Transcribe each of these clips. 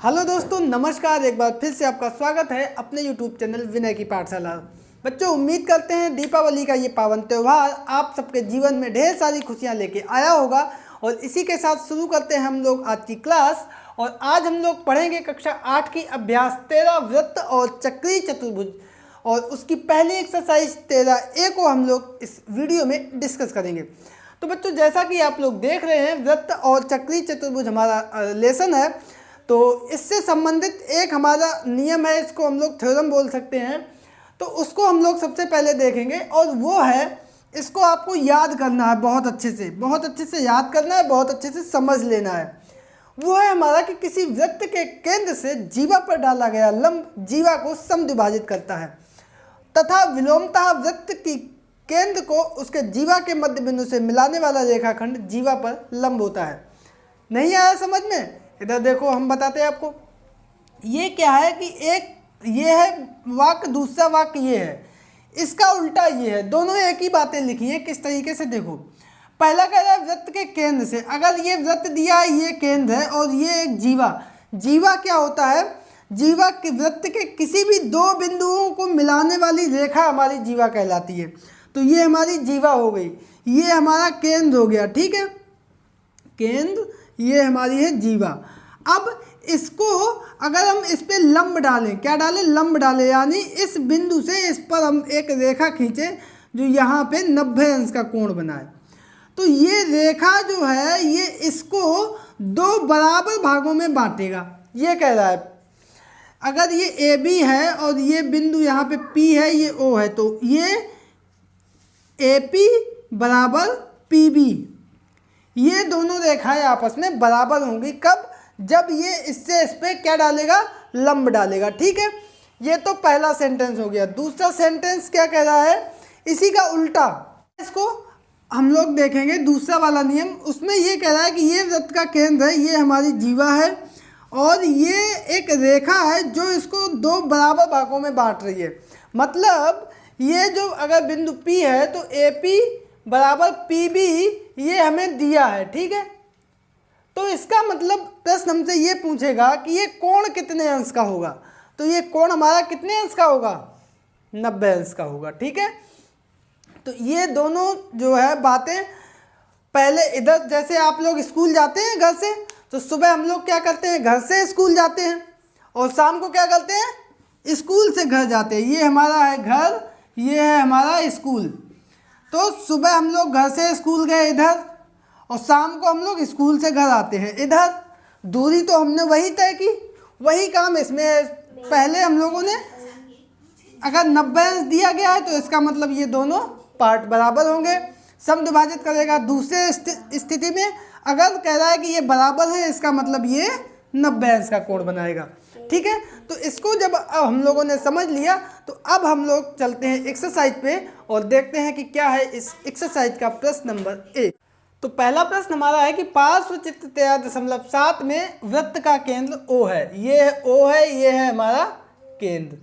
Hello दोस्तों, नमस्कार। एक बार फिर से आपका स्वागत है अपने यूट्यूब चैनल विनय की पाठशाला। बच्चों, उम्मीद करते हैं दीपावली का ये पावन त्यौहार आप सबके जीवन में ढेर सारी खुशियां लेके आया होगा। और इसी के साथ शुरू करते हैं हम लोग आज की क्लास। और आज हम लोग पढ़ेंगे कक्षा 8 की अभ्यास 13 वृत्त और चक्रीय चतुर्भुज, और उसकी पहली एक्सरसाइज 13A को हम लोग इस वीडियो में डिस्कस करेंगे। तो बच्चों, जैसा कि आप लोग देख रहे हैं, वृत्त और चक्रीय चतुर्भुज हमारा लेसन है। तो इससे संबंधित एक हमारा नियम है, इसको हम लोग थ्योरम बोल सकते हैं। तो उसको हम लोग सबसे पहले देखेंगे, और वो है, इसको आपको याद करना है बहुत अच्छे से याद करना है, बहुत अच्छे से समझ लेना है। वो है हमारा कि किसी वृत्त के केंद्र से जीवा पर डाला गया लंब जीवा को समद्विभाजित करता है, तथा विलोमतः वृत्त की केंद्र को उसके जीवा के मध्य बिंदु से मिलाने वाला रेखाखंड जीवा पर लंब होता है। नहीं आया समझ में? इधर देखो, हम बताते हैं आपको। ये क्या है कि एक ये है वाक्य, दूसरा वाक्य ये है, इसका उल्टा ये है। दोनों एक ही बातें लिखी हैं। किस तरीके से? देखो, पहला कह रहा है वृत्त के केंद्र से। अगर ये वृत्त दिया है, ये केंद्र है, और ये एक जीवा क्या होता है? जीवा के वृत्त के किसी भी दो बिंदुओं को मिलाने वाली रेखा हमारी जीवा कहलाती है। तो ये हमारी जीवा हो गई, ये हमारा केंद्र हो गया। ठीक है, केंद्र, ये हमारी है जीवा। अब इसको अगर हम इस पे लंब डालें, क्या डालें? लंब डालें, यानी इस बिंदु से इस पर हम एक रेखा खींचें जो यहाँ पे 90 अंश का कोण बनाए। तो ये रेखा जो है, ये इसको दो बराबर भागों में बांटेगा। ये कह रहा है, अगर ये AB है और ये बिंदु यहाँ पे P है, ये O है, तो ये AP बराबर PB, ये दोनों रेखाएं आपस में बराबर होंगी। कब? जब ये इससे इस पे क्या डालेगा? लंब डालेगा। ठीक है, ये तो पहला सेंटेंस हो गया। दूसरा सेंटेंस क्या कह रहा है? इसी का उल्टा, इसको हम लोग देखेंगे। दूसरा वाला नियम, उसमें ये कह रहा है कि ये वृत्त का केंद्र है, ये हमारी जीवा है, और ये एक रेखा है जो इसको दो बराबर भागों में बांट रही है। मतलब ये जो अगर बिंदु P है तो AP बराबर PB ये हमें दिया है। ठीक है, तो इसका मतलब प्रश्न हमसे ये पूछेगा कि ये कोण कितने अंश का होगा। तो ये कोण हमारा कितने अंश का होगा? 90 अंश का होगा। ठीक है, तो ये दोनों जो है बातें, पहले इधर जैसे आप लोग स्कूल जाते हैं घर से, तो सुबह हम लोग क्या करते हैं? घर से स्कूल जाते हैं, और शाम को क्या करते हैं? स्कूल से घर जाते हैं। ये हमारा है घर, ये है हमारा स्कूल। तो सुबह हम लोग घर से स्कूल गए इधर, और शाम को हम लोग स्कूल से घर आते हैं इधर। दूरी तो हमने वही तय की, वही काम इसमें। पहले हम लोगों ने अगर 90 अंश दिया गया है, तो इसका मतलब ये दोनों पार्ट बराबर होंगे, समद्विभाजित करेगा। दूसरे स्थिति में अगर कह रहा है कि ये बराबर है, इसका मतलब ये 90 अंश का कोण बनाएगा। ठीक है, तो इसको जब हम लोगों ने समझ लिया, तो अब हम लोग चलते हैं एक्सरसाइज पे और देखते हैं कि क्या है इस एक्सरसाइज का प्रश्न नंबर 1। तो पहला प्रश्न हमारा है कि पार्श्व चित्र 13.7 में वृत्त का केंद्र O है। ये है O है, ये है हमारा केंद्र।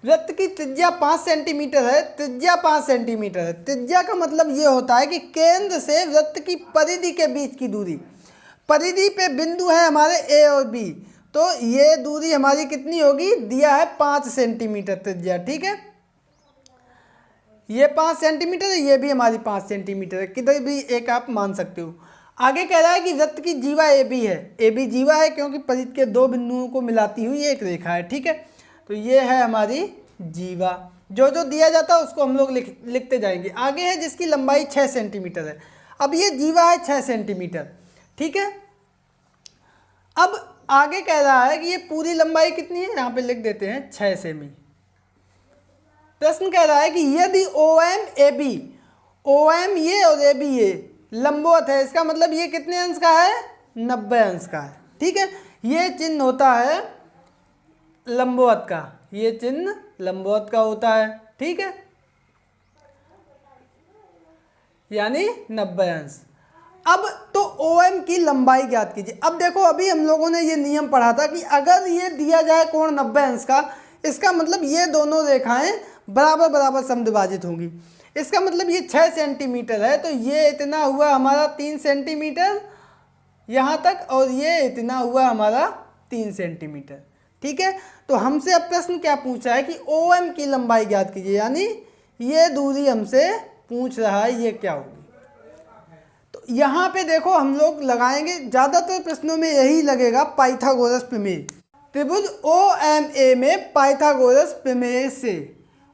वृत्त की त्रिज्या 5 सेंटीमीटर है, त्रिज्या 5 सेंटीमीटर है। त्रिज्या का मतलब ये होता है कि केंद्र से वृत्त की परिधि के बीच की दूरी। परिधि पे बिंदु है हमारे A और B, तो ये दूरी हमारी कितनी होगी? दिया है 5 सेंटीमीटर त्रिज्या। ठीक है, ये 5 सेंटीमीटर है, ये भी हमारी 5 सेंटीमीटर है। किधर भी एक आप मान सकते हो। आगे कह रहा है कि वृत्त की जीवा AB है। AB जीवा है क्योंकि परिधि के दो बिंदुओं को मिलाती हुई एक रेखा है। ठीक है, तो ये है हमारी जीवा। जो जो दिया जाता है उसको हम लोग लिखते जाएंगे। आगे है जिसकी लंबाई 6 सेंटीमीटर है। अब ये जीवा है 6 सेंटीमीटर। ठीक है, अब आगे कह रहा है कि ये पूरी लंबाई कितनी है, यहाँ पे लिख देते हैं 6 सेमी। प्रश्न कह रहा है कि यदि OM ये और AB ये लंबवत है, इसका मतलब ये कितने अंश का है? 90 अंश का है। ठीक है, ये चिन्ह होता है लंबवत का, ये चिन्ह लंबवत का होता है। ठीक है, यानी 90 अंश। अब तो OM की लंबाई ज्ञात कीजिए। अब देखो, अभी हम लोगों ने ये नियम पढ़ा था कि अगर ये दिया जाए कोण 90 अंश का, इसका मतलब ये दोनों रेखाएं बराबर बराबर समद्विभाजित होंगी। इसका मतलब ये 6 सेंटीमीटर है, तो ये इतना हुआ हमारा 3 सेंटीमीटर यहाँ तक, और ये इतना हुआ हमारा 3 सेंटीमीटर। ठीक है, तो हमसे अब प्रश्न क्या पूछा है कि OM की लंबाई ज्ञात कीजिए, यानी ये दूरी हमसे पूछ रहा है, ये क्या होगी। तो यहाँ पे देखो हम लोग लगाएंगे, ज़्यादातर प्रश्नों में यही लगेगा पाइथागोरस प्रमेय। त्रिभुज OMA में पाइथागोरस प्रमेय से।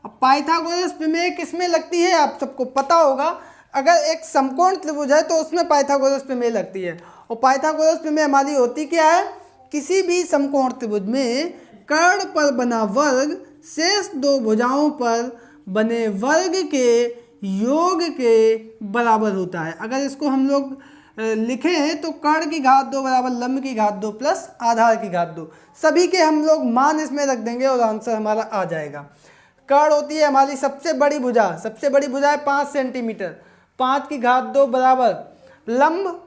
अब पाइथागोरस प्रमेय किस में लगती है आप सबको पता होगा, अगर एक समकोण त्रिभुज है तो उसमें पाइथागोरस प्रमेय लगती है। और पाइथागोरस प्रमेय हमारी होती क्या है, किसी भी समकोण त्रिभुज में कर्ण पर बना वर्ग शेष दो भुजाओं पर बने वर्ग के योग के बराबर होता है। अगर इसको हम लोग लिखें तो कर्ण की घात 2 बराबर लंब की घात 2 प्लस आधार की घात 2, सभी के हम लोग मान इसमें रख देंगे और आंसर हमारा आ जाएगा। कर्ण होती है हमारी सबसे बड़ी भुजा, सबसे बड़ी भुजा है 5 सेंटीमीटर, 5 की घात 2 बराबर लंब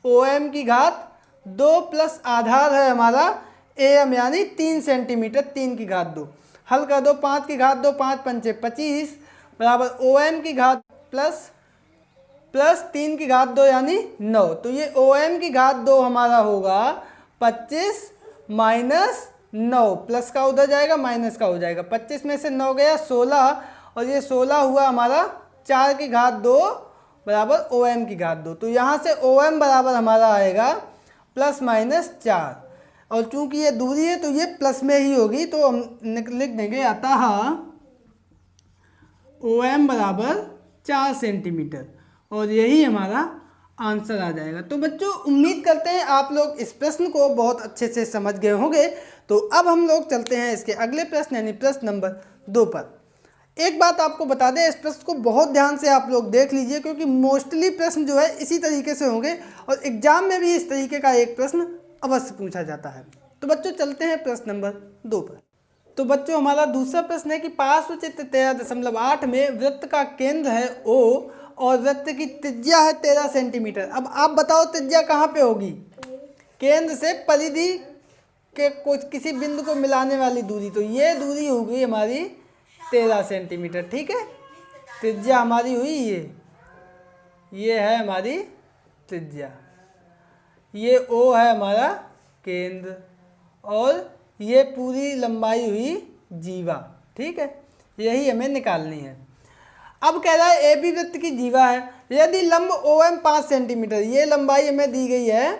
OM की घात 2 प्लस आधार है हमारा AM यानी 3 सेंटीमीटर, 3 की घात 2। हल कर दो, 5 की घात 2, 5 पंचे 25 बराबर OM की घात प्लस 3 की घात 2 यानी 9। तो ये OM की घात 2 हमारा होगा 25 माइनस 9, प्लस का उधर जाएगा माइनस का हो जाएगा, 25 में से 9 गया 16, और ये 16 हुआ हमारा 4 की घात 2 बराबर OM की घात 2। तो यहाँ से OM बराबर हमारा आएगा प्लस माइनस 4, और चूंकि ये दूरी है तो ये प्लस में ही होगी, तो हम लिख देंगे अतः OM बराबर 4 सेंटीमीटर, और यही हमारा आंसर आ जाएगा। तो बच्चों उम्मीद करते हैं आप लोग इस प्रश्न को बहुत अच्छे से समझ गए होंगे। तो अब हम लोग चलते हैं इसके अगले प्रश्न यानी प्रश्न नंबर 2 पर। एक बात आपको बता दें, इस प्रश्न को बहुत ध्यान से आप लोग देख लीजिए, क्योंकि मोस्टली प्रश्न जो है इसी तरीके से होंगे और एग्जाम में भी इस तरीके का एक प्रश्न अवश्य पूछा जाता है। तो बच्चों चलते हैं प्रश्न नंबर 2 पर। तो बच्चों हमारा दूसरा प्रश्न है कि पार्श्व चित्र 13.8 में वृत्त का केंद्र है O और वृत्त की त्रिज्या है 13 सेंटीमीटर। अब आप बताओ त्रिज्या कहाँ पे होगी, केंद्र से परिधि के कुछ किसी बिंदु को मिलाने वाली दूरी, तो ये दूरी होगी हमारी 13 सेंटीमीटर। ठीक है, त्रिज्या हमारी हुई ये है हमारी त्रिज्या, ये O है हमारा केंद्र, और ये पूरी लंबाई हुई जीवा। ठीक है, यही हमें निकालनी है। अब कह रहा है AB वृत्त की जीवा है, यदि लंब OM 5 सेंटीमीटर, ये लंबाई हमें दी गई है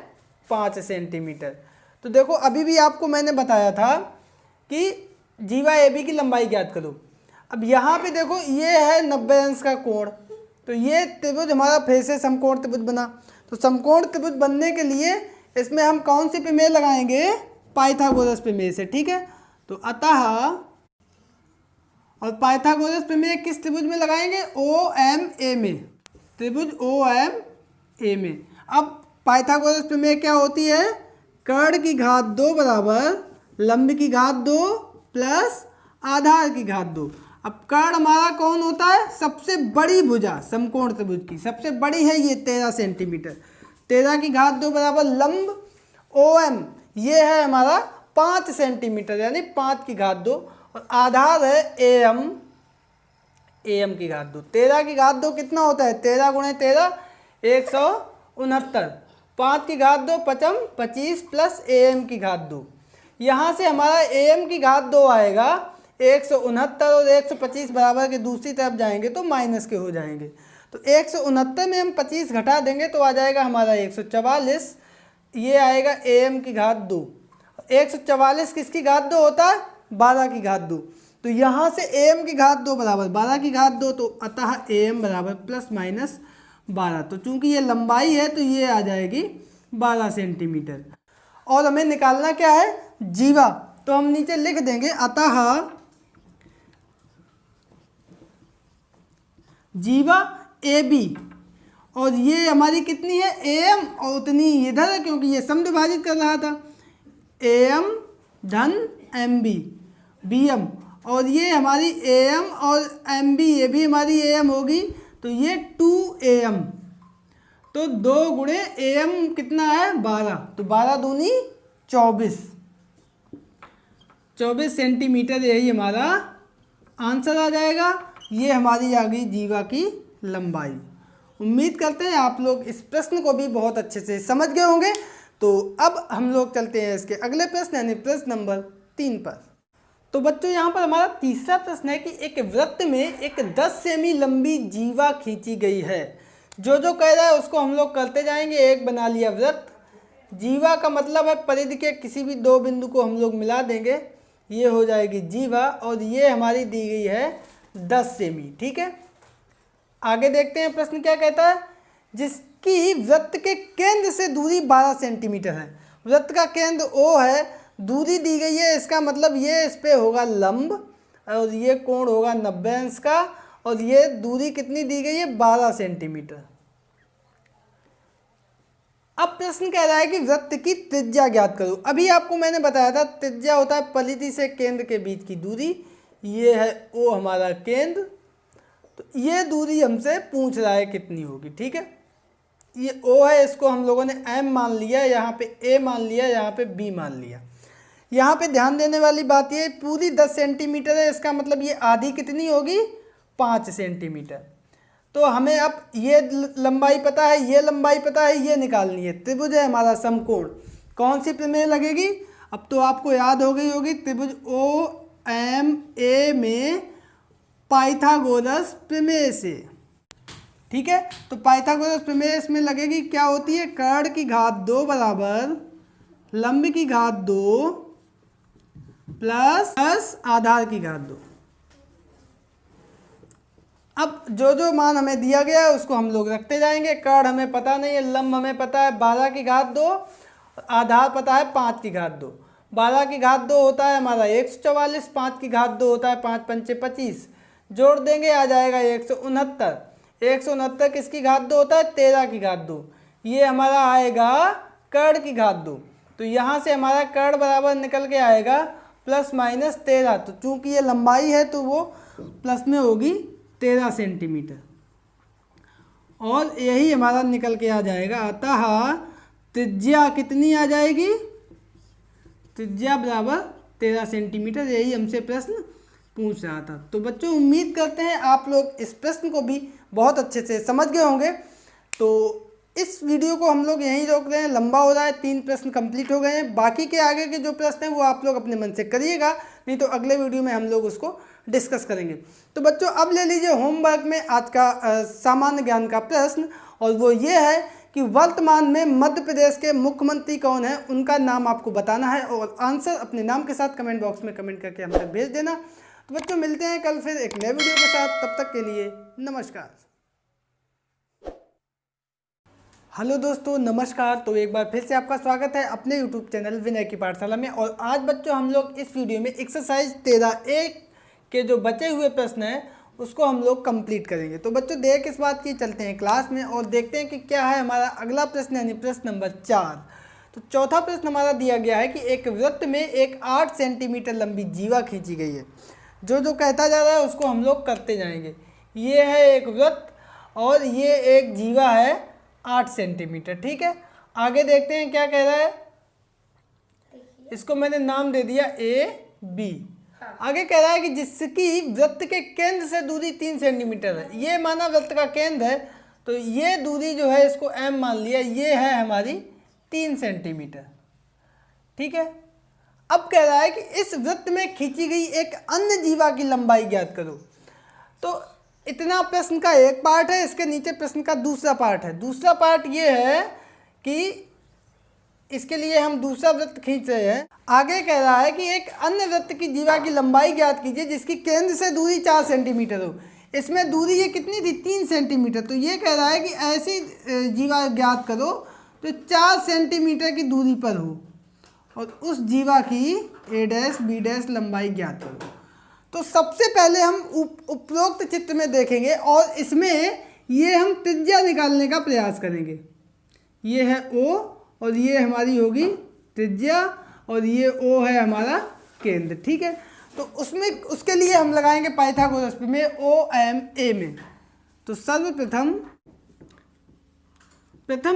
5 सेंटीमीटर। तो देखो अभी भी आपको मैंने बताया था कि जीवा AB की लंबाई ज्ञात करो। अब यहाँ पे देखो ये है 90 अंश का कोण, तो ये त्रिभुज हमारा फिर से समकोण त्रिभुज बना। तो समकोण त्रिभुज बनने के लिए इसमें हम कौन सी प्रमेय लगाएंगे, पाइथागोरस प्रमेय से। ठीक है, तो अतः, और पाइथागोरस प्रमेय किस त्रिभुज में लगाएंगे, OMA में, त्रिभुज OMA में। अब पाइथागोरस प्रमेय क्या होती है, कर्ण की घात 2 बराबर लंब की घात 2 प्लस आधार की घात 2। अब कर्ण हमारा कौन होता है, सबसे बड़ी भुजा समकोण त्रिभुज की, सबसे बड़ी है ये 13 सेंटीमीटर, 13 की घात 2 बराबर लंब OM, ये है हमारा 5 सेंटीमीटर यानी 5 की घात 2, और आधार है AM की घात 2। 13 की घात 2 कितना होता है, 13 गुणे 13 169, 5 की घात 2 पचम 25 प्लस AM की घात 2। यहाँ से हमारा AM की घात 2 आएगा 169, और 125 बराबर के दूसरी तरफ जाएंगे तो माइनस के हो जाएंगे। तो 169 में हम 25 घटा देंगे तो आ जाएगा हमारा 144, ये आएगा AM की घात 2। 144 किसकी घात 2 होता है, 12 की घात 2। तो यहाँ से AM की घात 2 बराबर 12 की घात 2, तो अतः AM बराबर प्लस माइनस 12। तो चूंकि ये लंबाई है तो ये आ जाएगी 12 सेंटीमीटर, और हमें निकालना क्या है, जीवा। तो हम नीचे लिख देंगे अतः जीवा AB, और ये हमारी कितनी है AM, और उतनी इधर है क्योंकि ये समविभाजित कर रहा था, AM धन MB BM, और ये हमारी AM और MB ये भी हमारी AM होगी, तो ये 2AM, तो 2 गुणे AM कितना है 12, तो 12 दूनी 24 सेंटीमीटर, यही हमारा आंसर आ जाएगा। ये हमारी आ गई जीवा की लंबाई। उम्मीद करते हैं आप लोग इस प्रश्न को भी बहुत अच्छे से समझ गए होंगे। तो अब हम लोग चलते हैं इसके अगले प्रश्न यानी प्रश्न नंबर 3 पर। तो बच्चों यहाँ पर हमारा तीसरा प्रश्न है कि एक वृत्त में एक 10 सेमी लंबी जीवा खींची गई है। जो कह रहा है उसको हम लोग करते जाएंगे। एक बना लिया वृत्त, जीवा का मतलब है परिधि के किसी भी दो बिंदु को हम लोग मिला देंगे, ये हो जाएगी जीवा, और ये हमारी दी गई है 10 सेमी। ठीक है, आगे देखते हैं प्रश्न क्या कहता है। जिसकी वृत्त के केंद्र से दूरी 12 सेंटीमीटर है। वृत्त का केंद्र O है, दूरी दी गई है, इसका मतलब ये इस पे होगा लंब और ये कोण होगा 90 अंश का, और ये दूरी कितनी दी गई है 12 सेंटीमीटर। अब प्रश्न कह रहा है कि वृत्त की त्रिज्या ज्ञात करो। अभी आपको मैंने बताया था त्रिज्या होता है परिधि से केंद्र के बीच की दूरी, ये है O हमारा केंद्र, तो ये दूरी हमसे पूछ रहा है कितनी होगी। ठीक है, ये O है, इसको हम लोगों ने M मान लिया, यहाँ पे A मान लिया, यहाँ पे B मान लिया। यहाँ पे ध्यान देने वाली बात ये पूरी 10 सेंटीमीटर है, इसका मतलब ये आधी कितनी होगी 5 सेंटीमीटर। तो हमें अब ये लंबाई पता है, ये लंबाई पता है, ये निकालनी है। त्रिभुज है हमारा समकोण, कौन सी प्रमेय लगेगी, अब तो आपको याद हो गई होगी, त्रिभुज OMA में पाइथागोरस प्रमेय से। ठीक है, तो पाइथागोरस प्रमेय इसमें लगेगी, क्या होती है, कर्ण की घात 2 बराबर लंब की घात 2 प्लस आधार की घात 2। अब जो मान हमें दिया गया है उसको हम लोग रखते जाएंगे। कर्ण हमें पता नहीं है, लंब हमें पता है 12 की घात 2, आधार पता है 5 की घात 2। 12 की घात 2 होता है हमारा 144, 5 की घात 2 होता है 5 पंचे 25, जोड़ देंगे आ जाएगा 169। 169 किसकी घात 2 होता है 13 की घात 2, ये हमारा आएगा कर्ण की घात 2। तो यहाँ से हमारा कर्ण बराबर निकल के आएगा प्लस माइनस 13। तो चूंकि ये लंबाई है तो वो प्लस में होगी 13 सेंटीमीटर, और यही हमारा निकल के आ जाएगा। अतः त्रिज्या कितनी आ जाएगी, त्रिज्या बराबर 13 सेंटीमीटर। यही हमसे प्रश्न पूछ रहा था। तो बच्चों उम्मीद करते हैं आप लोग इस प्रश्न को भी बहुत अच्छे से समझ गए होंगे। तो इस वीडियो को हम लोग यहीं रोक रहे हैं, लंबा हो रहा है, 3 प्रश्न कंप्लीट हो गए हैं। बाकी के आगे के जो प्रश्न हैं वो आप लोग अपने मन से करिएगा, नहीं तो अगले वीडियो में हम लोग उसको डिस्कस करेंगे। तो बच्चों अब ले लीजिए होमवर्क में आज का सामान्य ज्ञान का प्रश्न, और वो ये है कि वर्तमान में मध्य प्रदेश के मुख्यमंत्री कौन है, उनका नाम आपको बताना है, और आंसर अपने नाम के साथ कमेंट बॉक्स में कमेंट करके हम तक भेज देना। तो बच्चों मिलते हैं कल फिर एक नए वीडियो के साथ, तब तक के लिए नमस्कार। हेलो दोस्तों, नमस्कार। तो एक बार फिर से आपका स्वागत है अपने YouTube चैनल विनय की पाठशाला में। और आज बच्चों हम लोग इस वीडियो में एक्सरसाइज 13A के जो बचे हुए प्रश्न हैं उसको हम लोग कंप्लीट करेंगे। तो बच्चों देर किस बात की, चलते हैं क्लास में और देखते हैं कि क्या है हमारा अगला प्रश्न, यानी प्रश्न नंबर 4। तो चौथा प्रश्न हमारा दिया गया है कि एक वृत्त में एक 8 सेंटीमीटर लंबी जीवा खींची गई है। जो कहता जा रहा है उसको हम लोग करते जाएंगे। ये है एक वृत्त और ये एक जीवा है 8 सेंटीमीटर। ठीक है, आगे देखते हैं क्या कह रहा है। इसको मैंने नाम दे दिया AB। आगे कह रहा है कि जिसकी वृत्त के केंद्र से दूरी 3 सेंटीमीटर है। ये माना वृत्त का केंद्र है, तो ये दूरी जो है इसको M मान लिया, ये है हमारी 3 सेंटीमीटर। ठीक है, अब कह रहा है कि इस वृत्त में खींची गई एक अन्य जीवा की लंबाई ज्ञात करो। तो इतना प्रश्न का एक पार्ट है, इसके नीचे प्रश्न का दूसरा पार्ट है। दूसरा पार्ट ये है कि इसके लिए हम दूसरा वृत्त खींच रहे हैं। आगे कह रहा है कि एक अन्य वृत्त की जीवा की लंबाई ज्ञात कीजिए जिसकी केंद्र से दूरी 4 सेंटीमीटर हो। इसमें दूरी ये कितनी थी 3 सेंटीमीटर। तो ये कह रहा है कि ऐसी जीवा ज्ञात करो जो 4 सेंटीमीटर की दूरी पर हो और उस जीवा की A' B' लंबाई ज्ञात करो। तो सबसे पहले हम उपरोक्त चित्र में देखेंगे और इसमें ये हम त्रिज्या निकालने का प्रयास करेंगे। ये है O और ये हमारी होगी त्रिज्या और ये O है हमारा केंद्र। ठीक है, तो उसके लिए हम लगाएंगे पाइथागोरस प्रमेय OMA में। तो सर्वप्रथम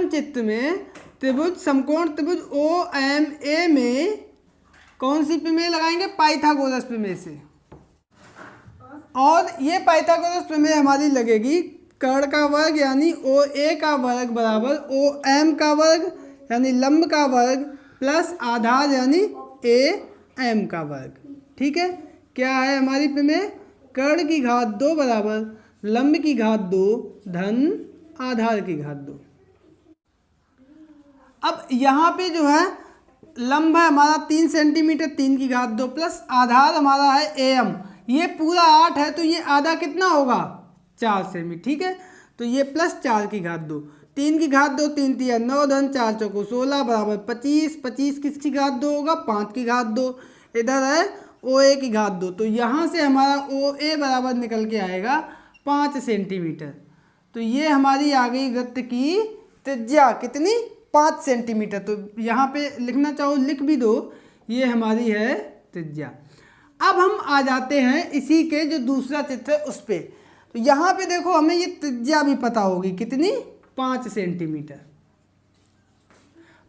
चित्र में त्रिभुज समकोण त्रिभुज OMA में कौन सी प्रमेय लगाएंगे, पाइथागोरस प्रमेय से। और ये पाइथागोरस प्रमेय हमारी लगेगी कर्ण का वर्ग यानी OA का वर्ग बराबर OM का वर्ग यानी लंब का वर्ग प्लस आधार यानी ए एम का वर्ग। ठीक है, क्या है हमारी प्रमेय? कर्ण की घात 2 बराबर लंब की घात 2 धन आधार की घात 2। अब यहाँ पे जो है लंब है हमारा 3 सेंटीमीटर, 3 की घात 2 प्लस आधार हमारा है एम, ये पूरा 8 है तो ये आधा कितना होगा? 4 सेमी। ठीक है, तो ये प्लस 4 की घात 2, 3 की घात 2 3 तिया 9 धन 4 चौको 16 बराबर 25। 25 किसकी घात 2 होगा? 5 की घात 2। इधर है ओ ए की घात 2, तो यहाँ से हमारा ओ ए बराबर निकल के आएगा 5 सेंटीमीटर। तो ये हमारी आ गई वृत्त की त्रिज्या कितनी? 5 सेंटीमीटर। तो यहाँ पे लिखना चाहो लिख भी दो, ये हमारी है त्रिज्या। अब हम आ जाते हैं इसी के जो दूसरा चित्र है उस पे। तो यहाँ पे देखो हमें ये त्रिज्या भी पता होगी कितनी? 5 सेंटीमीटर।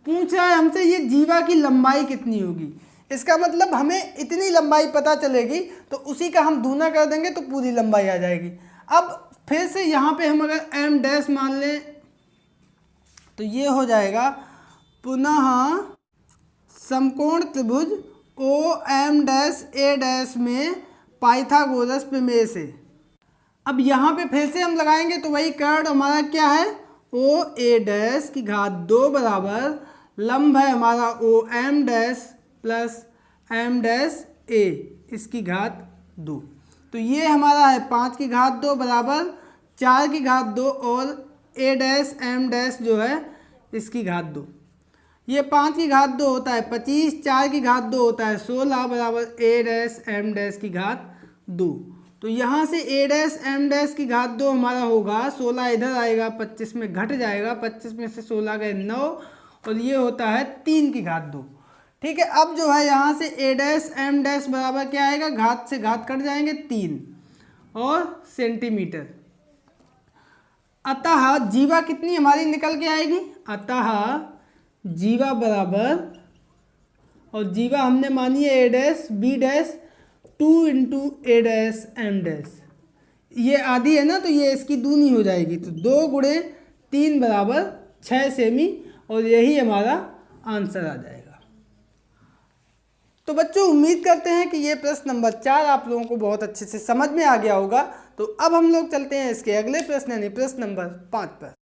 पूछ रहा है हमसे ये जीवा की लंबाई कितनी होगी। इसका मतलब हमें इतनी लंबाई पता चलेगी तो उसी का हम दूना कर देंगे तो पूरी लंबाई आ जाएगी। अब फिर से यहाँ पे हम अगर एम डैश मान लें तो ये हो जाएगा पुनः समकोण त्रिभुज ओ एम डैश ए डैश में पाइथागोरस प्रमेय से। अब यहाँ पे फिर से हम लगाएंगे तो वही कर्ण हमारा क्या है? ओ ए डैश की घात 2 बराबर लंब है हमारा O M dash plus M dash A इसकी घात 2। तो ये हमारा है 5 की घात 2 बराबर 4 की घात 2 और ए डैश एम डैश जो है इसकी घात 2। ये 5 की घात 2 होता है 25, 4 की घात 2 होता है 16 बराबर ए डैश एम डैश की घात 2। तो यहाँ से ए डैश एम डैश की घात 2 हमारा होगा 16 इधर आएगा 25 में घट जाएगा, 25 में से 16 गए 9 और ये होता है 3 की घात 2। ठीक है, अब जो है यहाँ से ए डैश एम डैश बराबर क्या आएगा? घात से घात कट जाएंगे 3 और सेंटीमीटर। अतः जीवा कितनी हमारी निकल के आएगी? अतः जीवा बराबर, और जीवा हमने मानी है ए डैश बी डैश 2 इंटू ए डैश एम डैश, ये आधी है ना तो ये इसकी दूनी हो जाएगी, तो 2 गुणे 3 बराबर 6 सेमी और यही हमारा आंसर आ जाएगा। तो बच्चों उम्मीद करते हैं कि ये प्रश्न नंबर 4 आप लोगों को बहुत अच्छे से समझ में आ गया होगा। तो अब हम लोग चलते हैं इसके अगले प्रश्न यानी प्रश्न नंबर 5 पर।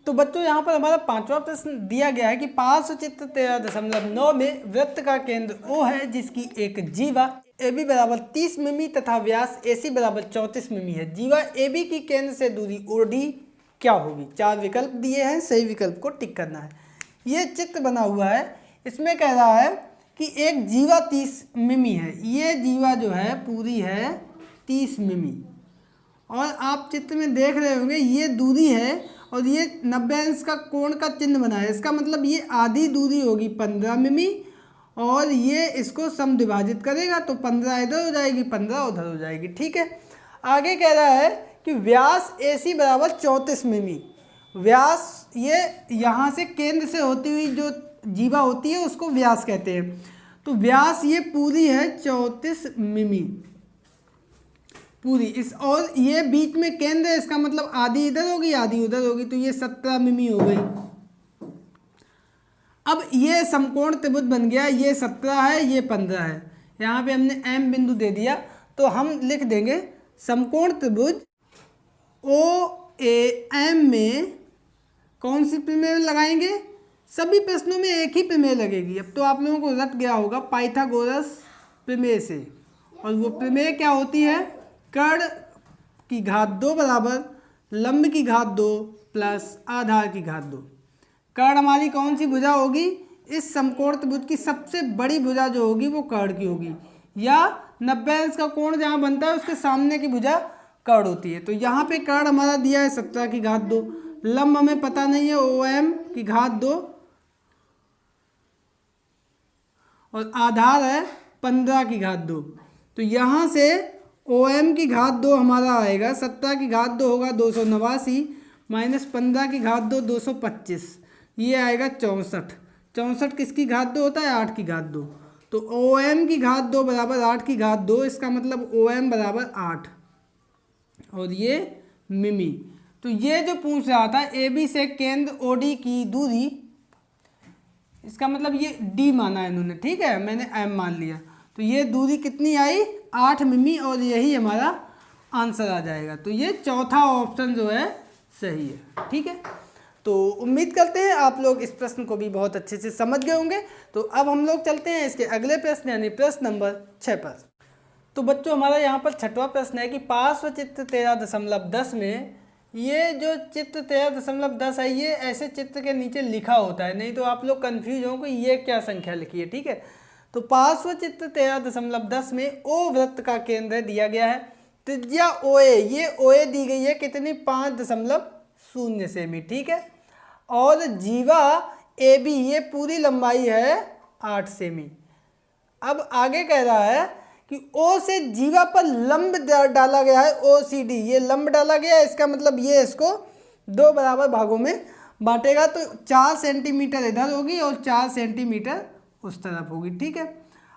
तो बच्चों यहाँ पर हमारा 5वां प्रश्न दिया गया है कि पार्श्व चित्र 13.9 में वृत्त का केंद्र O है जिसकी एक जीवा AB बराबर 30 मिमी तथा व्यास AC बराबर 34 मिमी है। जीवा AB की केंद्र से दूरी OD क्या होगी? 4 विकल्प दिए हैं, सही विकल्प को टिक करना है। ये चित्र बना हुआ है, इसमें कह रहा है कि एक जीवा 30 मिमी है, ये जीवा जो है पूरी है 30 मिमी और आप चित्र में देख रहे होंगे ये दूरी है और ये 90 अंश का कोण का चिन्ह बना है। इसका मतलब ये आधी दूरी होगी 15 मिमी और ये इसको समद्विभाजित करेगा तो 15 इधर हो जाएगी 15 उधर हो जाएगी। ठीक है, आगे कह रहा है कि व्यास AC बराबर 34 मिमी। व्यास ये यहाँ से केंद्र से होती हुई जो जीवा होती है उसको व्यास कहते हैं। तो व्यास ये पूरी है 34 मिमी पूरी, इस और ये बीच में केंद्र है, इसका मतलब आधी इधर होगी आधी उधर होगी, तो ये 17 मिमी हो गई। अब ये समकोण त्रिभुज बन गया, ये 17 है ये 15 है, यहाँ पे हमने M बिंदु दे दिया तो हम लिख देंगे समकोण त्रिभुज OAM में कौन सी प्रमेय लगाएंगे? सभी प्रश्नों में एक ही प्रमेय लगेगी। अब तो आप लोगों को रट गया होगा पाइथागोरस प्रमेय से, और वो प्रमेय क्या होती है? कर्ण की घात 2 बराबर लंब की घात 2 प्लस आधार की घात 2। कर्ण हमारी कौन सी भुजा होगी? इस समकोण त्रिभुज की सबसे बड़ी भुजा जो होगी वो कर्ण की होगी, या 90 अंश का कोण जहाँ बनता है उसके सामने की भुजा कर्ण होती है। तो यहाँ पे कर्ण हमारा दिया है 17 की घात 2, लंब हमें पता नहीं है OM की घात 2 और आधार है 15 की घात 2। तो यहाँ से OM की घात 2 हमारा आएगा 17 की घात 2 होगा 289 माइनस 15 की घात 2 225, ये आएगा 64। 64 किसकी घात 2 होता है? 8 की घात 2। तो OM की घात 2 बराबर 8 की घात 2, इसका मतलब OM बराबर 8 और ये मिमी। तो ये जो पूछ रहा था AB से केंद्र OD की दूरी इसका मतलब ये d माना है इन्होंने, ठीक है, मैंने m मान लिया। तो ये दूरी कितनी आई 8 मिमी और यही हमारा आंसर आ जाएगा। तो ये चौथा ऑप्शन जो है सही है, ठीक है। तो उम्मीद करते हैं आप लोग इस प्रश्न को भी बहुत अच्छे से समझ गए होंगे। तो अब हम लोग चलते हैं इसके अगले प्रश्न यानी प्रश्न नंबर 6 पर। तो बच्चों हमारा यहाँ पर छठवां प्रश्न है कि पार्श्व चित्र 13.10 में ये जो चित्र 13.10 है ये ऐसे चित्र के नीचे लिखा होता है, नहीं तो आप लोग कन्फ्यूज हो कि ये क्या संख्या लिखी है, ठीक है। तो पार्श्व चित्र 13.10 में ओ वृत्त का केंद्र दिया गया है, त्रिज्या OA, ये OA दी गई है कितनी 5.0 सेमी, ठीक है। और जीवा AB ये पूरी लंबाई है 8 सेमी। अब आगे कह रहा है कि O से जीवा पर लंब डाला गया है OCD, ये लंब डाला गया है, इसका मतलब ये इसको 2 बराबर भागों में बांटेगा। तो 4 सेंटीमीटर इधर होगी और 4 सेंटीमीटर उस तरफ होगी, ठीक है।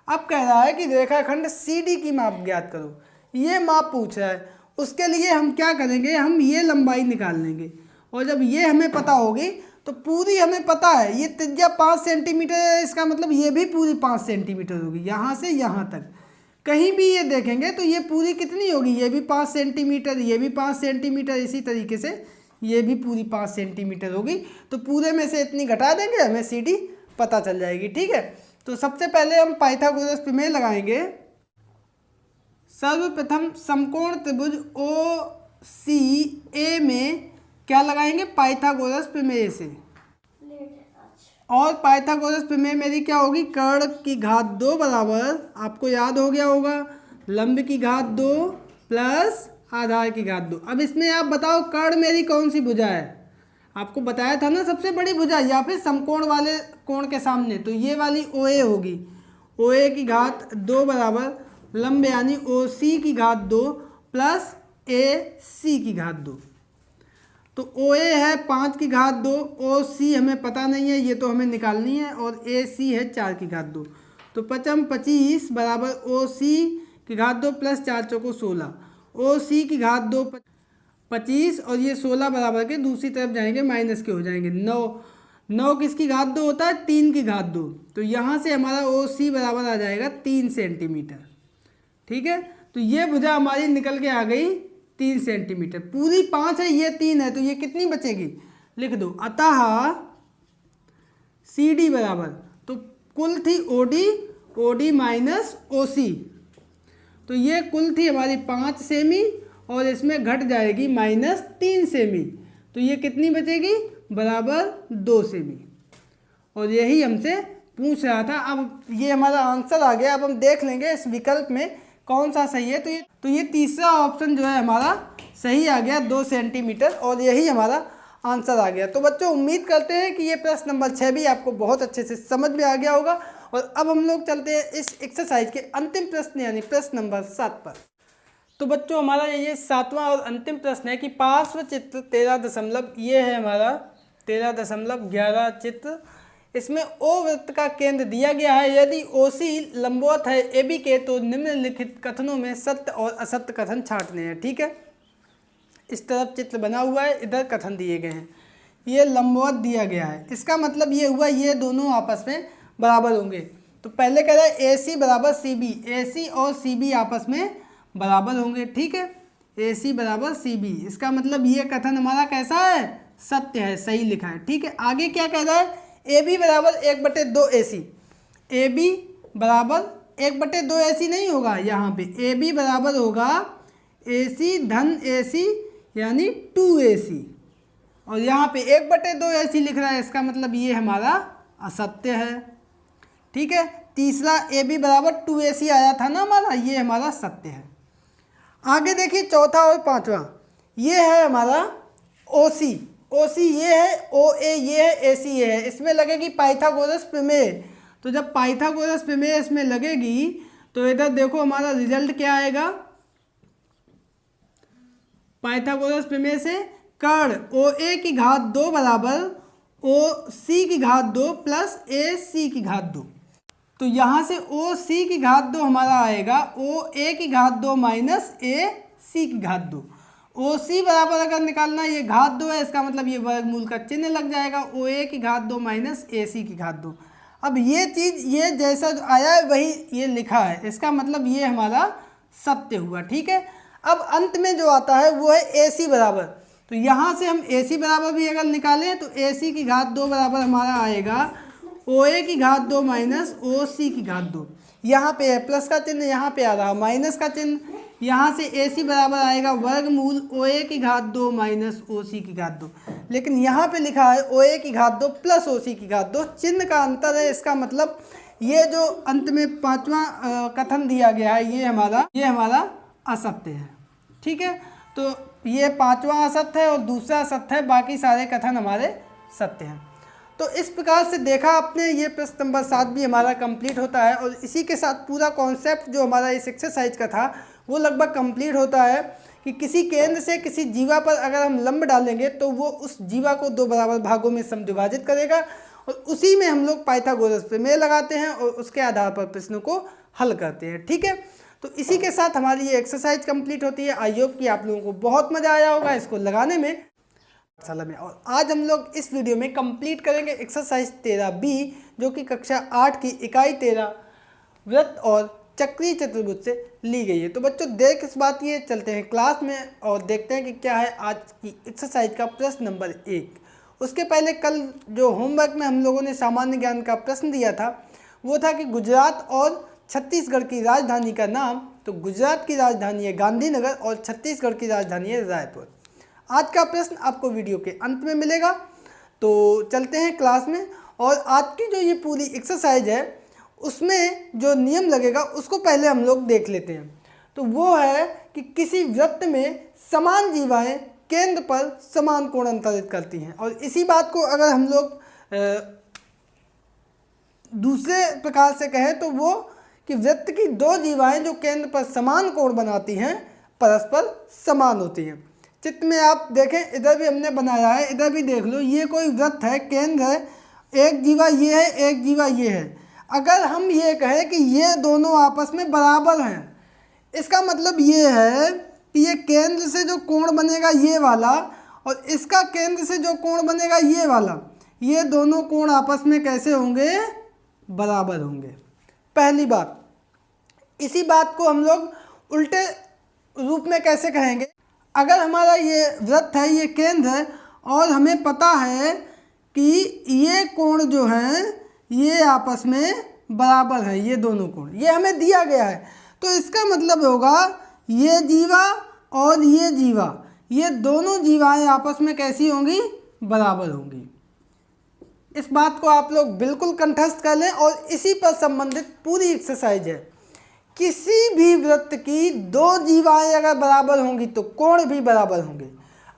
अब कह रहा है कि रेखाखंड CD की माप ज्ञात करो, ये माप पूछ रहा है। उसके लिए हम क्या करेंगे, हम ये लंबाई निकाल लेंगे और जब ये हमें पता होगी तो पूरी हमें पता है ये त्रिज्या 5 सेंटीमीटर है, इसका मतलब ये भी पूरी 5 सेंटीमीटर होगी, यहाँ से यहाँ तक कहीं भी ये देखेंगे तो ये पूरी कितनी होगी, ये भी 5 सेंटीमीटर, ये भी 5 सेंटीमीटर, इसी तरीके से ये भी पूरी 5 सेंटीमीटर होगी। तो पूरे में से इतनी घटा देंगे हमें CD पता चल जाएगी, ठीक है। तो सबसे पहले हम पाइथागोरस प्रमेय लगाएंगे। सर्वप्रथम समकोण त्रिभुज OCA में क्या लगाएंगे, पाइथागोरस प्रमेय से। और पाइथागोरस प्रमेय मेरी क्या होगी, कर्ण की घात 2 बराबर, आपको याद हो गया होगा, लंब की घात 2 प्लस आधार की घात 2। अब इसमें आप बताओ कर्ण मेरी कौन सी भुजा है, आपको बताया था ना सबसे बड़ी भुजा या फिर समकोण वाले कोण के सामने, तो ये वाली OA होगी। OA की घात 2 बराबर लंब यानी OC की घात 2 प्लस AC की घात 2। तो OA है 5 की घात 2, OC हमें पता नहीं है, ये तो हमें निकालनी है, और AC है 4 की घात 2। तो 25 बराबर OC की घात 2 प्लस 4 चौको 16, OC की घात 2 25 और ये 16 बराबर के दूसरी तरफ जाएंगे माइनस के हो जाएंगे 9 किसकी घात 2 होता है, 3 की घात 2। तो यहाँ से हमारा OC बराबर आ जाएगा 3 सेंटीमीटर, ठीक है। तो ये भुजा हमारी निकल के आ गई 3 सेंटीमीटर, पूरी 5 है ये 3 है, तो ये कितनी बचेगी लिख दो। अतः CD बराबर, तो कुल थी OD माइनस OC, तो ये कुल थी हमारी 5 सेमी और इसमें घट जाएगी -3 सेमी, तो ये कितनी बचेगी बराबर 2 सेमी। और यही हमसे पूछ रहा था। अब ये हमारा आंसर आ गया। अब हम देख लेंगे इस विकल्प में कौन सा सही है। तो ये तीसरा ऑप्शन जो है हमारा सही आ गया 2 सेंटीमीटर, और यही हमारा आंसर आ गया। तो बच्चों उम्मीद करते हैं कि ये प्रश्न नंबर 6 भी आपको बहुत अच्छे से समझ में आ गया होगा। और अब हम लोग चलते हैं इस एक्सरसाइज के अंतिम प्रश्न यानी प्रश्न नंबर 7 पर। तो बच्चों हमारा ये 7वां और अंतिम प्रश्न है कि पार्श्व चित्र 13 ये है हमारा 13.11 चित्र, इसमें O वृत्त का केंद्र दिया गया है। यदि OC लंबवत है AB के तो निम्नलिखित कथनों में सत्य और असत्य कथन छांटने हैं, ठीक है। इस तरफ चित्र बना हुआ है, इधर कथन दिए गए हैं। ये लंबवत दिया गया है, इसका मतलब ये हुआ ये दोनों आपस में बराबर होंगे। तो पहले कह रहा है AC बराबर CB, AC और CB आपस में बराबर होंगे, ठीक है। AC बराबर CB, इसका मतलब ये कथन हमारा कैसा है, सत्य है, सही लिखा है, ठीक है। आगे क्या कह रहा है, AB बराबर 1/2 AC, AB बराबर 1/2 AC नहीं होगा, यहाँ पे AB बराबर होगा AC धन AC यानी 2AC, और यहाँ पे 1/2 AC लिख रहा है, इसका मतलब ये हमारा असत्य है, ठीक है। तीसरा AB बराबर 2AC आया था ना हमारा, ये हमारा सत्य है। आगे देखिए चौथा और पांचवा, ये है हमारा OC ये है, OA ये है, AC ये है। इसमें लगेगी पाइथागोरस प्रमेय। तो जब पाइथागोरस प्रमेय इसमें लगेगी तो इधर देखो हमारा रिजल्ट क्या आएगा, पाइथागोरस प्रमेय से कर्ण OA की घात 2 बराबर OC की घात 2 प्लस AC की घात 2। तो यहाँ से OC की घात 2 हमारा आएगा OA की घात 2 माइनस AC की घात 2। OC बराबर अगर निकालना ये घात 2 है, इसका मतलब ये वर्गमूल का चिन्ह लग जाएगा, OA की घात 2 माइनस AC की घात 2। अब ये चीज़ ये जैसा आया है वही ये लिखा है, इसका मतलब ये हमारा सत्य हुआ। ठीक है, अब अंत में जो आता है वो है AC बराबर। तो यहाँ से हम AC बराबर भी अगर निकालें तो AC की घात 2 बराबर हमारा आएगा OA की घात 2 माइनस OC की घात 2। यहाँ पे है प्लस का चिन्ह, यहाँ पे आ रहा माइनस का चिन्ह, यहाँ से AC बराबर आएगा वर्गमूल OA की घात 2 माइनस OC की घात 2। लेकिन यहाँ पे लिखा है OA की घात 2 प्लस OC की घात 2, चिन्ह का अंतर है। इसका मतलब ये जो अंत में पांचवा कथन दिया गया है ये हमारा असत्य है। ठीक है, तो ये पांचवा असत्य है और दूसरा सत्य है, बाकी सारे कथन हमारे सत्य हैं। तो इस प्रकार से देखा आपने, ये प्रश्न नंबर 7 भी हमारा कंप्लीट होता है और इसी के साथ पूरा कॉन्सेप्ट जो हमारा इस एक्सरसाइज का था वो लगभग कंप्लीट होता है कि किसी केंद्र से किसी जीवा पर अगर हम लंब डालेंगे तो वो उस जीवा को 2 बराबर भागों में समद्विभाजित करेगा और उसी में हम लोग पाइथागोरस प्रमेय लगाते हैं और उसके आधार पर प्रश्नों को हल करते हैं। ठीक है, तो इसी के साथ हमारी ये एक्सरसाइज कंप्लीट होती है। आई होप कि आप लोगों को बहुत मज़ा आया होगा इसको लगाने में पाठशाला में। और आज हम लोग इस वीडियो में कंप्लीट करेंगे एक्सरसाइज 13B जो कि कक्षा 8 की इकाई 13 वृत्त और चक्रीय चतुर्भुज से ली गई है। तो बच्चों देर किस बात की है, चलते हैं क्लास में और देखते हैं कि क्या है आज की एक्सरसाइज का प्रश्न नंबर 1। उसके पहले कल जो होमवर्क में हम लोगों ने सामान्य ज्ञान का प्रश्न दिया था वो था कि गुजरात और छत्तीसगढ़ की राजधानी का नाम। तो गुजरात की राजधानी है गांधीनगर और छत्तीसगढ़ की राजधानी है रायपुर। आज का प्रश्न आपको वीडियो के अंत में मिलेगा। तो चलते हैं क्लास में और आज की जो ये पूरी एक्सरसाइज है उसमें जो नियम लगेगा उसको पहले हम लोग देख लेते हैं। तो वो है कि किसी वृत्त में समान जीवाएं केंद्र पर समान कोण अंतरित करती हैं। और इसी बात को अगर हम लोग दूसरे प्रकार से कहें तो वो कि वृत्त की 2 जीवाएं जो केंद्र पर समान कोण बनाती हैं परस्पर समान होती हैं। चित्र में आप देखें, इधर भी हमने बनाया है, इधर भी देख लो, ये कोई वृत्त है, केंद्र है, एक जीवा ये है, एक जीवा ये है। अगर हम ये कहें कि ये दोनों आपस में बराबर हैं, इसका मतलब ये है कि ये केंद्र से जो कोण बनेगा ये वाला और इसका केंद्र से जो कोण बनेगा ये वाला, ये दोनों कोण आपस में कैसे होंगे, बराबर होंगे। पहली बात। इसी बात को हम लोग उल्टे रूप में कैसे कहेंगे, अगर हमारा ये वृत्त है, ये केंद्र है और हमें पता है कि ये कोण जो हैं ये आपस में बराबर है, ये दोनों कोण ये हमें दिया गया है, तो इसका मतलब होगा ये जीवा और ये जीवा, ये दोनों जीवाएं आपस में कैसी होंगी, बराबर होंगी। इस बात को आप लोग बिल्कुल कंठस्थ कर लें और इसी पर संबंधित पूरी एक्सरसाइज है। किसी भी वृत्त की 2 जीवाएं अगर बराबर होंगी तो कोण भी बराबर होंगे।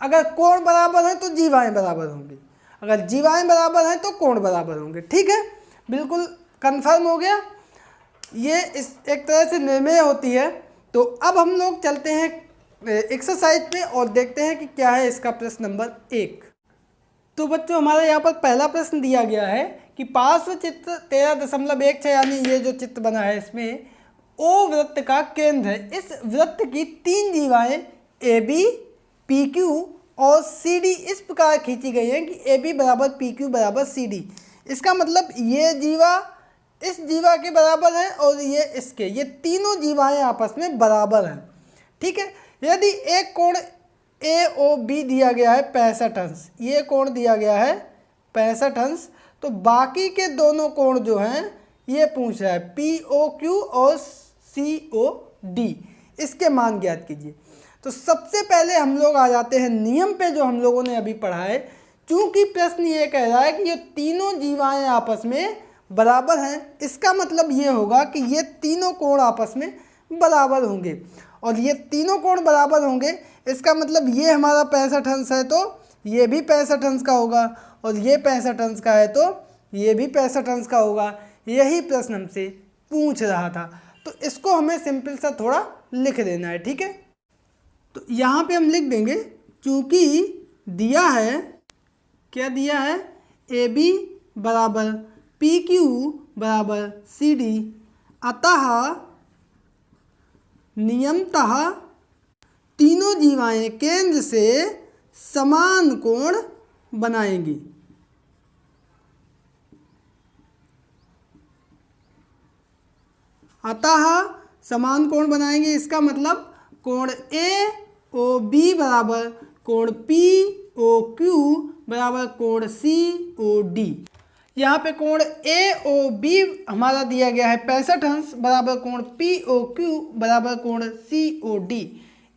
अगर कोण बराबर है तो जीवाएं बराबर होंगी, अगर जीवाएं बराबर हैं तो कोण बराबर होंगे। ठीक है, बिल्कुल कंफर्म हो गया। ये इस एक तरह से निर्णय होती है। तो अब हम लोग चलते हैं एक्सरसाइज पे और देखते हैं कि क्या है इसका प्रश्न नंबर 1। तो बच्चों हमारा यहाँ पर पहला प्रश्न दिया गया है कि पार्श्व चित्र 13.16 यानी ये जो चित्र बना है इसमें O वृत्त का केंद्र है। इस वृत्त की 3 जीवाएं AB, PQ और CD इस प्रकार खींची गई हैं कि AB बराबर PQ बराबर CD। इसका मतलब ये जीवा इस जीवा के बराबर है और ये इसके, ये तीनों जीवाएं आपस में बराबर हैं। ठीक है, यदि एक कोण AOB दिया गया है 65 अंश, ये कोण दिया गया है 65 अंश, तो बाकी के दोनों कोण जो हैं ये पूछ रहा है POQ और COD, इसके मान ज्ञात कीजिए। तो सबसे पहले हम लोग आ जाते हैं नियम पे जो हम लोगों ने अभी पढ़ा है। चूंकि प्रश्न ये कह रहा है कि ये तीनों जीवाएं आपस में बराबर हैं, इसका मतलब ये होगा कि ये तीनों कोण आपस में बराबर होंगे और ये तीनों कोण बराबर होंगे, इसका मतलब ये हमारा 65 अंश है तो ये भी 65 अंश का होगा और ये 65 अंश का है तो ये भी 65 अंश का होगा। यही प्रश्न हमसे पूछ रहा था, तो इसको हमें सिंपल सा थोड़ा लिख देना है। ठीक है, तो यहाँ पे हम लिख देंगे, चूँकि दिया है, क्या दिया है, AB बराबर PQ बराबर CD, अतः नियमतः तीनों जीवाएं केंद्र से समान कोण बनाएंगी। अतः समान कोण बनाएंगे, इसका मतलब कोण ए ओ बी बराबर कोण पी ओ क्यू बराबर कोण सी ओ डी। यहाँ पे कोण ए ओ बी हमारा दिया गया है 65 अंश बराबर कोण पी ओ क्यू बराबर कोण सी ओ डी।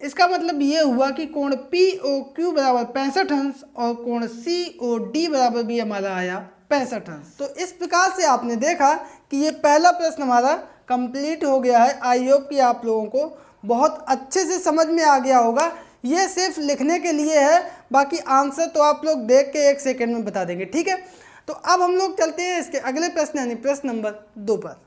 इसका मतलब ये हुआ कि कोण पी ओ क्यू बराबर 65 अंश और कोण सी ओ डी बराबर भी हमारा आया 65 अंश। तो इस प्रकार से आपने देखा कि ये पहला प्रश्न हमारा कंप्लीट हो गया है। आई होप कि आप लोगों को बहुत अच्छे से समझ में आ गया होगा। ये सिर्फ लिखने के लिए है, बाकी आंसर तो आप लोग देख के 1 सेकेंड में बता देंगे, ठीक है। तो अब हम लोग चलते हैं इसके अगले प्रश्न यानी प्रश्न नंबर 2 पर।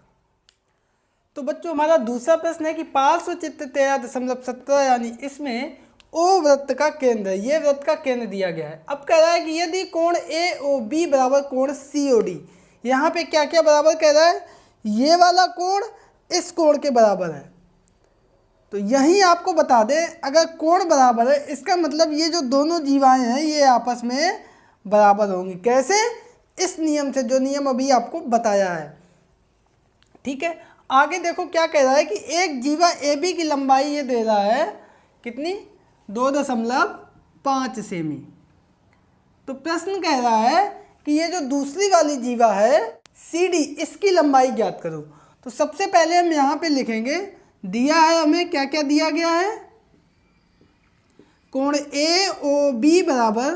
तो बच्चों हमारा दूसरा प्रश्न है कि पार्श्व चित्र 13.17 यानी इसमें ओ वृत्त का केंद्र, ये वृत्त का केंद्र दिया गया है। अब कह रहा है कि यदि कोण ए ओ बी बराबर कोण सी ओ डी, यहाँ पे क्या क्या बराबर कह रहा है, ये वाला कोण इस कोण के बराबर है। तो यही आपको बता दें, अगर कोण बराबर है इसका मतलब ये जो दोनों जीवाएं हैं ये आपस में बराबर होंगी। कैसे? इस नियम से, जो नियम अभी आपको बताया है, ठीक है। आगे देखो क्या कह रहा है कि एक जीवा ए बी की लंबाई ये दे रहा है कितनी, 2.5 सेमी। तो प्रश्न कह रहा है कि ये जो दूसरी वाली जीवा है सी डी, इसकी लंबाई ज्ञात करो। तो सबसे पहले हम यहाँ पे लिखेंगे, दिया है हमें क्या क्या दिया गया है, कोण ए ओ बी बराबर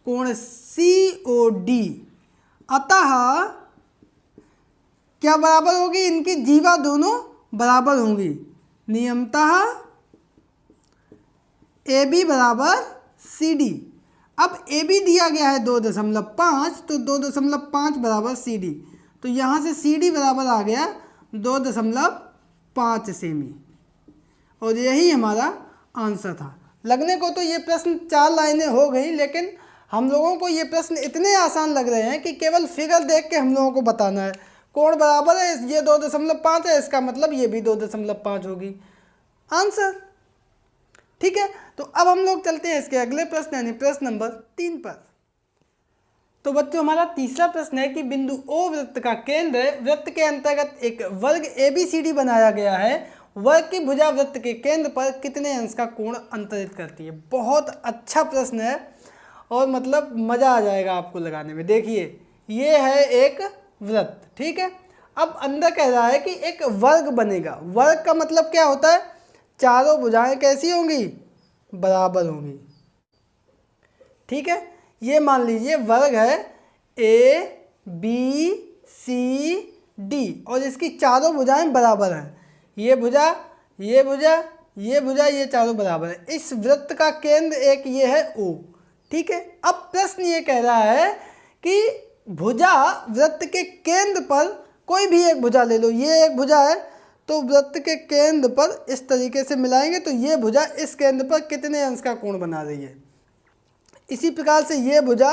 कोण सी ओ डी। अतः क्या बराबर होगी, इनकी जीवा दोनों बराबर होंगी। नियमतः ए बी बराबर सी डी। अब ए बी दिया गया है 2.5, तो 2.5 बराबर सी डी। तो यहाँ से सी डी बराबर आ गया 2.5 सेमी, और यही हमारा आंसर था। लगने को तो ये प्रश्न 4 लाइनें हो गई, लेकिन हम लोगों को ये प्रश्न इतने आसान लग रहे हैं कि केवल फिगर देख के हम लोगों को बताना है। कोण बराबर है, ये 2.5 है, इसका मतलब ये भी 2.5 होगी, आंसर, ठीक है। तो अब हम लोग चलते हैं इसके अगले प्रश्न यानी प्रश्न नंबर 3 पर। तो बच्चों हमारा तीसरा प्रश्न है कि बिंदु ओ वृत्त का केंद्र, वृत्त के अंतर्गत एक वर्ग ABCD बनाया गया है। वर्ग की भुजा वृत्त के केंद्र पर कितने अंश का कोण अंतरित करती है। बहुत अच्छा प्रश्न है और मतलब मज़ा आ जाएगा आपको लगाने में। देखिए ये है एक वृत्त, ठीक है। अब अंदर कह रहा है कि एक वर्ग बनेगा। वर्ग का मतलब क्या होता है, चारों भुजाएं कैसी होंगी, बराबर होंगी, ठीक है। ये मान लीजिए वर्ग है ABCD और इसकी चारों भुजाएं बराबर हैं। ये भुजा, ये भुजा, ये भुजा, ये चारों बराबर है। इस वृत्त का केंद्र एक ये है O, ठीक है। अब प्रश्न ये कह रहा है कि भुजा वृत्त के केंद्र पर कोई भी एक भुजा ले लो। ये एक भुजा है, तो वृत्त के केंद्र पर इस तरीके से मिलाएंगे तो ये भुजा इस केंद्र पर कितने अंश का कोण बना रही है। इसी प्रकार से ये भुजा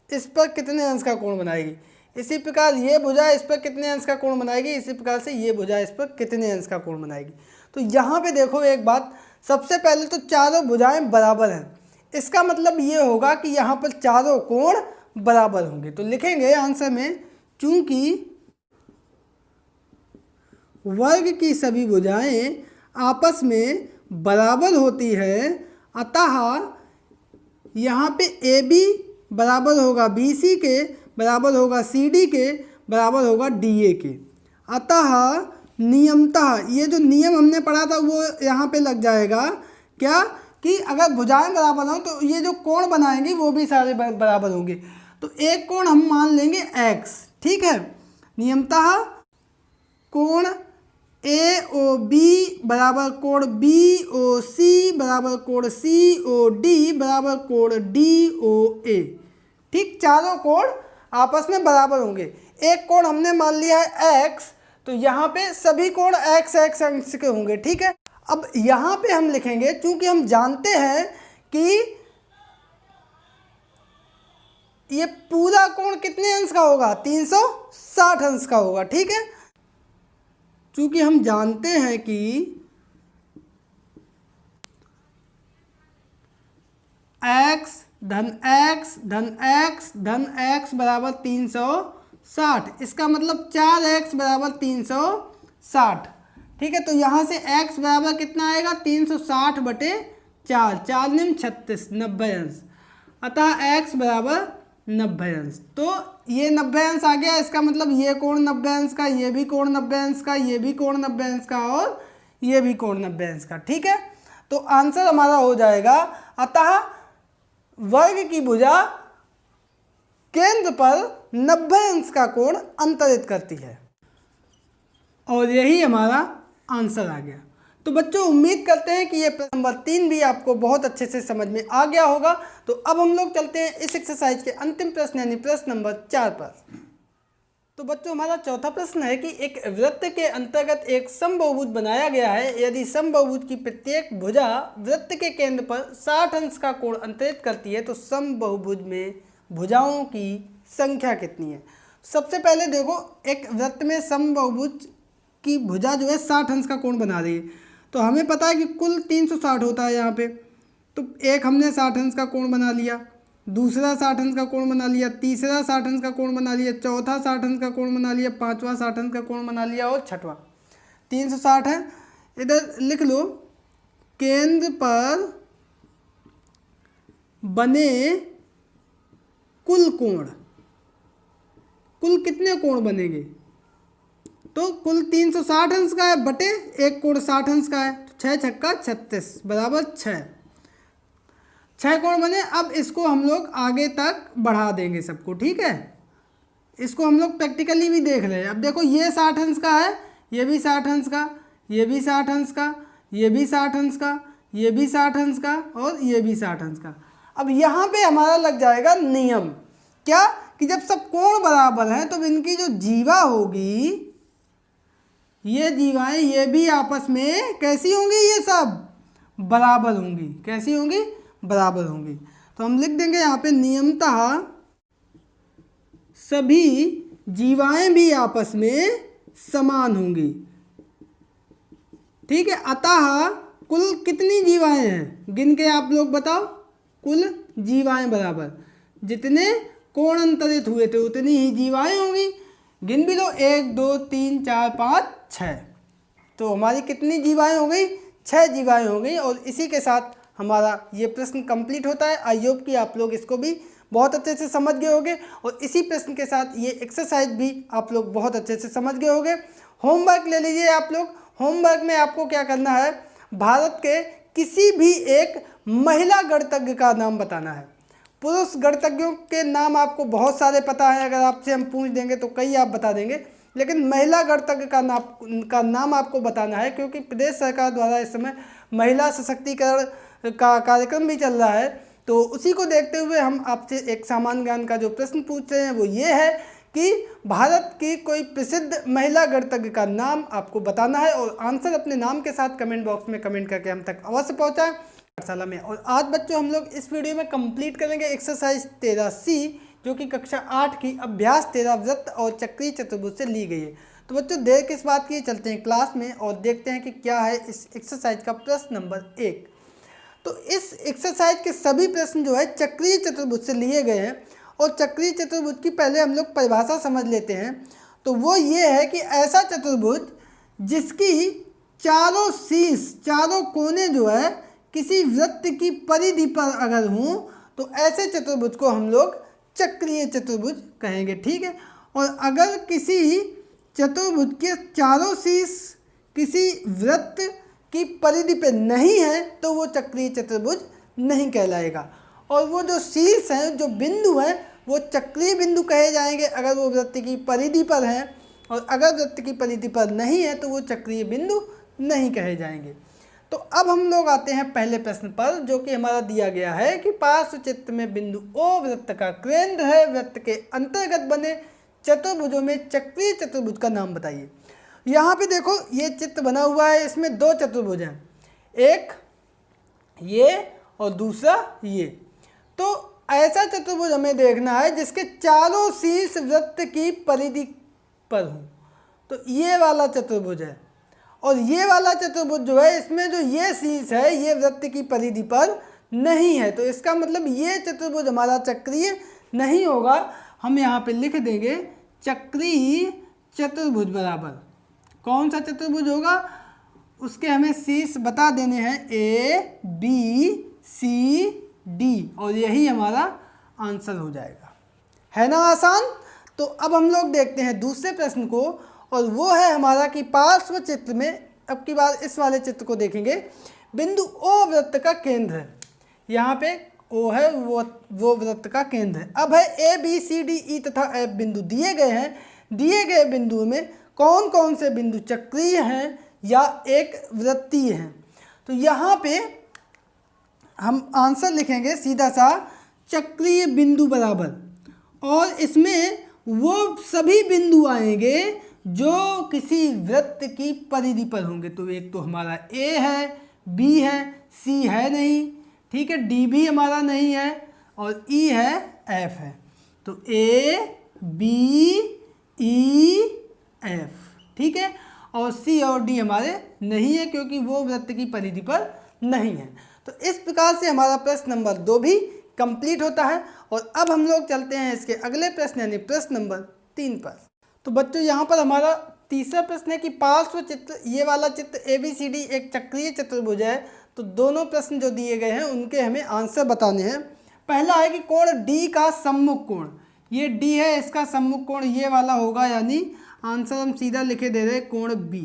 इस पर कितने अंश का कोण बनाएगी। इसी प्रकार ये भुजा इस पर कितने अंश का कोण बनाएगी। इसी प्रकार से ये भुजा इस पर कितने अंश का कोण बनाएगी। तो यहाँ पे देखो एक बात, सबसे पहले तो चारों भुजाएं बराबर हैं। इसका मतलब ये होगा कि यहाँ पर चारों कोण बराबर होंगे। तो लिखेंगे आंसर में, चूंकि वर्ग की सभी भुजाएं आपस में बराबर होती है, अतः यहाँ पे AB बराबर होगा BC के, बराबर होगा CD के, बराबर होगा DA के। अतः नियमतः, ये जो नियम हमने पढ़ा था वो यहाँ पे लग जाएगा, क्या कि अगर भुजाएं बराबर हों तो ये जो कोण बनाएंगे वो भी सारे बराबर होंगे। तो एक कोण हम मान लेंगे X, ठीक है। नियमतः कोण AOB बराबर कोण BOC बराबर कोण COD बराबर कोण DOA, ठीक। चारों कोण आपस में बराबर होंगे। एक कोण हमने मान लिया है X, तो यहाँ पे सभी कोण X अंश के होंगे, ठीक है। अब यहाँ पे हम लिखेंगे, चूंकि हम जानते हैं कि ये पूरा कोण कितने अंश का होगा, 360 अंश का होगा, ठीक है। चूंकि हम जानते हैं कि x धन x धन x धन x बराबर 360, इसका मतलब 4x बराबर 360। ठीक है, तो यहाँ से x बराबर कितना आएगा 360/4, 4 निम 36, 90 अंश। अतः x बराबर 90 अंश। तो ये 90 अंश आ गया, इसका मतलब ये कोण 90 अंश का, ये भी कोण 90 अंश का, ये भी कोण 90 अंश का और ये भी कोण 90 अंश का। ठीक है, तो आंसर हमारा हो जाएगा अतः वर्ग की भुजा केंद्र पर 90 अंश का कोण अंतरित करती है, और यही हमारा आंसर आ गया। तो बच्चों उम्मीद करते हैं कि ये प्रश्न नंबर 3 भी आपको बहुत अच्छे से समझ में आ गया होगा। तो अब हम लोग चलते हैं इस एक्सरसाइज के अंतिम प्रश्न यानी प्रश्न नंबर 4 पर। तो बच्चों हमारा चौथा प्रश्न है कि एक वृत्त के अंतर्गत एक समबाहुभुज बनाया गया है। यदि समबाहुभुज की प्रत्येक भुजा वृत्त के केंद्र पर 60 अंश का कोण अंतरित करती है तो समबाहुभुज में भुजाओं की संख्या कितनी है। सबसे पहले देखो, एक वृत्त में समबाहुभुज की भुजा जो है 60 अंश का कोण बना रही है, तो हमें पता है कि कुल 360 होता है यहाँ पे। तो एक हमने 60 अंश का कोण बना लिया, दूसरा 60 अंश का कोण बना लिया, तीसरा 60 अंश का कोण बना लिया, चौथा 60 अंश का कोण बना लिया, पांचवा 60 अंश का कोण बना लिया और छठवां 360 है। इधर लिख लो, केंद्र पर बने कुल कोण, कुल कितने कोण बनेंगे, तो कुल 360 अंश का है बटे एक कोण 60 अंश का है, 6 छक्का 36 बराबर 6 कोण बने। अब इसको हम लोग आगे तक बढ़ा देंगे सबको, ठीक है, इसको हम लोग प्रैक्टिकली भी देख रहे हैं। अब देखो ये 60 अंश का है, ये भी 60 अंश का, ये भी 60 अंश का, ये भी 60 अंश का, ये भी 60 अंश का और ये भी 60 अंश का। अब यहाँ पे हमारा लग जाएगा नियम, क्या कि जब सब कोण बराबर हैं तो इनकी जो जीवा होगी, ये जीवाएं ये भी आपस में कैसी होंगी, ये सब बराबर होंगी। कैसी होंगी, बराबर होंगी। तो हम लिख देंगे यहाँ पे नियमतः सभी जीवाएं भी आपस में समान होंगी। ठीक है, अतः कुल कितनी जीवाएं हैं, गिन के आप लोग बताओ। कुल जीवाएं बराबर जितने कोण अंतरित हुए थे उतनी ही जीवाएं होंगी। गिन भी लो, 1 2 3 4 5 6। तो हमारी कितनी जीवाएं हो गई, 6 जीवाएं हो गई। और इसी के साथ हमारा ये प्रश्न कंप्लीट होता है। आई होप कि आप लोग इसको भी बहुत अच्छे से समझ गए होंगे और इसी प्रश्न के साथ ये एक्सरसाइज भी आप लोग बहुत अच्छे से समझ गए होंगे। होमवर्क ले लीजिए आप लोग। होमवर्क में आपको क्या करना है, भारत के किसी भी एक महिला गणितज्ञ का नाम बताना है। पुरुष गणितज्ञों के नाम आपको बहुत सारे पता है, अगर आपसे हम पूछ देंगे तो कई आप बता देंगे, लेकिन महिला गणितज्ञ का नाम आपको बताना है, क्योंकि प्रदेश सरकार द्वारा इस समय महिला सशक्तिकरण का कार्यक्रम भी चल रहा है। तो उसी को देखते हुए हम आपसे एक सामान्य ज्ञान का जो प्रश्न पूछ रहे हैं वो ये है कि भारत की कोई प्रसिद्ध महिला गणितज्ञ का नाम आपको बताना है और आंसर अपने नाम के साथ कमेंट बॉक्स में कमेंट करके हम तक अवश्य पहुँचाएँ पाठशाला में। और आज बच्चों हम लोग इस वीडियो में कंप्लीट करेंगे एक्सरसाइज 13C, जो कि कक्षा 8 की अभ्यास 13 वृत्त और चक्रीय चतुर्भुज से ली गई है। तो बच्चों देर किस बात की, चलते हैं क्लास में और देखते हैं कि क्या है इस एक्सरसाइज का प्रश्न नंबर 1। तो इस एक्सरसाइज के सभी प्रश्न जो है चक्रीय चतुर्भुज से लिए गए हैं और चक्रीय चतुर्भुज की पहले हम लोग परिभाषा समझ लेते हैं। तो वो ये है कि ऐसा चतुर्भुज जिसकी चारों शीर्ष, चारों कोने जो है किसी वृत्त की परिधि पर अगर हों तो ऐसे चतुर्भुज को हम लोग चक्रीय चतुर्भुज कहेंगे। ठीक है, और अगर किसी चतुर्भुज के चारों शीर्ष किसी वृत्त की परिधि पे नहीं है तो वो चक्रीय चतुर्भुज नहीं कहलाएगा। और वो जो शीर्ष हैं, जो बिंदु हैं, वो चक्रीय बिंदु कहे जाएंगे अगर वो वृत्त की परिधि पर हैं, और अगर वृत्त की परिधि पर नहीं है तो वो चक्रीय बिंदु नहीं कहे जाएंगे। तो अब हम लोग आते हैं पहले प्रश्न पर, जो कि हमारा दिया गया है कि पार्श्व चित्र में बिंदु O वृत्त का केंद्र है, वृत्त के अंतर्गत बने चतुर्भुजों में चक्रीय चतुर्भुज का नाम बताइए। यहाँ पे देखो ये चित्र बना हुआ है, इसमें 2 चतुर्भुज हैं, एक ये और दूसरा ये। तो ऐसा चतुर्भुज हमें देखना है जिसके चारों शीर्ष वृत्त की परिधि पर हो। तो ये वाला चतुर्भुज है, और ये वाला चतुर्भुज जो है इसमें जो ये शीर्ष है ये वृत्त की परिधि पर नहीं है। तो इसका मतलब ये चतुर्भुज हमारा चक्रीय नहीं होगा। हम यहाँ पे लिख देंगे चक्रीय चतुर्भुज बराबर कौन सा चतुर्भुज होगा, उसके हमें शीर्ष बता देने हैं ABCD और यही हमारा आंसर हो जाएगा। है ना आसान। तो अब हम लोग देखते हैं दूसरे प्रश्न को और वो है हमारा कि पार्श्व चित्र में, अब की बार इस वाले चित्र को देखेंगे। बिंदु O वृत्त का केंद्र है, यहाँ पे O है वो वृत्त का केंद्र है। अब है ABCDE तथा F बिंदु दिए गए हैं। दिए गए बिंदुओं में कौन कौन से बिंदु चक्रीय हैं या एक वृत्तीय हैं। तो यहाँ पे हम आंसर लिखेंगे सीधा सा चक्रीय बिंदु बराबर, और इसमें वो सभी बिंदु आएंगे जो किसी वृत्त की परिधि पर होंगे। तो एक तो हमारा A है, B है, C है नहीं, ठीक है, D भी हमारा नहीं है और E है, F है। तो A B E F, ठीक है, और C और D हमारे नहीं है क्योंकि वो वृत्त की परिधि पर नहीं है। तो इस प्रकार से हमारा प्रश्न नंबर 2 भी कंप्लीट होता है। और अब हम लोग चलते हैं इसके अगले प्रश्न यानी प्रश्न नंबर 3 पर। तो बच्चों यहाँ पर हमारा तीसरा प्रश्न है कि पार्श्व चित्र, ये वाला चित्र ABCD एक चक्रीय चतुर्भुज है। तो दोनों प्रश्न जो दिए गए हैं उनके हमें आंसर बताने हैं। पहला है कि कोण D का सम्मुख कोण, ये D है, इसका सम्मुख कोण ये वाला होगा, यानी आंसर हम सीधा लिखे दे रहे हैं कोण B।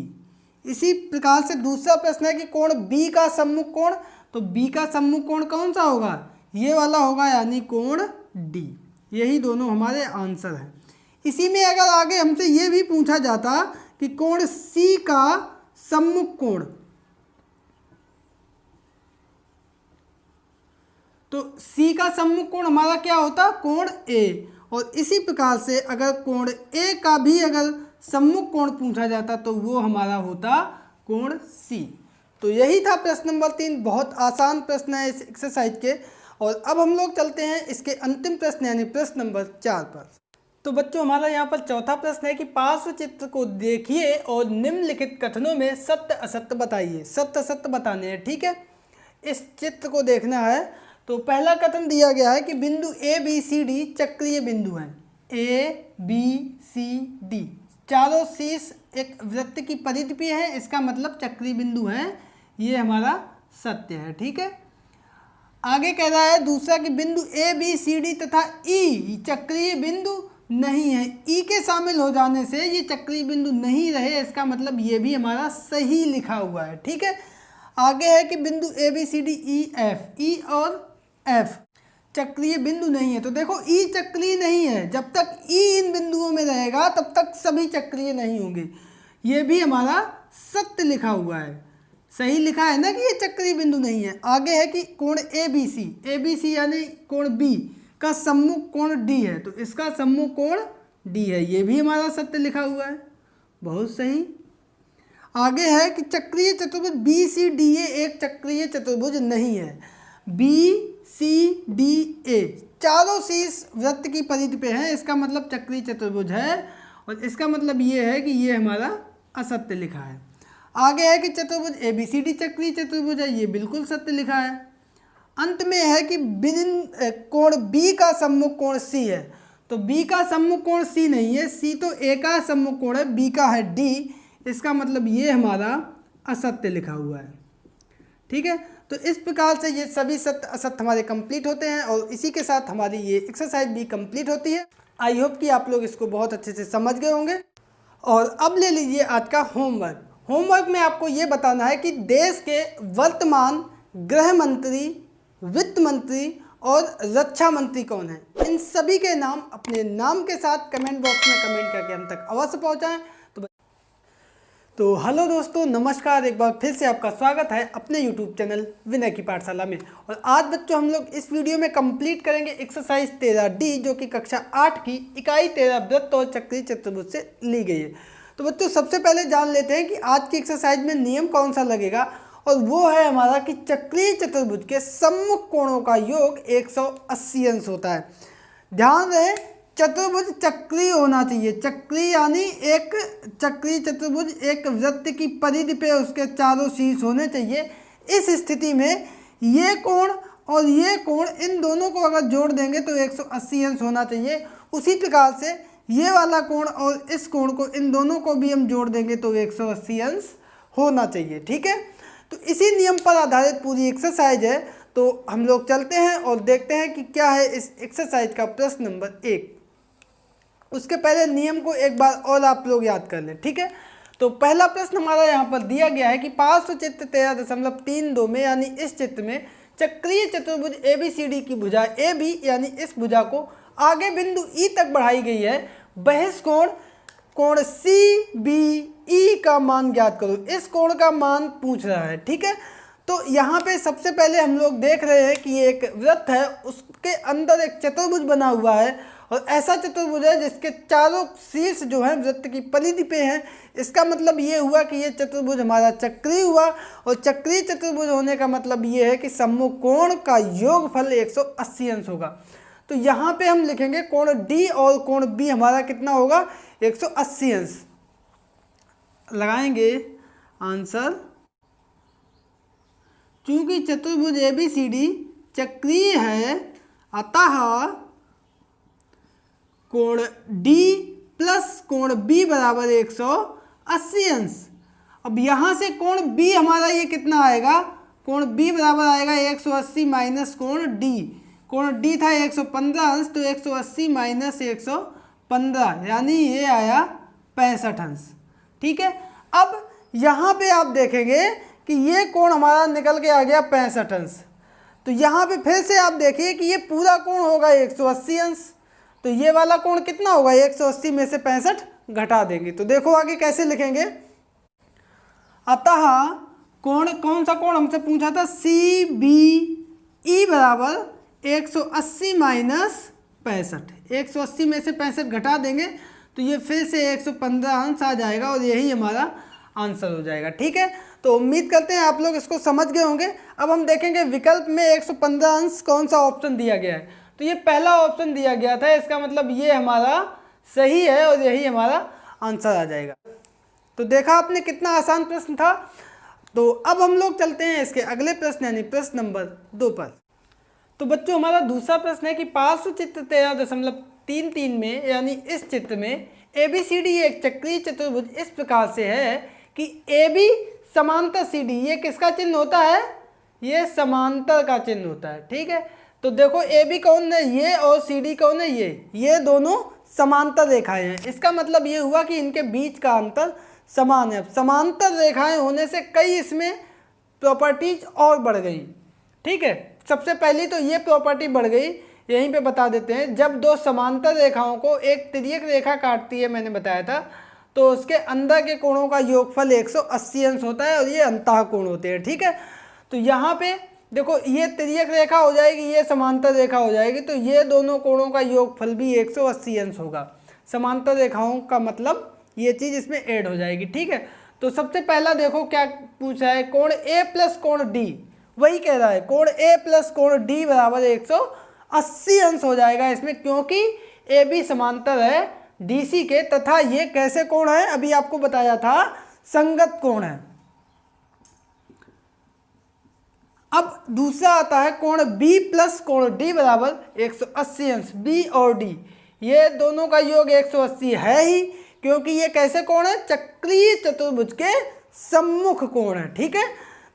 इसी प्रकार से दूसरा प्रश्न है कि कोण B का सम्मुख कोण, तो B का सम्मुख कोण कौन सा होगा, ये वाला होगा, यानी कोण D। यही दोनों हमारे आंसर हैं। इसी में अगर आगे हमसे ये भी पूछा जाता कि कोण C का सम्मुख कोण, तो C का सम्मुख कोण हमारा क्या होता, कोण A। और इसी प्रकार से अगर कोण A का भी अगर सम्मुख कोण पूछा जाता तो वो हमारा होता कोण C। तो यही था प्रश्न नंबर 3। बहुत आसान प्रश्न है इस एक्सरसाइज के। और अब हम लोग चलते हैं इसके अंतिम प्रश्न यानी प्रश्न नंबर 4 पर। तो बच्चों हमारा यहाँ पर चौथा प्रश्न है कि पार्श्व चित्र को देखिए और निम्नलिखित कथनों में सत्य असत्य बताइए। सत्य असत्य बताने हैं, ठीक है। इस चित्र को देखना है। तो पहला कथन दिया गया है कि बिंदु ABCD चक्रीय बिंदु हैं। ABCD चारों शीर्ष एक वृत्त की परिधि पे है, इसका मतलब चक्रीय बिंदु हैं। ये हमारा सत्य है, ठीक है। आगे कह रहा है दूसरा कि बिंदु ABCD तथा E चक्रीय बिंदु नहीं है। E के शामिल हो जाने से ये चक्रीय बिंदु नहीं रहे, इसका मतलब ये भी हमारा सही लिखा हुआ है, ठीक है। आगे है कि बिंदु ABCDEF, E और F चक्रीय बिंदु नहीं है। तो देखो E चक्रीय नहीं है, जब तक E इन बिंदुओं में रहेगा तब तक सभी चक्रीय नहीं होंगे। ये भी हमारा सत्य लिखा हुआ है, सही लिखा है ना कि ये चक्रीय बिंदु नहीं है। आगे है कि कोण ABC यानी कोण B का सम्मुख कोण D है, तो इसका सम्मुख कोण D है, ये भी हमारा सत्य लिखा हुआ है, बहुत सही। आगे है कि चक्रीय चतुर्भुज BCDA एक चक्रीय चतुर्भुज नहीं है। BCDA चारों शीर्ष वृत्त की परिधि पे हैं, इसका मतलब चक्रीय चतुर्भुज है, और इसका मतलब ये है कि ये हमारा असत्य लिखा है। आगे है कि चतुर्भुज ABCD चक्रीय चतुर्भुज है, ये बिल्कुल सत्य लिखा है। अंत में है कि कोण B का सम्मुख कोण C है, तो B का सम्मुख कोण C नहीं है, C तो A का सम्मुख कोण है, B का है D, इसका मतलब ये हमारा असत्य लिखा हुआ है, ठीक है। तो इस प्रकार से ये सभी सत्य असत्य हमारे कंप्लीट होते हैं और इसी के साथ हमारी ये एक्सरसाइज भी कंप्लीट होती है। आई होप कि आप लोग इसको बहुत अच्छे से समझ गए होंगे। और अब ले लीजिए आज का होमवर्क। होमवर्क में आपको ये बताना है कि देश के वर्तमान गृह मंत्री, वित्त मंत्री और रक्षा मंत्री कौन है। इन सभी के नाम अपने नाम के साथ कमेंट बॉक्स में कमेंट करके हम तक अवश्य पहुंचाएं। तो हेलो दोस्तों, नमस्कार। एक बार फिर से आपका स्वागत है अपने YouTube चैनल विनय की पाठशाला में। और आज बच्चों हम लोग इस वीडियो में कंप्लीट करेंगे एक्सरसाइज 13D, जो कि कक्षा 8 की इकाई 13 वृत्त और चक्रीय चतुर्भुज से ली गई है। तो बच्चों सबसे पहले जान लेते हैं कि आज की एक्सरसाइज में नियम कौन सा लगेगा, और वो है हमारा कि चक्रीय चतुर्भुज के सम्मुख कोणों का योग 180 अंश होता है। ध्यान रहे, चतुर्भुज चक्रीय होना चाहिए। चक्रीय यानी एक चक्रीय चतुर्भुज एक वृत्त की परिधि पे उसके चारों शीर्ष होने चाहिए। इस स्थिति में ये कोण और ये कोण, इन दोनों को अगर जोड़ देंगे तो 180 अंश होना चाहिए। उसी प्रकार से ये वाला कोण और इस कोण को, इन दोनों को भी हम जोड़ देंगे तो 180 अंश होना चाहिए। ठीक है, तो इसी नियम पर आधारित पूरी एक्सरसाइज है। तो हम लोग चलते हैं और देखते हैं कि क्या है इस एक्सरसाइज का प्रश्न नंबर 1। उसके पहले नियम को एक बार और आप लोग याद कर लें। ठीक है, तो पहला प्रश्न हमारा यहाँ पर दिया गया है कि पार्श्व चित्र 13.32 में यानी इस चित्र में चक्रीय चतुर्भुज ABCD की भुजा AB यानी इस भुजा को आगे बिंदु E तक बढ़ाई गई है। बहिष्कोण कोण CBE का मान ज्ञात करो। इस कोण का मान पूछ रहा है। ठीक है, तो यहाँ पे सबसे पहले हम लोग देख रहे हैं कि ये एक वृत्त है, उसके अंदर एक चतुर्भुज बना हुआ है और ऐसा चतुर्भुज है जिसके चारों शीर्ष जो है वृत्त की परिधि पे हैं। इसका मतलब ये हुआ कि ये चतुर्भुज हमारा चक्रीय हुआ और चक्रीय चतुर्भुज होने का मतलब ये है कि सम्मुख कोण का योगफल 180 अंश होगा। तो यहाँ पे हम लिखेंगे कोण D और कोण B हमारा कितना होगा 180 अंश। लगाएंगे आंसर। चूंकि चतुर्भुज ABCD चक्रीय है अतः कोण D प्लस कोण B बराबर 180 अंश। अब यहाँ से कोण B हमारा ये कितना आएगा, कोण B बराबर आएगा 180 माइनस कोण D। कोण D था 115 अंश, तो 180 माइनस 115 यानी ये आया 65 अंश। ठीक है, अब यहाँ पे आप देखेंगे कि ये कोण हमारा निकल के आ गया 65 अंश। तो यहाँ पे फिर से आप देखिए कि ये पूरा कोण होगा 180 अंश। तो ये वाला कोण कितना होगा, 180 में से 65 घटा देंगे। तो देखो आगे कैसे लिखेंगे। अतः कोण, कौन सा कोण हमसे पूछा था, CBE बराबर 180 माइनस 65। 180 में से 65 घटा देंगे तो ये फिर से 115 अंश आ जाएगा और यही हमारा आंसर हो जाएगा। ठीक है, तो उम्मीद करते हैं आप लोग इसको समझ गए होंगे। अब हम देखेंगे विकल्प में 115 अंश कौन सा ऑप्शन दिया गया है। तो ये पहला ऑप्शन दिया गया था, इसका मतलब ये हमारा सही है और यही हमारा आंसर आ जाएगा। तो देखा आपने कितना आसान प्रश्न था। तो अब हम लोग चलते हैं इसके अगले प्रश्न यानी प्रश्न नंबर 2 पर। तो बच्चों हमारा दूसरा प्रश्न है कि पार्श्व चित्र 13.33 में यानी इस चित्र में ABCD एक चक्रीय चतुर्भुज इस प्रकार से है कि AB समांतर CD, ये किसका चिन्ह होता है, ये समांतर का चिन्ह होता है। ठीक है, तो देखो AB कौन है, ये, और CD कौन है, ये दोनों समांतर रेखाएं हैं। इसका मतलब ये हुआ कि इनके बीच का अंतर समान है। अब समांतर रेखाएं होने से कई इसमें प्रॉपर्टीज और बढ़ गई। ठीक है, सबसे पहली तो ये प्रॉपर्टी बढ़ गई, यहीं पे बता देते हैं। जब दो समांतर रेखाओं को एक तिर्यक रेखा काटती है, मैंने बताया था, तो उसके अंदर के कोणों का योगफल 180 अंश होता है और ये अंतः कोण होते हैं। ठीक है, तो यहाँ पे देखो ये तिर्यक रेखा हो जाएगी, ये समांतर रेखा हो जाएगी, तो ये दोनों कोणों का योगफल भी 180 अंश होगा। समांतर रेखाओं का मतलब ये चीज़ इसमें ऐड हो जाएगी। ठीक है, तो सबसे पहला देखो क्या पूछा है, कोण A प्लस कोण D, वही कह रहा है कोण A प्लस कोण D बराबर 180 अंश हो जाएगा इसमें, क्योंकि AB समांतर है DC के, तथा ये कैसे कोण है, अभी आपको बताया था, संगत कोण है। अब दूसरा आता है कोण B प्लस कोण D बराबर 180 अंश। B और D ये दोनों का योग 180 है ही, क्योंकि ये कैसे कोण है, चक्रीय चतुर्भुज के सम्मुख कोण है। ठीक है,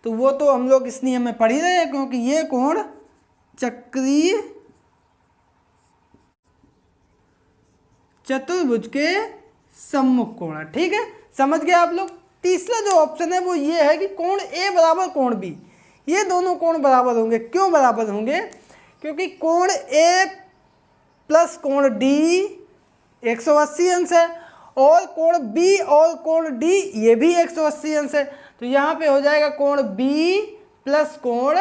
तो वो तो हम लोग इस नियम में पढ़ ही रहे हैं, क्योंकि ये कोण चक्रीय चतुर्भुज के सम्मुख कोण है। ठीक है, समझ गए आप लोग। तीसरा जो ऑप्शन है वो ये है कि कोण A बराबर कोण B, ये दोनों कोण बराबर होंगे। क्यों बराबर होंगे, क्योंकि कोण A प्लस कोण D 180 अंश है और कोण B और कोण D ये भी 180 अंश है। तो यहाँ पे हो जाएगा कोण B प्लस कोण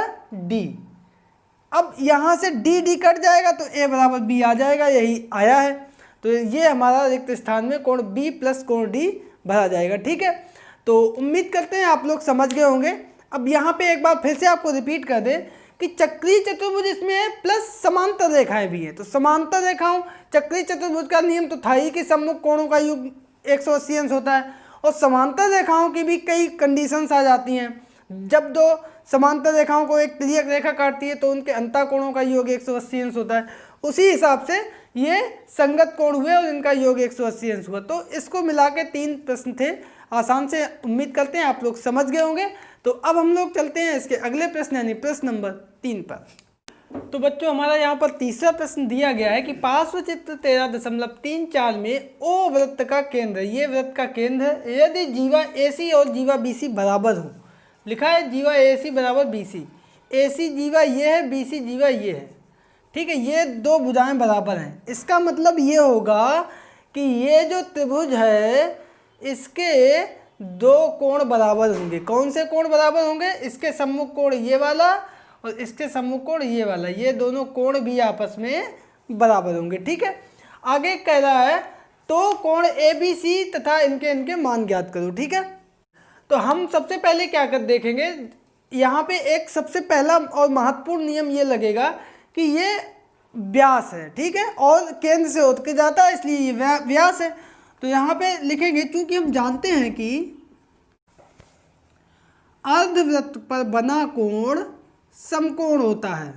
D। अब यहाँ से D कट जाएगा तो A बराबर B आ जाएगा, यही आया है। तो ये हमारा रिक्त स्थान में कोण B प्लस कोण D भरा जाएगा। ठीक है, तो उम्मीद करते हैं आप लोग समझ गए होंगे। अब यहाँ पे एक बार फिर से आपको रिपीट कर दें कि चक्रीय चतुर्भुज इसमें है प्लस समांतर रेखाएं भी हैं। तो समांतर रेखाओं, चक्रीय चतुर्भुज का नियम तो था ही कि सम्मुख कोणों का योग 180 अंश होता है, और समांतर रेखाओं की भी कई कंडीशंस आ जाती हैं। जब दो समांतर रेखाओं को एक तिर्यक रेखा काटती है तो उनके अंतः कोणों का योग 180 अंश होता है। उसी हिसाब से ये संगत कोण हुए और इनका योग 180 अंश हुआ। तो इसको मिला के 3 प्रश्न थे, आसान से, उम्मीद करते हैं आप लोग समझ गए होंगे। तो अब हम लोग चलते हैं इसके अगले प्रश्न यानी प्रश्न नंबर 3 पर। तो बच्चों हमारा यहाँ पर तीसरा प्रश्न दिया गया है कि पार्श्व चित्र 13.34 में ओ वृत्त का केंद्र, ये वृत्त का केंद्र है, यदि जीवा AC और जीवा BC बराबर हो, लिखा है जीवा AC बराबर BC, AC जीवा ये है, BC जीवा ये है, ठीक है, ये दो भुजाएं बराबर हैं। इसका मतलब ये होगा कि ये जो त्रिभुज है इसके दो कोण बराबर होंगे। कौन से कोण बराबर होंगे? इसके सम्मुख कोण ये वाला और इसके सम्मुख कोण ये वाला, ये दोनों कोण भी आपस में बराबर होंगे, ठीक है। आगे कह रहा है तो कोण ABC तथा इनके इनके मान ज्ञात करो, ठीक है। तो हम सबसे पहले क्या कर देखेंगे, यहाँ पे एक सबसे पहला और महत्वपूर्ण नियम ये लगेगा कि ये व्यास है, ठीक है, और केंद्र से होकर के जाता है इसलिए ये व्यास है। तो यहाँ पे लिखेंगे, क्योंकि हम जानते हैं कि अर्धवृत्त पर बना कोण समकोण होता है।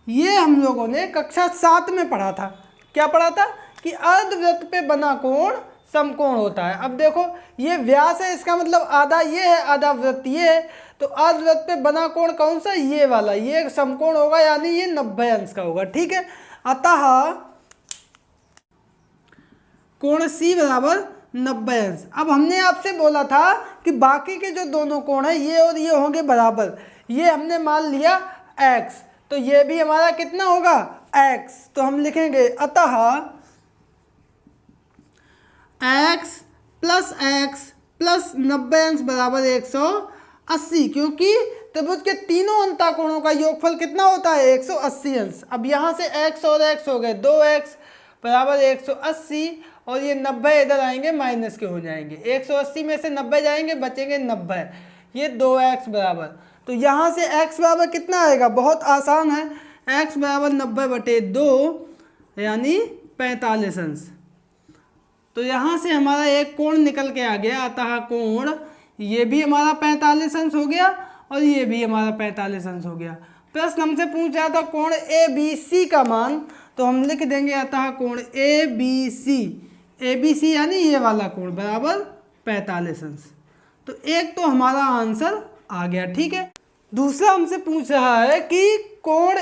ये हम लोगों ने कक्षा 7 में पढ़ा था। क्या पढ़ा था? कि अर्धवृत्त पे बना कोण समकोण होता है। अब देखो ये व्यास है, इसका मतलब आधा ये है आधा वृत्त ये है, तो अर्धवृत्त पे बना कोण कौन सा? ये वाला, ये समकोण होगा यानी ये 90 अंश का होगा, ठीक है। अतः कोण C बराबर 90 अंश। अब हमने आपसे बोला था कि बाकी के जो दोनों कोण है ये और ये होंगे बराबर, ये हमने मान लिया x, तो ये भी हमारा कितना होगा? x। तो हम लिखेंगे अतः x प्लस 90 अंश बराबर 180, क्योंकि त्रिभुज के तीनों अंतःकोणों का योगफल कितना होता है? 180 अंश। अब यहाँ से x और x हो गए, 2x बराबर 180 और ये 90 इधर आएंगे माइनस के हो जाएंगे, 180 में से 90 जाएंगे बचेंगे 90, ये 2x बराबर। तो यहाँ से x बराबर कितना आएगा? बहुत आसान है, x बराबर 90/2 यानी 45 अंश। तो यहाँ से हमारा एक कोण निकल के आ गया, अतः कोण ये भी हमारा 45 अंश हो गया और ये भी हमारा 45 अंश हो गया। प्रश्न हमसे पूछ रहा था कोण ABC का मान, तो हम लिख देंगे अतः कोण ABC यानी ये वाला कोण बराबर 45 अंश। तो एक तो हमारा आंसर आ गया, ठीक है। दूसरा हमसे पूछ रहा है कि कोण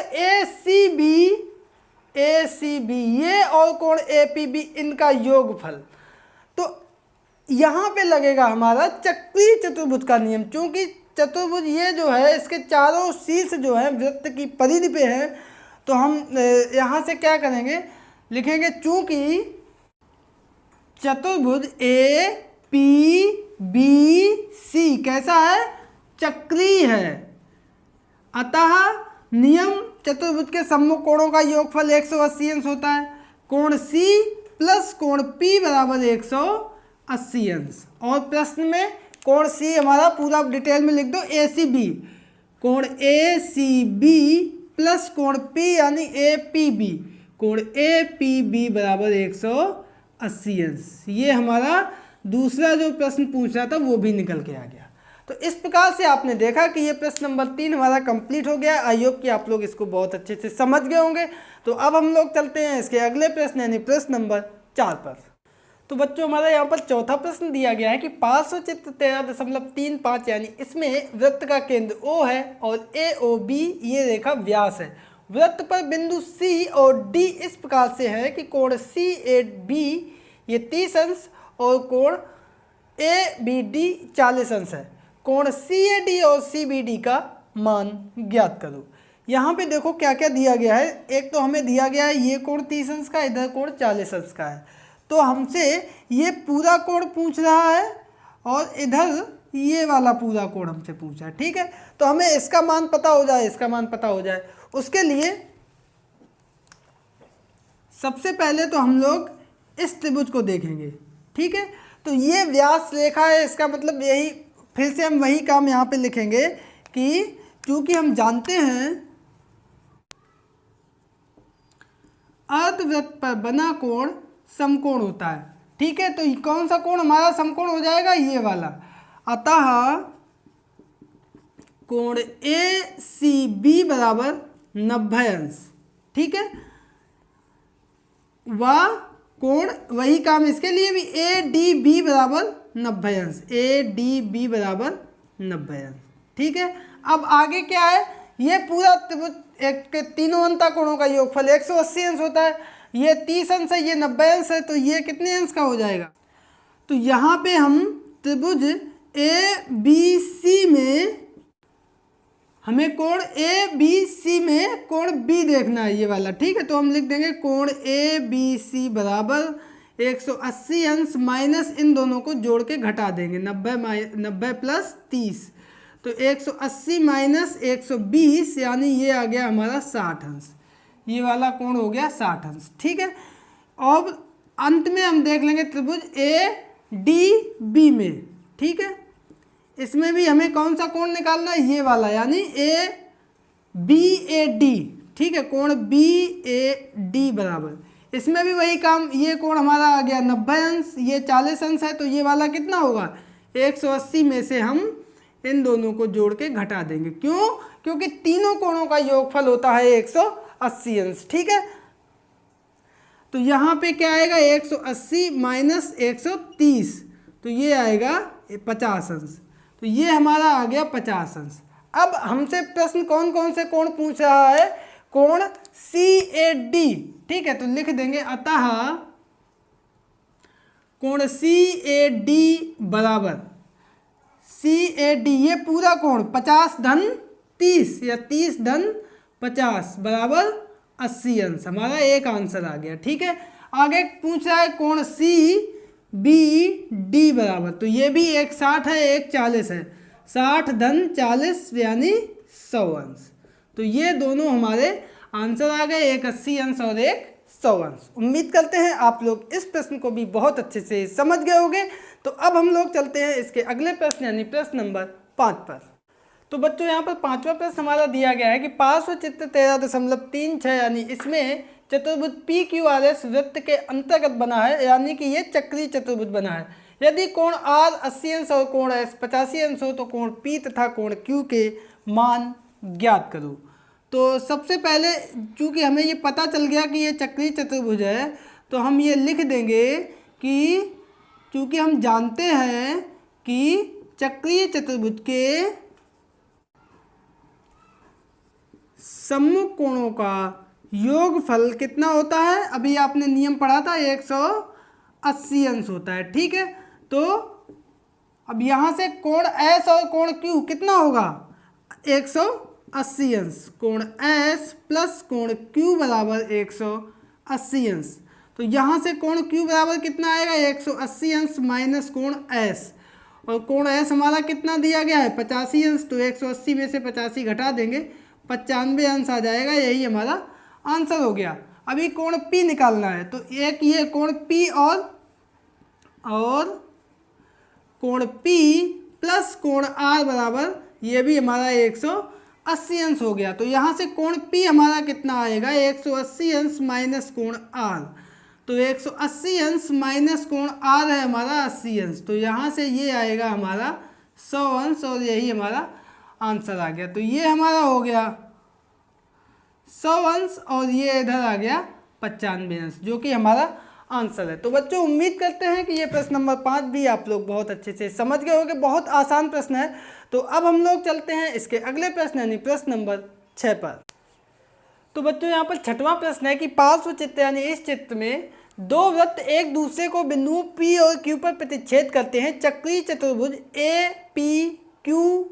ACB ये और कोण APB इनका योगफल। तो यहाँ पे लगेगा हमारा चक्रीय चतुर्भुज का नियम, क्योंकि चतुर्भुज ये जो है इसके चारों शीर्ष जो है वृत्त की परिधि पे है। तो हम यहाँ से क्या करेंगे, लिखेंगे चूंकि चतुर्भुज APBC कैसा है? चक्रीय है, अतः नियम चतुर्भुज के सम्मुख कोणों का योगफल 180 अंश होता है। कोण C प्लस कोण P बराबर 180 अंश। और प्रश्न में कोण C हमारा पूरा डिटेल में लिख दो, ACB, कोण ACB प्लस कोण P यानी APB, कोण APB बराबर 180 अंश। ये हमारा दूसरा जो प्रश्न पूछ रहा था वो भी निकल के आ गया। तो इस प्रकार से आपने देखा कि ये प्रश्न नंबर 3 हमारा कंप्लीट हो गया। आई होप कि आप लोग इसको बहुत अच्छे से समझ गए होंगे। तो अब हम लोग चलते हैं इसके अगले प्रश्न यानी प्रश्न नंबर 4 पर। तो बच्चों हमारा यहाँ पर चौथा प्रश्न दिया गया है कि पार्श्व चित्र 13.35 यानी इसमें वृत्त का केंद्र O है और AOB ये रेखा व्यास है। वृत्त पर बिंदु C और D इस प्रकार से है कि कोण CAB ये 30 अंश और कोण ABD 40 अंश है। कोण CAD और CBD का मान ज्ञात करो। यहाँ पे देखो क्या क्या दिया गया है। एक तो हमें दिया गया है ये कोण 30 अंश का, इधर कोण 40 अंश का है। तो हमसे ये पूरा कोण पूछ रहा है और इधर ये वाला पूरा कोण हमसे पूछा है, ठीक है। तो हमें इसका मान पता हो जाए, इसका मान पता हो जाए, उसके लिए सबसे पहले तो हम लोग इस त्रिभुज को देखेंगे, ठीक है। तो ये व्यास रेखा है, इसका मतलब यही, फिर से हम वही काम यहाँ पे लिखेंगे कि क्योंकि हम जानते हैं अर्धवृत्त पर बना कोण समकोण होता है, ठीक है। तो कौन सा कोण हमारा समकोण हो जाएगा? ये वाला। अतः कोण ACB बराबर 90 अंश, ठीक है। वह कोण, वही काम इसके लिए भी, ए डी बी बराबर 90 अंश, ए डी बी बराबर 90 अंश, ठीक है। अब आगे क्या है, ये पूरा त्रिभुज एक के तीनों अंतः कोणों का योगफल 180 अंश होता है, ये 30 अंश है, ये 90 अंश है, तो ये कितने अंश का हो जाएगा। तो यहाँ पे हम त्रिभुज ए बी सी में हमें कोण ए बी सी में कोण बी देखना है, ये वाला, ठीक है। तो हम लिख देंगे कोण ए बी सी बराबर 180 अंश माइनस इन दोनों को जोड़ के घटा देंगे, 90 प्लस 30, तो 180 माइनस 120 यानी ये आ गया हमारा 60 अंश, ये वाला कोण हो गया 60 अंश, ठीक है। अब अंत में हम देख लेंगे त्रिभुज ए डी बी में, ठीक है। इसमें भी हमें कौन सा कोण निकालना है, ये वाला, यानी ए बी ए डी, ठीक है, कोण बी ए डी बराबर, इसमें भी वही काम, ये कोण हमारा आ गया 90 अंश, ये 40 अंश है, तो ये वाला कितना होगा 180 में से हम इन दोनों को जोड़ के घटा देंगे, क्यों, क्योंकि तीनों कोणों का योगफल होता है 180 अंश, ठीक है। तो यहाँ पे क्या आएगा 180 माइनस 130, तो ये आएगा 50 अंश, तो ये हमारा आ गया 50 अंश। अब हमसे प्रश्न कौन कौन से कोण पूछ रहा है, कोण सी ए डी, ठीक है, तो लिख देंगे अतः कोण सी ए डी बराबर, सी ए डी ये पूरा कोण 50 धन 30 या 30 धन 50 बराबर 80 अंश, हमारा एक आंसर आ गया, ठीक है। आगे पूछ रहा है कोण सी बी डी बराबर, तो ये भी एक 60 है एक 40 है, 60 धन 40 यानी 100 अंश, तो ये दोनों हमारे आंसर आ गए, एक 80 अंश और एक 100 अंश। उम्मीद करते हैं आप लोग इस प्रश्न को भी बहुत अच्छे से समझ गए होंगे। तो अब हम लोग चलते हैं इसके अगले प्रश्न यानी प्रश्न नंबर 5 पर। तो बच्चों यहाँ पर 5वां प्रश्न हमारा दिया गया है कि पार्श्व चित्र 13.36 यानी इसमें चतुर्भुज पी क्यू आर एस वृत्त के अंतर्गत बना है, यानी कि ये चक्रीय चतुर्भुज बना है। यदि कोण आर 80 अंश और कोण एस 85 अंश हो तो कोण पी तथा कोण क्यू के मान ज्ञात करो। तो सबसे पहले चूँकि हमें ये पता चल गया कि ये चक्रीय चतुर्भुज है, तो हम ये लिख देंगे कि चूँकि हम जानते हैं कि चक्रीय चतुर्भुज के सम्मुख कोणों का योगफल कितना होता है, अभी आपने नियम पढ़ा था 180 अंश होता है, ठीक है। तो अब यहाँ से कोण एस और कोण क्यू कितना होगा 180 अंश, कोण एस प्लस कोण क्यू बराबर 180 अंश। तो यहाँ से कोण क्यू बराबर कितना आएगा 180 अंश माइनस कोण एस, और कोण एस हमारा कितना दिया गया है 85 अंश, तो 180 में से 85 घटा देंगे 95 अंश आ जाएगा, यही हमारा आंसर हो गया। अभी कोण P निकालना है, तो एक ये कोण P और कोण P प्लस कोण R बराबर ये भी हमारा 180 अंश हो गया। तो यहाँ से कोण P हमारा कितना आएगा 180 अंश माइनस कोण R, तो 180 अंश माइनस कोण R है हमारा 80 अंश, तो यहाँ से ये आएगा हमारा 100 अंश और यही हमारा आंसर आ गया। तो ये हमारा हो गया 100 अंश और ये इधर आ गया 95 अंश, जो कि हमारा आंसर है। तो बच्चों उम्मीद करते हैं कि ये प्रश्न नंबर 5 भी आप लोग बहुत अच्छे से समझ गए होंगे, बहुत आसान प्रश्न है। तो अब हम लोग चलते हैं इसके अगले प्रश्न यानी प्रश्न नंबर 6 पर। तो बच्चों यहाँ पर 6वां प्रश्न है कि पार्श्व चित्र यानी इस चित्र में दो वृत्त एक दूसरे को बिंदुओं P और Q पर प्रतिच्छेद करते हैं। चक्रीय चतुर्भुज ए पी क्यू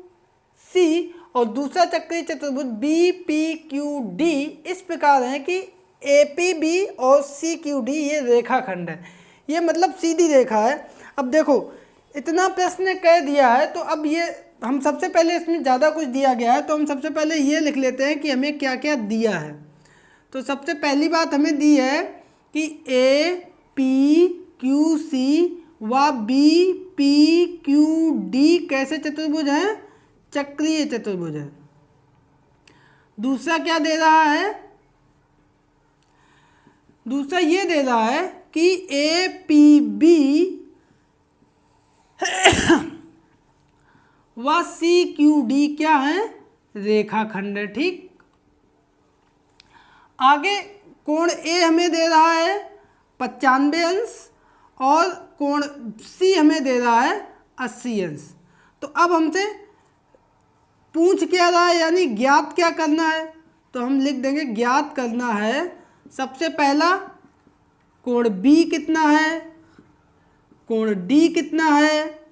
सी और दूसरा चक्रीय चतुर्भुज बी पी क्यू डी इस प्रकार है कि ए पी बी और सी क्यू डी ये रेखाखंड है, ये मतलब सीधी रेखा है। अब देखो इतना प्रश्न कह दिया है, तो अब ये हम सबसे पहले इसमें ज़्यादा कुछ दिया गया है, तो हम सबसे पहले ये लिख लेते हैं कि हमें क्या क्या दिया है। तो सबसे पहली बात हमें दी है कि ए पी क्यू सी व बी पी क्यू डी कैसे चतुर्भुज हैं, चक्रीय चतुर्भुज है। दूसरा क्या दे रहा है, दूसरा ये दे रहा है कि ए पी बी व सी क्यू डी क्या है, रेखाखंड है, ठीक। आगे कोण ए हमें दे रहा है 95 अंश और कोण सी हमें दे रहा है 80 अंश। तो अब हमसे पूछ क्या रहा है, यानी ज्ञात क्या करना है, तो हम लिख देंगे ज्ञात करना है सबसे पहला कोण बी कितना है, कोण डी कितना है,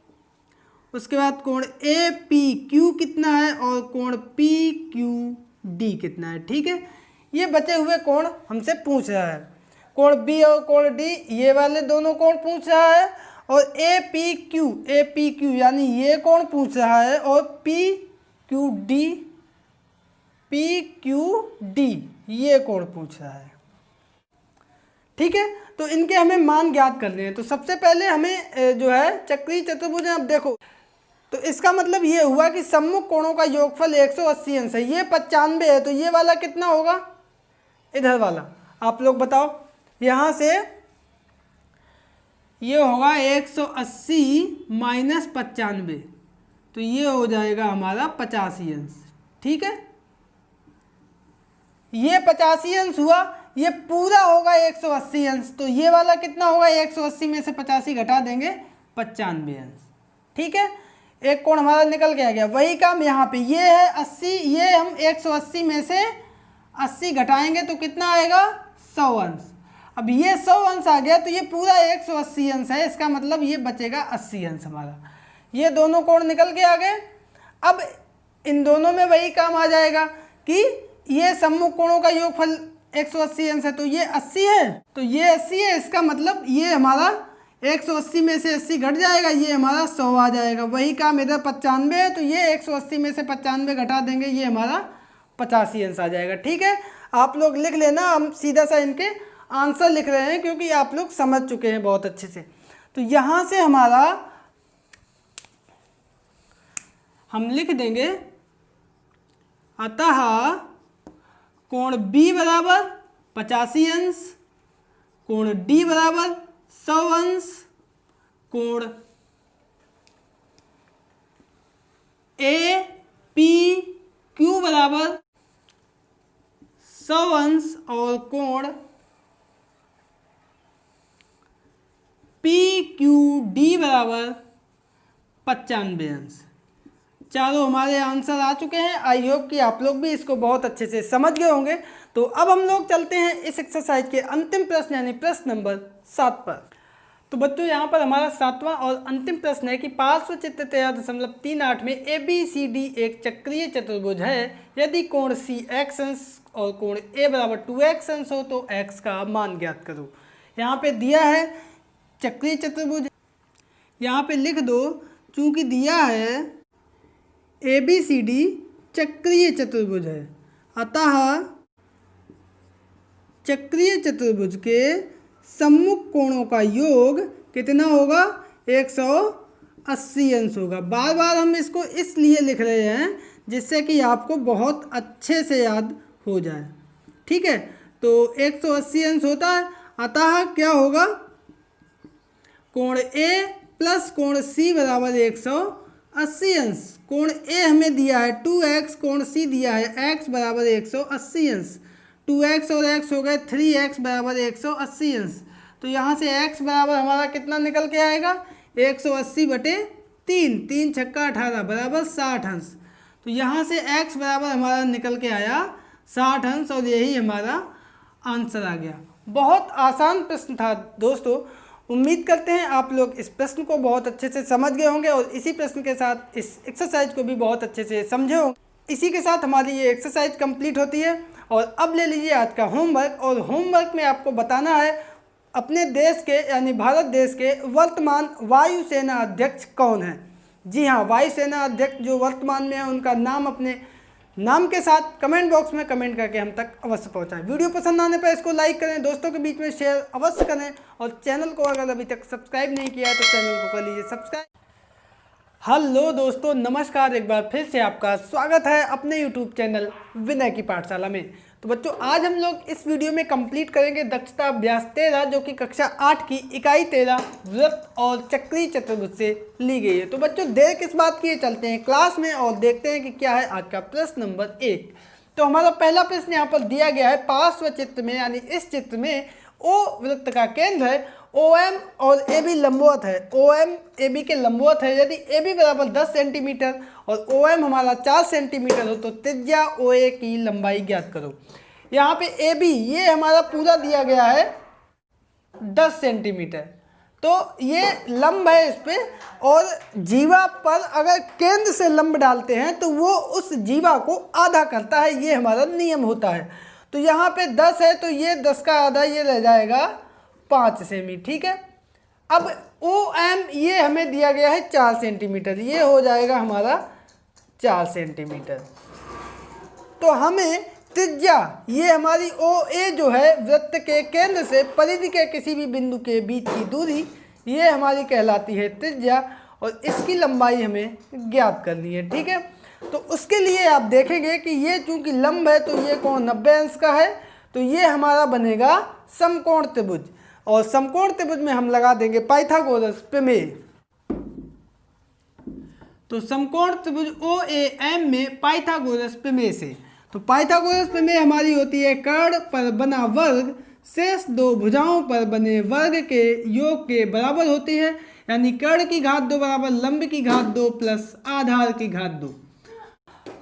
उसके बाद कोण ए पी क्यू कितना है और कोण पी क्यू डी कितना है। ठीक है, ये बचे हुए कोण हमसे पूछ रहा है। कोण बी और कोण डी ये वाले दोनों कोण पूछ रहा है, और ए पी क्यू यानी ये कोण पूछ रहा है, और पी क्यू डी ये कोण पूछ रहा है। ठीक है, तो इनके हमें मान ज्ञात करने हैं। तो सबसे पहले हमें जो है चक्रीय चतुर्भुज है, अब देखो तो इसका मतलब ये हुआ कि सम्मुख कोणों का योगफल 180 अंश है। ये 95 है, तो ये वाला कितना होगा, इधर वाला आप लोग बताओ, यहाँ से ये होगा 180 माइनस 95, तो ये हो जाएगा हमारा 85 अंश। ठीक है, ये 85 अंश हुआ, ये पूरा होगा 180 अंश, तो ये वाला कितना होगा, 180 में से 85 घटा देंगे 95 अंश। ठीक है, एक कोण हमारा निकल के आ गया। वही काम यहाँ पे, ये है 80, ये हम 180 में से 80 घटाएंगे तो कितना आएगा, 100 अंश। अब ये 100 अंश आ गया, तो ये पूरा 180 अंश है, इसका मतलब ये बचेगा 80 अंश हमारा। ये दोनों कोण निकल के आ गए। अब इन दोनों में वही काम आ जाएगा कि ये सम्मुख कोणों का योगफल 180 अंश है, तो ये 80 है, तो ये 80 है, इसका मतलब ये हमारा 180 में से 80 घट जाएगा, ये हमारा 100 आ जाएगा। वही काम इधर 95 है, तो ये 180 में से 95 घटा देंगे, ये हमारा 85 अंश आ जाएगा। ठीक है, आप लोग लिख लेना, हम सीधा सा इनके आंसर लिख रहे हैं क्योंकि आप लोग समझ चुके हैं बहुत अच्छे से। तो यहाँ से हमारा हम लिख देंगे, अतः कोण B बराबर 85 अंश, कोण D बराबर 100 अंश, कोण APQ बराबर 100 अंश और कोण PQD बराबर 95 अंश। चारों हमारे आंसर आ चुके हैं। आई होप कि आप लोग भी इसको बहुत अच्छे से समझ गए होंगे। तो अब हम लोग चलते हैं इस एक्सरसाइज के अंतिम प्रश्न यानी प्रश्न नंबर 7 पर। तो बच्चों यहाँ पर हमारा 7वां और अंतिम प्रश्न है कि पार्श्व चित्र 13.38 में ABCD एक चक्रीय चतुर्भुज है। यदि कोण C x अंश और कोण A बराबर 2x अंश हो तो x का मान ज्ञात करो। यहाँ पे दिया है चक्रीय चतुर्भुज, यहाँ पे लिख दो, चूंकि दिया है ABCD चक्रीय चतुर्भुज है, अतः चक्रीय चतुर्भुज के सम्मुख कोणों का योग कितना होगा, 180 अंश होगा। बार बार हम इसको इसलिए लिख रहे हैं जिससे कि आपको बहुत अच्छे से याद हो जाए। ठीक है, तो 180 अंश होता है, अतः क्या होगा, कोण A प्लस कोण C बराबर 180 अंश। कोण A हमें दिया है 2x, कोण C दिया है x बराबर 180 अंश। 2x और x हो गए 3x बराबर 180 अंश। तो यहाँ से x बराबर हमारा कितना निकल के आएगा, 180 बटे 3, 3 छक्का 18 बराबर 60 अंश। तो यहाँ से x बराबर हमारा निकल के आया 60 अंश और यही हमारा आंसर आ गया। बहुत आसान प्रश्न था दोस्तों। उम्मीद करते हैं आप लोग इस प्रश्न को बहुत अच्छे से समझ गए होंगे और इसी प्रश्न के साथ इस एक्सरसाइज को भी बहुत अच्छे से समझे होंगे। इसी के साथ हमारी ये एक्सरसाइज कंप्लीट होती है। और अब ले लीजिए आज का होमवर्क। और होमवर्क में आपको बताना है अपने देश के यानी भारत देश के वर्तमान वायुसेना अध्यक्ष कौन है। जी हाँ, वायुसेना अध्यक्ष जो वर्तमान में है उनका नाम अपने नाम के साथ कमेंट बॉक्स में कमेंट करके हम तक अवश्य पहुंचाएं। वीडियो पसंद आने पर इसको लाइक करें, दोस्तों के बीच में शेयर अवश्य करें और चैनल को अगर अभी तक सब्सक्राइब नहीं किया है तो चैनल को कर लीजिए सब्सक्राइब। हेलो दोस्तों, नमस्कार। एक बार फिर से आपका स्वागत है अपने यूट्यूब चैनल विनय की पाठशाला में। तो बच्चों, आज हम लोग इस वीडियो में कंप्लीट करेंगे दक्षता अभ्यास 13 जो कि कक्षा 8 की इकाई 13 वृत्त और चक्रीय चतुर्भुज से ली गई है। तो बच्चों, देर किस बात की है, चलते हैं क्लास में और देखते हैं कि क्या है आज का प्रश्न नंबर 1। तो हमारा पहला प्रश्न यहाँ पर दिया गया है, पार्श्व चित्र में यानी इस चित्र में ओ वृत्त का केंद्र है, OM और AB लंबवत है, OM AB के लंबवत है। यदि AB बराबर 10 सेंटीमीटर और OM हमारा 4 सेंटीमीटर हो तो त्रिज्या OA की लंबाई ज्ञात करो। यहाँ पे AB ये हमारा पूरा दिया गया है 10 सेंटीमीटर, तो ये लंब है इस पे, और जीवा पर अगर केंद्र से लंब डालते हैं तो वो उस जीवा को आधा करता है, ये हमारा नियम होता है। तो यहाँ पे 10 है तो ये 10 का आधा, ये रह जाएगा 5 सेमी, ठीक है। अब OM ये हमें दिया गया है 4 सेंटीमीटर, ये हो जाएगा हमारा 4 सेंटीमीटर। तो हमें त्रिज्या ये हमारी OA जो है वृत्त के केंद्र से परिधि के किसी भी बिंदु के बीच की दूरी, ये हमारी कहलाती है त्रिज्या, और इसकी लंबाई हमें ज्ञात करनी है, ठीक है। तो उसके लिए आप देखेंगे कि ये चूंकि लंब है तो ये कोण 90 अंश का है, तो ये हमारा बनेगा समकोण त्रिभुज, और समकोण त्रिभुज में हम लगा देंगे पाइथागोरस प्रमेय। तो समकोण त्रिभुज OAM में पाइथागोरस प्रमेय से, तो पाइथागोरस प्रमेय हमारी होती है कर्ण पर बना वर्ग शेष दो भुजाओं पर बने वर्ग के योग के बराबर होती है, यानी कर्ण की घात 2 बराबर लंब की घात 2 प्लस आधार की घात 2।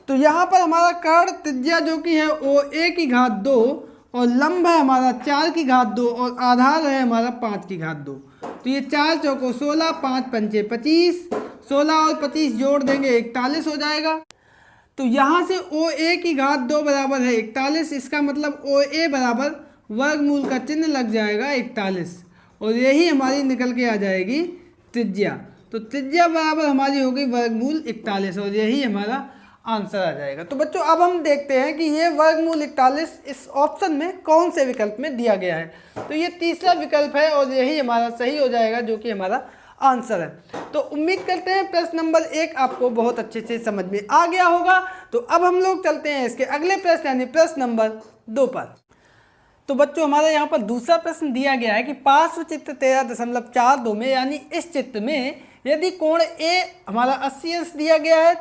तो यहाँ पर हमारा कर्ण त्रिज्या जो कि है OA की घात 2 और लंब है हमारा 4 की घात 2 और आधार है हमारा 5 की घात 2। तो ये 4 चौको 16, 5 पंचे 25, 16 और 25 जोड़ देंगे 41 हो जाएगा। तो यहाँ से OA की घात 2 बराबर है 41, इसका मतलब OA बराबर वर्गमूल का चिन्ह लग जाएगा 41, और यही हमारी निकल के आ जाएगी त्रिज्या। तो त्रिज्या बराबर हमारी होगी वर्गमूल 41, और यही हमारा आंसर आ जाएगा। तो बच्चों अब हम देखते हैं कि ये वर्गमूल 41 इस ऑप्शन में कौन से विकल्प में दिया गया है। तो ये तीसरा विकल्प है और यही हमारा सही हो जाएगा, जो कि हमारा आंसर है। तो उम्मीद करते हैं प्रश्न नंबर 1 आपको बहुत अच्छे से समझ में आ गया होगा। तो अब हम लोग चलते हैं इसके अगले प्रश्न यानी प्रश्न नंबर 2 पर। तो बच्चों हमारे यहाँ पर दूसरा प्रश्न दिया गया है कि पार्श्व चित्र 13.42 में यानी इस चित्र में यदि कोण A हमारा 80 अंश दिया गया है,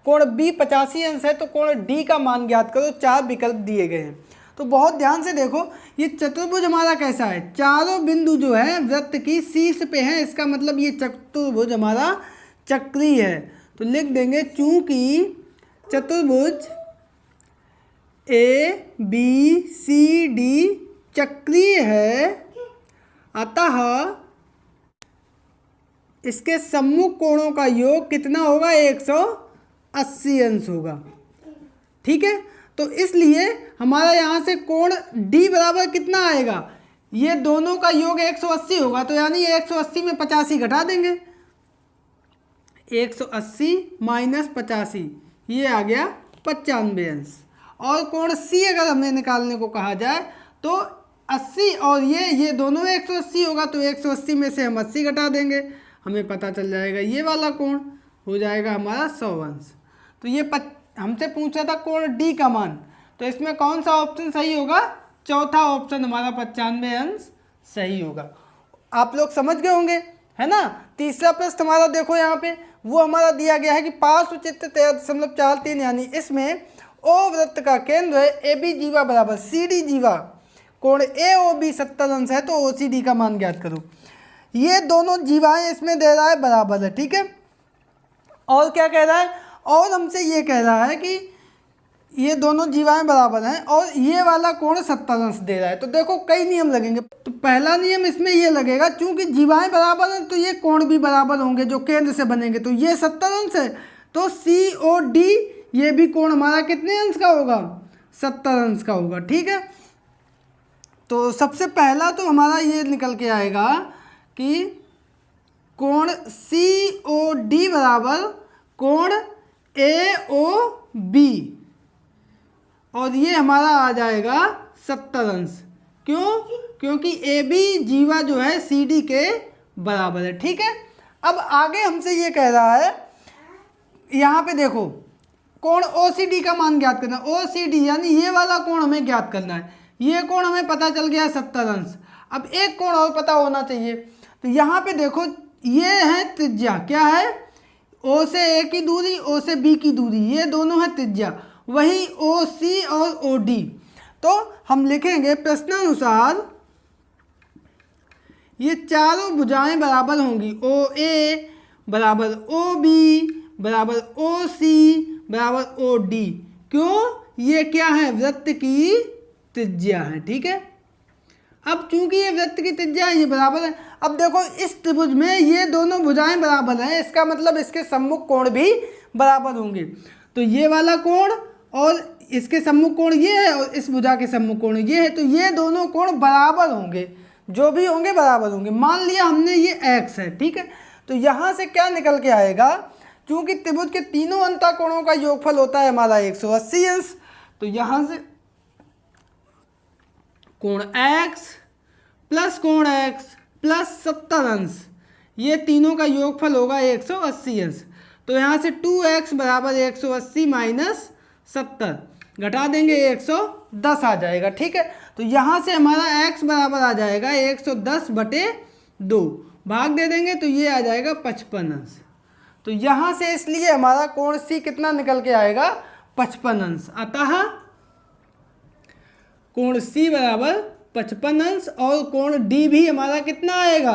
कोण B 85 अंश है, तो कोण D का मान ज्ञात करो। 4 विकल्प दिए गए हैं। तो बहुत ध्यान से देखो, ये चतुर्भुज हमारा कैसा है, चारों बिंदु जो है वृत्त की शीर्ष पे है, इसका मतलब ये चतुर्भुज हमारा चक्रीय है। तो लिख देंगे चूंकि चतुर्भुज ABCD चक्रीय है, अतः इसके सम्मुख कोणों का योग कितना होगा, 180 अंश होगा, ठीक है। तो इसलिए हमारा यहाँ से कोण D बराबर कितना आएगा, ये दोनों का योग 180 होगा, तो यानी 180 में 85 घटा देंगे, 180 माइनस 85 ये आ गया 95 अंश। और कोण C अगर हमें निकालने को कहा जाए तो 80 और ये दोनों 180 होगा, तो 180 में से हम 80 घटा देंगे, हमें पता चल जाएगा ये वाला कोण हो जाएगा हमारा 100 अंश। तो ये हमसे पूछा था कोण D का मान, तो इसमें कौन सा ऑप्शन सही होगा, चौथा ऑप्शन हमारा 95 अंश सही होगा। आप लोग समझ गए होंगे, है ना। तीसरा प्रश्न हमारा देखो यहाँ पे, वो हमारा दिया गया है कि पार्श्व चित्र 13.43 यानी इसमें O वृत्त का केंद्र है, AB जीवा बराबर CD जीवा, कोण AOB 70 अंश है, तो OCD का मान ज्ञात करो। ये दोनों जीवाएं इसमें दे रहा है बराबर है, ठीक है। और क्या कह रहा है, और हमसे ये कह रहा है कि ये दोनों जीवाएं बराबर हैं और ये वाला कोण 70 अंश दे रहा है। तो देखो कई नियम लगेंगे। तो पहला नियम इसमें ये लगेगा, चूंकि जीवाएं बराबर हैं तो ये कोण भी बराबर होंगे जो केंद्र से बनेंगे। तो ये 70 अंश है, तो COD ये भी कोण हमारा कितने अंश का होगा, 70 अंश का होगा, ठीक है। तो सबसे पहला तो हमारा ये निकल के आएगा कि कोण COD बराबर कोण AOB, और ये हमारा आ जाएगा 70 अंश। क्यों, क्योंकि AB जीवा जो है CD के बराबर है, ठीक है। अब आगे हमसे ये कह रहा है, यहाँ पे देखो कोण OCD का मान ज्ञात करना। OCD यानी ये वाला कोण हमें ज्ञात करना है। ये कोण हमें पता चल गया 70 अंश। अब एक कोण और पता होना चाहिए। तो यहाँ पे देखो ये है त्रिज्या, क्या है, O से A की दूरी, O से B की दूरी, ये दोनों है त्रिज्या। वही OC और OD। तो हम लिखेंगे प्रश्नानुसार ये चारों भुजाएं बराबर होंगी। OA बराबर OB बराबर OC बराबर OD। क्यों? ये क्या है? वृत्त की त्रिज्या है। ठीक है, अब चूंकि ये वृत्त की त्रिज्या है, ये बराबर है। अब देखो इस त्रिभुज में ये दोनों भुजाएं बराबर हैं, इसका मतलब इसके सम्मुख कोण भी बराबर होंगे। तो ये वाला कोण और इसके सम्मुख कोण ये है और इस भुजा के सम्मुख कोण ये है, तो ये दोनों कोण बराबर होंगे, जो भी होंगे बराबर होंगे। मान लिया हमने ये x है। ठीक है, तो यहाँ से क्या निकल के आएगा? चूंकि त्रिभुज के तीनों अंतःकोणों का योगफल होता है हमारा 180 अंश, तो यहाँ से कोण x प्लस कोण x प्लस 70 अंश, ये तीनों का योगफल होगा 180 अंश। तो यहाँ से 2x बराबर 180 माइनस 70 घटा देंगे 110 आ जाएगा। ठीक है, तो यहाँ से हमारा x बराबर आ जाएगा 110/2, भाग दे देंगे तो ये आ जाएगा 55 अंश। तो यहाँ से इसलिए हमारा कोण C कितना निकल के आएगा? 55 अंश। अतः कोण C बराबर 55 अंश और कोण D भी हमारा कितना आएगा?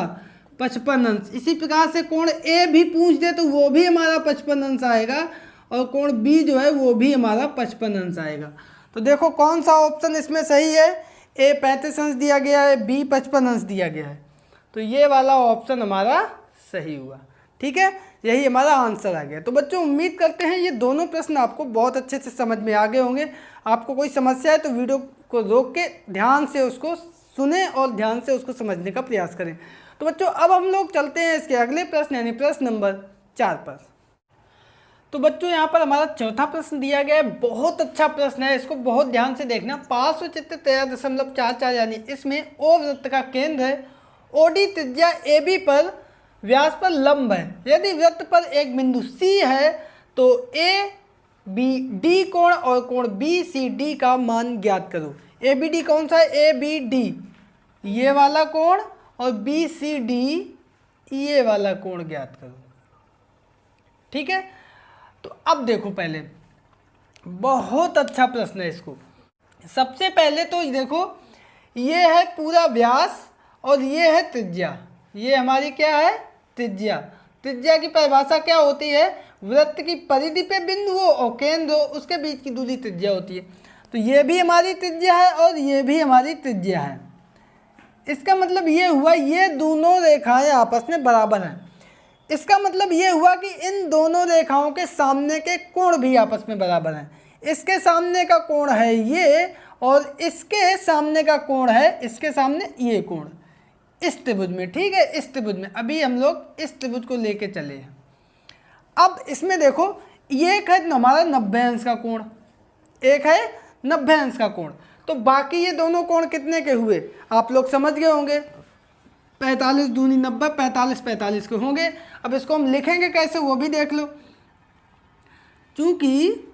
55 अंश। इसी प्रकार से कोण A भी पूछ दे तो वो भी हमारा 55 अंश आएगा और कोण B जो है वो भी हमारा 55 अंश आएगा। तो देखो कौन सा ऑप्शन इसमें सही है? A 35 अंश दिया गया है, B 55 अंश दिया गया है, तो ये वाला ऑप्शन हमारा सही हुआ। ठीक है, यही हमारा आंसर आ गया। तो बच्चों उम्मीद करते हैं ये दोनों प्रश्न आपको बहुत अच्छे से समझ में आ गए होंगे। आपको कोई समस्या है तो वीडियो को रोक के ध्यान से उसको सुने और ध्यान से उसको समझने का प्रयास करें। तो बच्चों अब हम लोग चलते हैं इसके अगले प्रश्न यानी प्रश्न नंबर 4 पर। तो बच्चों यहाँ पर हमारा चौथा प्रश्न दिया गया है, बहुत अच्छा प्रश्न है, इसको बहुत ध्यान से देखना। पार्श्वचित्र 13.44 यानी इसमें O वृत्त का केंद्र है, OD त्रिज्या AB पर व्यास पर लंब है। यदि वृत्त पर एक बिंदु C है तो ABD कोण और कोण BCD का मान ज्ञात करो। ABD कौन सा है? ABD ये वाला कोण और BCD ये वाला कोण ज्ञात करो। ठीक है, तो अब देखो पहले बहुत अच्छा प्रश्न है। इसको सबसे पहले तो देखो ये है पूरा व्यास और ये है त्रिज्या, ये हमारी क्या है? त्रिज्या। त्रिज्या की परिभाषा क्या होती है? वृत्त की परिधि पे बिंदु हो और केंद्र हो, उसके बीच की दूरी त्रिज्या होती है। तो ये भी हमारी त्रिज्या है और ये भी हमारी त्रिज्या है। इसका मतलब ये हुआ ये दोनों रेखाएं आपस में बराबर हैं। इसका मतलब ये हुआ कि इन दोनों रेखाओं के सामने के कोण भी आपस में बराबर हैं। इसके सामने का कोण है ये और इसके सामने का कोण है, इसके सामने ये कोण इस त्रिभुज में। ठीक है, इस त्रिभुज में अभी हम लोग इस त्रिभुज को लेके चले हैं। अब इसमें देखो ये एक है हमारा 90 अंश का कोण, एक है 90 अंश का कोण, तो बाकी ये दोनों कोण कितने के हुए आप लोग समझ गए होंगे। 45 दूनी 90, 45 45 के होंगे। अब इसको हम लिखेंगे कैसे वो भी देख लो। चूंकि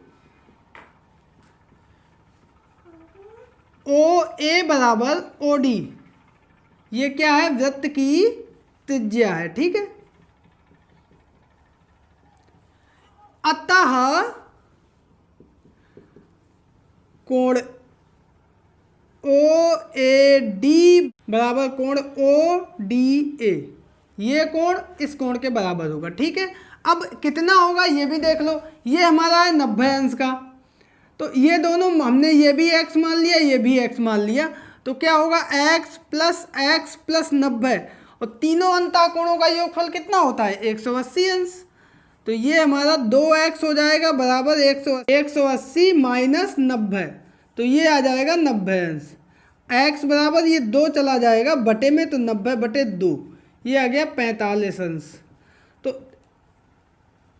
OA बराबर OD ये क्या है? वृत्त की त्रिज्या है। ठीक है, अतः कोण OAD बराबर कोण ODA, ये कोण इस कोण के बराबर होगा। ठीक है, अब कितना होगा ये भी देख लो। ये हमारा है 90 अंश का, तो ये दोनों हमने ये भी x मान लिया, ये भी x मान लिया, तो क्या होगा? x प्लस 90 और तीनों अंतःकोणों का योगफल कितना होता है? 180 अंश। तो ये हमारा 2x हो जाएगा बराबर 180 माइनस 90, तो ये आ जाएगा 90 अंश। x बराबर ये 2 चला जाएगा बटे में, तो 90/2 ये आ गया 45 अंश। तो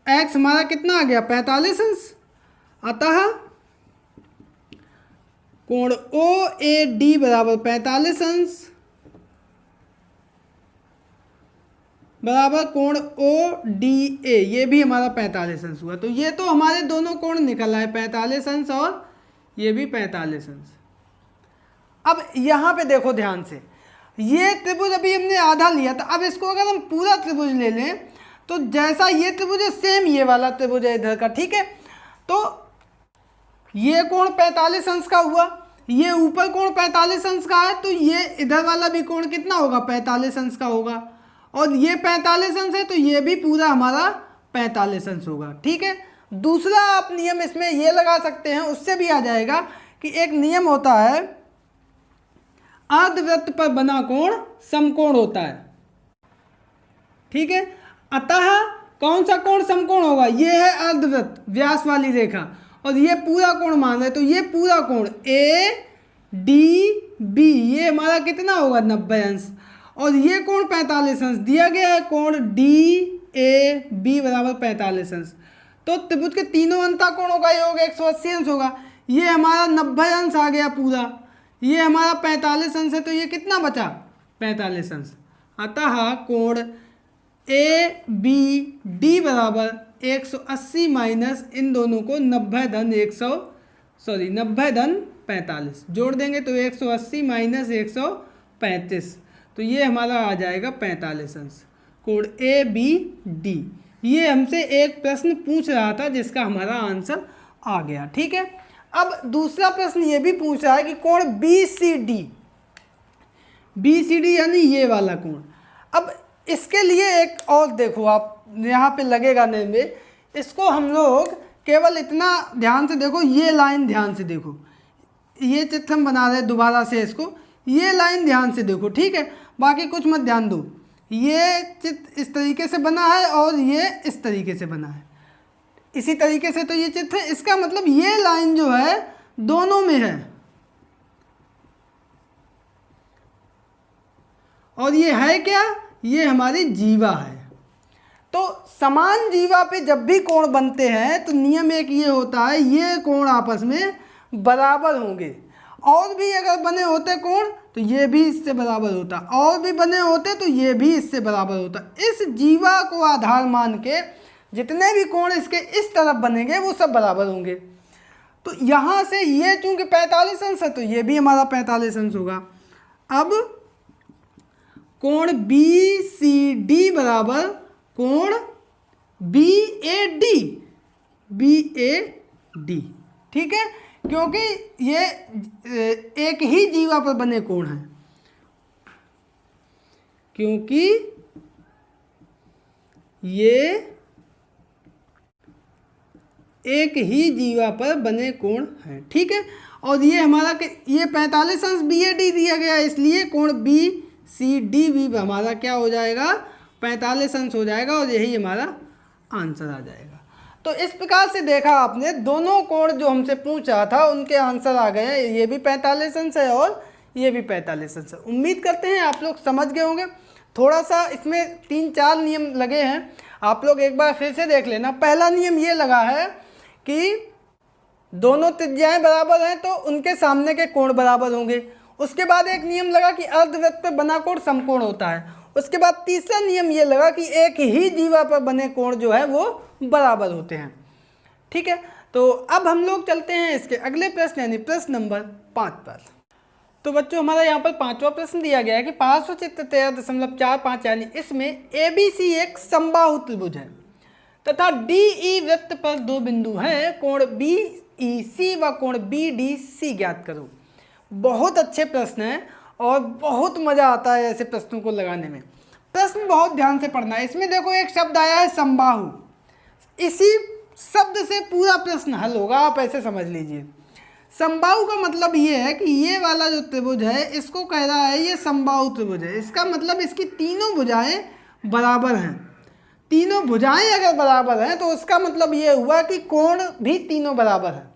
x हमारा कितना आ गया? 45 अंश। अतः कोण OAD बराबर 45 अंश बराबर कोण ODA, ये भी हमारा 45 अंश हुआ। तो ये तो हमारे दोनों कोण निकल आए 45 अंश और ये भी 45 अंश। अब यहाँ पे देखो ध्यान से, ये त्रिभुज अभी हमने आधा लिया था। अब इसको अगर हम पूरा त्रिभुज ले लें तो जैसा ये त्रिभुज है सेम ये वाला त्रिभुज है इधर का। ठीक है, तो ये कोण 45 अंश का हुआ, ये ऊपर कोण 45 अंश का है, तो ये इधर वाला भी कोण कितना होगा 45 अंश का होगा, और ये 45 अंश है तो ये भी पूरा हमारा 45 अंश होगा। ठीक है, दूसरा आप नियम इसमें ये लगा सकते हैं, उससे भी आ जाएगा कि एक नियम होता है अर्धवृत्त पर बना कोण समकोण होता है। ठीक है, अतः कौन सा कोण समकोण होगा, ये है अर्धवृत्त व्यास वाली रेखा, और ये पूरा कोण मान रहे तो ये पूरा कोण ए डी बी ये हमारा कितना होगा 90 अंश, और ये कोण 45 अंश दिया गया है, कोण डी ए बी बराबर 45 अंश। तो त्रिभुज के तीनों अंता कोणों का योग 180 अंश होगा। ये हमारा 90 अंश आ गया पूरा, ये हमारा 45 अंश है, तो ये कितना बचा 45 अंश। अतः कोण ए बी डी बराबर 180 माइनस इन दोनों को 90 धन 45 जोड़ देंगे तो 180 माइनस 135, तो ये हमारा आ जाएगा 45 अंश। कोण ए बी डी, ये हमसे एक प्रश्न पूछ रहा था जिसका हमारा आंसर आ गया। ठीक है, अब दूसरा प्रश्न ये भी पूछ रहा है कि कोण बी सी डी यानी ये वाला कोण। अब इसके लिए एक और देखो, आप यहाँ पे लगेगा नहीं में, इसको हम लोग केवल इतना ध्यान से देखो, ये लाइन ध्यान से देखो, ये चित्र हम बना रहे हैं दोबारा से, इसको ये लाइन ध्यान से देखो। ठीक है, बाकी कुछ मत ध्यान दो, ये चित्र इस तरीके से बना है और ये इस तरीके से बना है, इसी तरीके से तो ये चित्र है, इसका मतलब ये लाइन जो है दोनों में है, और ये है क्या, ये हमारी जीवा है। तो समान जीवा पे जब भी कोण बनते हैं तो नियम एक ये होता है, ये कोण आपस में बराबर होंगे, और भी अगर बने होते कोण तो ये भी इससे बराबर होता, और भी बने होते तो ये भी इससे बराबर होता। इस जीवा को आधार मान के जितने भी कोण इसके इस तरफ बनेंगे वो सब बराबर होंगे। तो यहाँ से ये चूंकि 45 अंश है तो ये भी हमारा 45 अंश होगा। अब कोण बी सी डी बराबर कोण बी ए डी। ठीक है, क्योंकि ये एक ही जीवा पर बने कोण हैं, क्योंकि ये एक ही जीवा पर बने कोण हैं। ठीक है, और ये हमारा ये 45 अंश बी ए डी दिया गया है, इसलिए कोण बी सी डी भी हमारा क्या हो जाएगा 45 अंश हो जाएगा, और यही हमारा आंसर आ जाएगा। तो इस प्रकार से देखा आपने, दोनों कोण जो हमसे पूछ रहा था उनके आंसर आ गए हैं, ये भी 45 अंश है और ये भी 45 अंश है। उम्मीद करते हैं आप लोग समझ गए होंगे। थोड़ा सा इसमें 3-4 नियम लगे हैं, आप लोग एक बार फिर से देख लेना। पहला नियम ये लगा है कि दोनों त्रिज्याएं बराबर हैं तो उनके सामने के कोण बराबर होंगे। उसके बाद एक नियम लगा कि अर्धवृत्त पर बना कोण समकोण होता है। उसके बाद तीसरा नियम ये लगा कि एक ही जीवा पर बने कोण जो है वो बराबर होते हैं। ठीक है, तो अब हम लोग चलते हैं इसके अगले प्रश्न यानी प्रश्न नंबर 5 पर। तो बच्चों हमारा यहाँ पर 5वां प्रश्न दिया गया है कि पार्श्वचित्र 13.45 यानी इसमें ABC एक समबाहु त्रिभुज है तथा DE वृत्त पर 2 बिंदु हैं, कोण BEC व कोण BDC ज्ञात करो। बहुत अच्छे प्रश्न हैं और बहुत मज़ा आता है ऐसे प्रश्नों को लगाने में। प्रश्न बहुत ध्यान से पढ़ना है। इसमें देखो एक शब्द आया है समबाहु, इसी शब्द से पूरा प्रश्न हल होगा, आप ऐसे समझ लीजिए। समबाहु का मतलब ये है कि ये वाला जो त्रिभुज है इसको कह रहा है ये समबाहु त्रिभुज है। इसका मतलब इसकी तीनों भुजाएं बराबर हैं। तीनों भुजाएं अगर बराबर हैं तो उसका मतलब ये हुआ कि कोण भी तीनों बराबर है।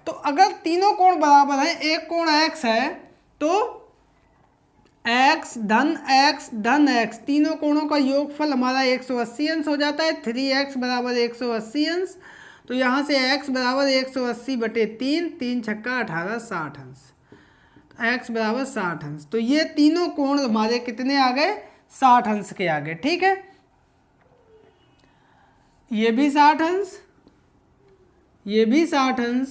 तो अगर तीनों कोण बराबर हैं, एक कोण x है तो x धन x, तीनों कोणों का योगफल हमारा 180 अंश हो जाता है। 3x बराबर 180 अंश, तो यहाँ से x बराबर 180/3, 3 छक्का 18, 60 अंश। x बराबर 60 अंश, तो ये तीनों कोण हमारे कितने आ गए 60 अंश के आ गए। ठीक है, ये भी 60 अंश, ये भी 60 अंश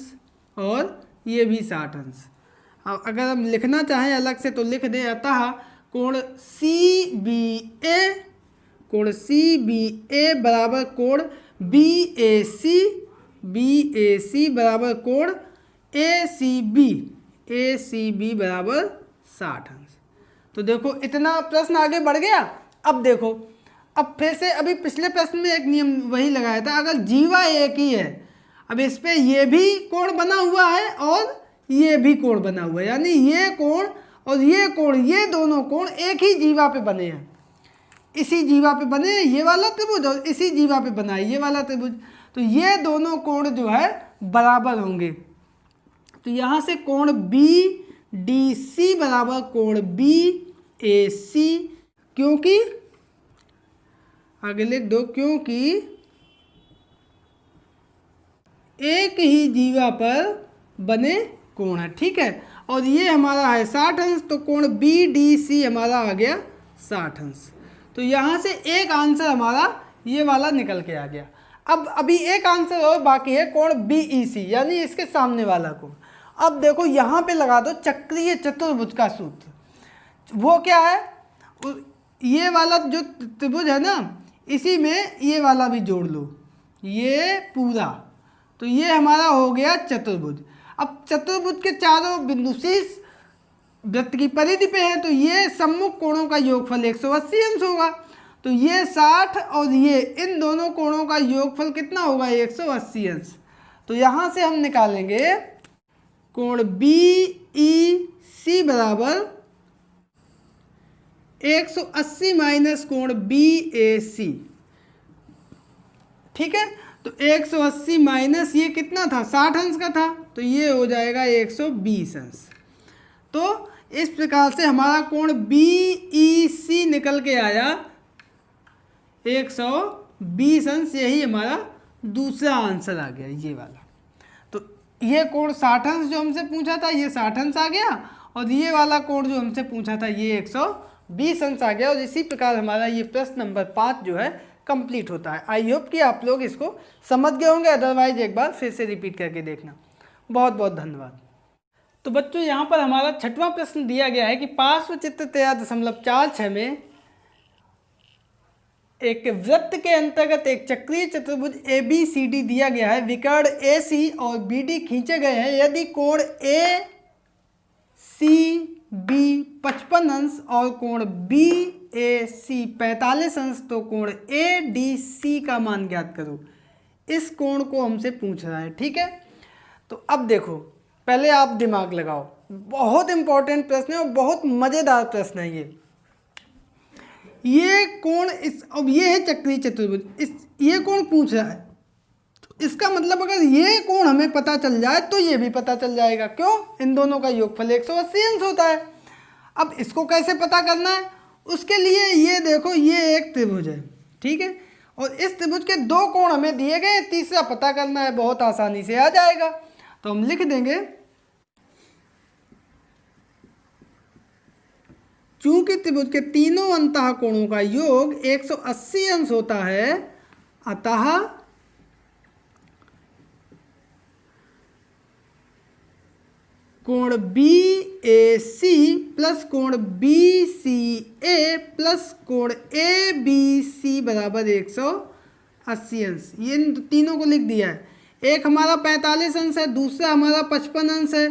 और ये भी 60 अंश। अब अगर हम लिखना चाहें अलग से तो लिख दें, अतः कोण CBA बराबर कोण BAC BAC बराबर कोण ACB बराबर 60 अंश। तो देखो इतना प्रश्न आगे बढ़ गया। अब देखो, अब फिर से अभी पिछले प्रश्न में एक नियम वही लगाया था, अगर जीवा एक ही है, अब इस पे ये भी कोण बना हुआ है और ये भी कोण बना हुआ है, यानी ये कोण और ये कोण, ये दोनों कोण एक ही जीवा पे बने हैं, इसी जीवा पे बने हैं ये वाला त्रिभुज और इसी जीवा पे बना है ये वाला त्रिभुज, तो ये दोनों कोण जो है बराबर होंगे। तो यहाँ से कोण BDC बराबर कोण BAC, क्योंकि आगे लिख दो, क्योंकि एक ही जीवा पर बने कोण है, ठीक है। और ये हमारा है 60 अंश, तो कोण BDC हमारा आ गया 60 अंश। तो यहाँ से एक आंसर हमारा ये वाला निकल के आ गया। अब अभी एक आंसर और बाकी है, कोण BEC, यानी इसके सामने वाला कोण। अब देखो यहाँ पे लगा दो चक्रीय चतुर्भुज का सूत्र। वो क्या है, ये वाला जो त्रिभुज है ना, इसी में ये वाला भी जोड़ लो, ये पूरा, तो ये हमारा हो गया चतुर्भुज। अब चतुर्भुज के चारों बिंदु शीर्ष वृत्त की परिधि पे है, तो ये सम्मुख कोणों का योगफल 180 अंश होगा। तो ये 60 और ये इन दोनों कोणों का योगफल कितना होगा, 180 अंश। तो यहाँ से हम निकालेंगे कोण BEC बराबर 180 माइनस कोण BAC, ठीक है। तो 180 माइनस ये कितना था, 60 अंश का था, तो ये हो जाएगा 120 अंश। तो इस प्रकार से हमारा कोण BEC निकल के आया 120 अंश, यही हमारा दूसरा आंसर आ गया ये वाला। तो ये कोण 60 अंश जो हमसे पूछा था, ये 60 अंश आ गया, और ये वाला कोण जो हमसे पूछा था ये 120 अंश आ गया। और इसी प्रकार हमारा ये प्रश्न नंबर 5 जो है कंप्लीट होता है। आई होप कि आप लोग इसको समझ गए होंगे, अदरवाइज एक बार फिर से रिपीट करके देखना। बहुत बहुत धन्यवाद। तो बच्चों यहाँ पर हमारा 6वां प्रश्न दिया गया है कि पार्श्व चित्र 13.46 में एक वृत्त के अंतर्गत एक चक्रीय चतुर्भुज ABCD दिया गया है, विकर्ण AC और BD खींचे गए हैं। यदि कोण ACB 55 अंश और कोण BAC 45 अंश, तो कोण ADC का मान ज्ञात करो। इस कोण को हमसे पूछ रहा है, ठीक है। तो अब देखो, पहले आप दिमाग लगाओ, बहुत इंपॉर्टेंट प्रश्न है और बहुत मज़ेदार प्रश्न है ये कोण अब ये है चक्रीय चतुर्भुज, ये कोण पूछ रहा है, तो इसका मतलब अगर ये कोण हमें पता चल जाए तो ये भी पता चल जाएगा। क्यों, इन दोनों का योगफल 180 अंश होता है। अब इसको कैसे पता करना है, उसके लिए ये देखो, ये एक त्रिभुज है, ठीक है, और इस त्रिभुज के दो कोण हमें दिए गए, तीसरा पता करना है, बहुत आसानी से आ जाएगा। तो हम लिख देंगे, चूंकि त्रिभुज के तीनों अंतः कोणों का योग 180 अंश होता है, अतः कोण BAC प्लस कोण BCA प्लस कोण ABC बराबर 180 अंश। ये इन तीनों को लिख दिया है। एक हमारा 45 अंश है, दूसरा हमारा 55 अंश है,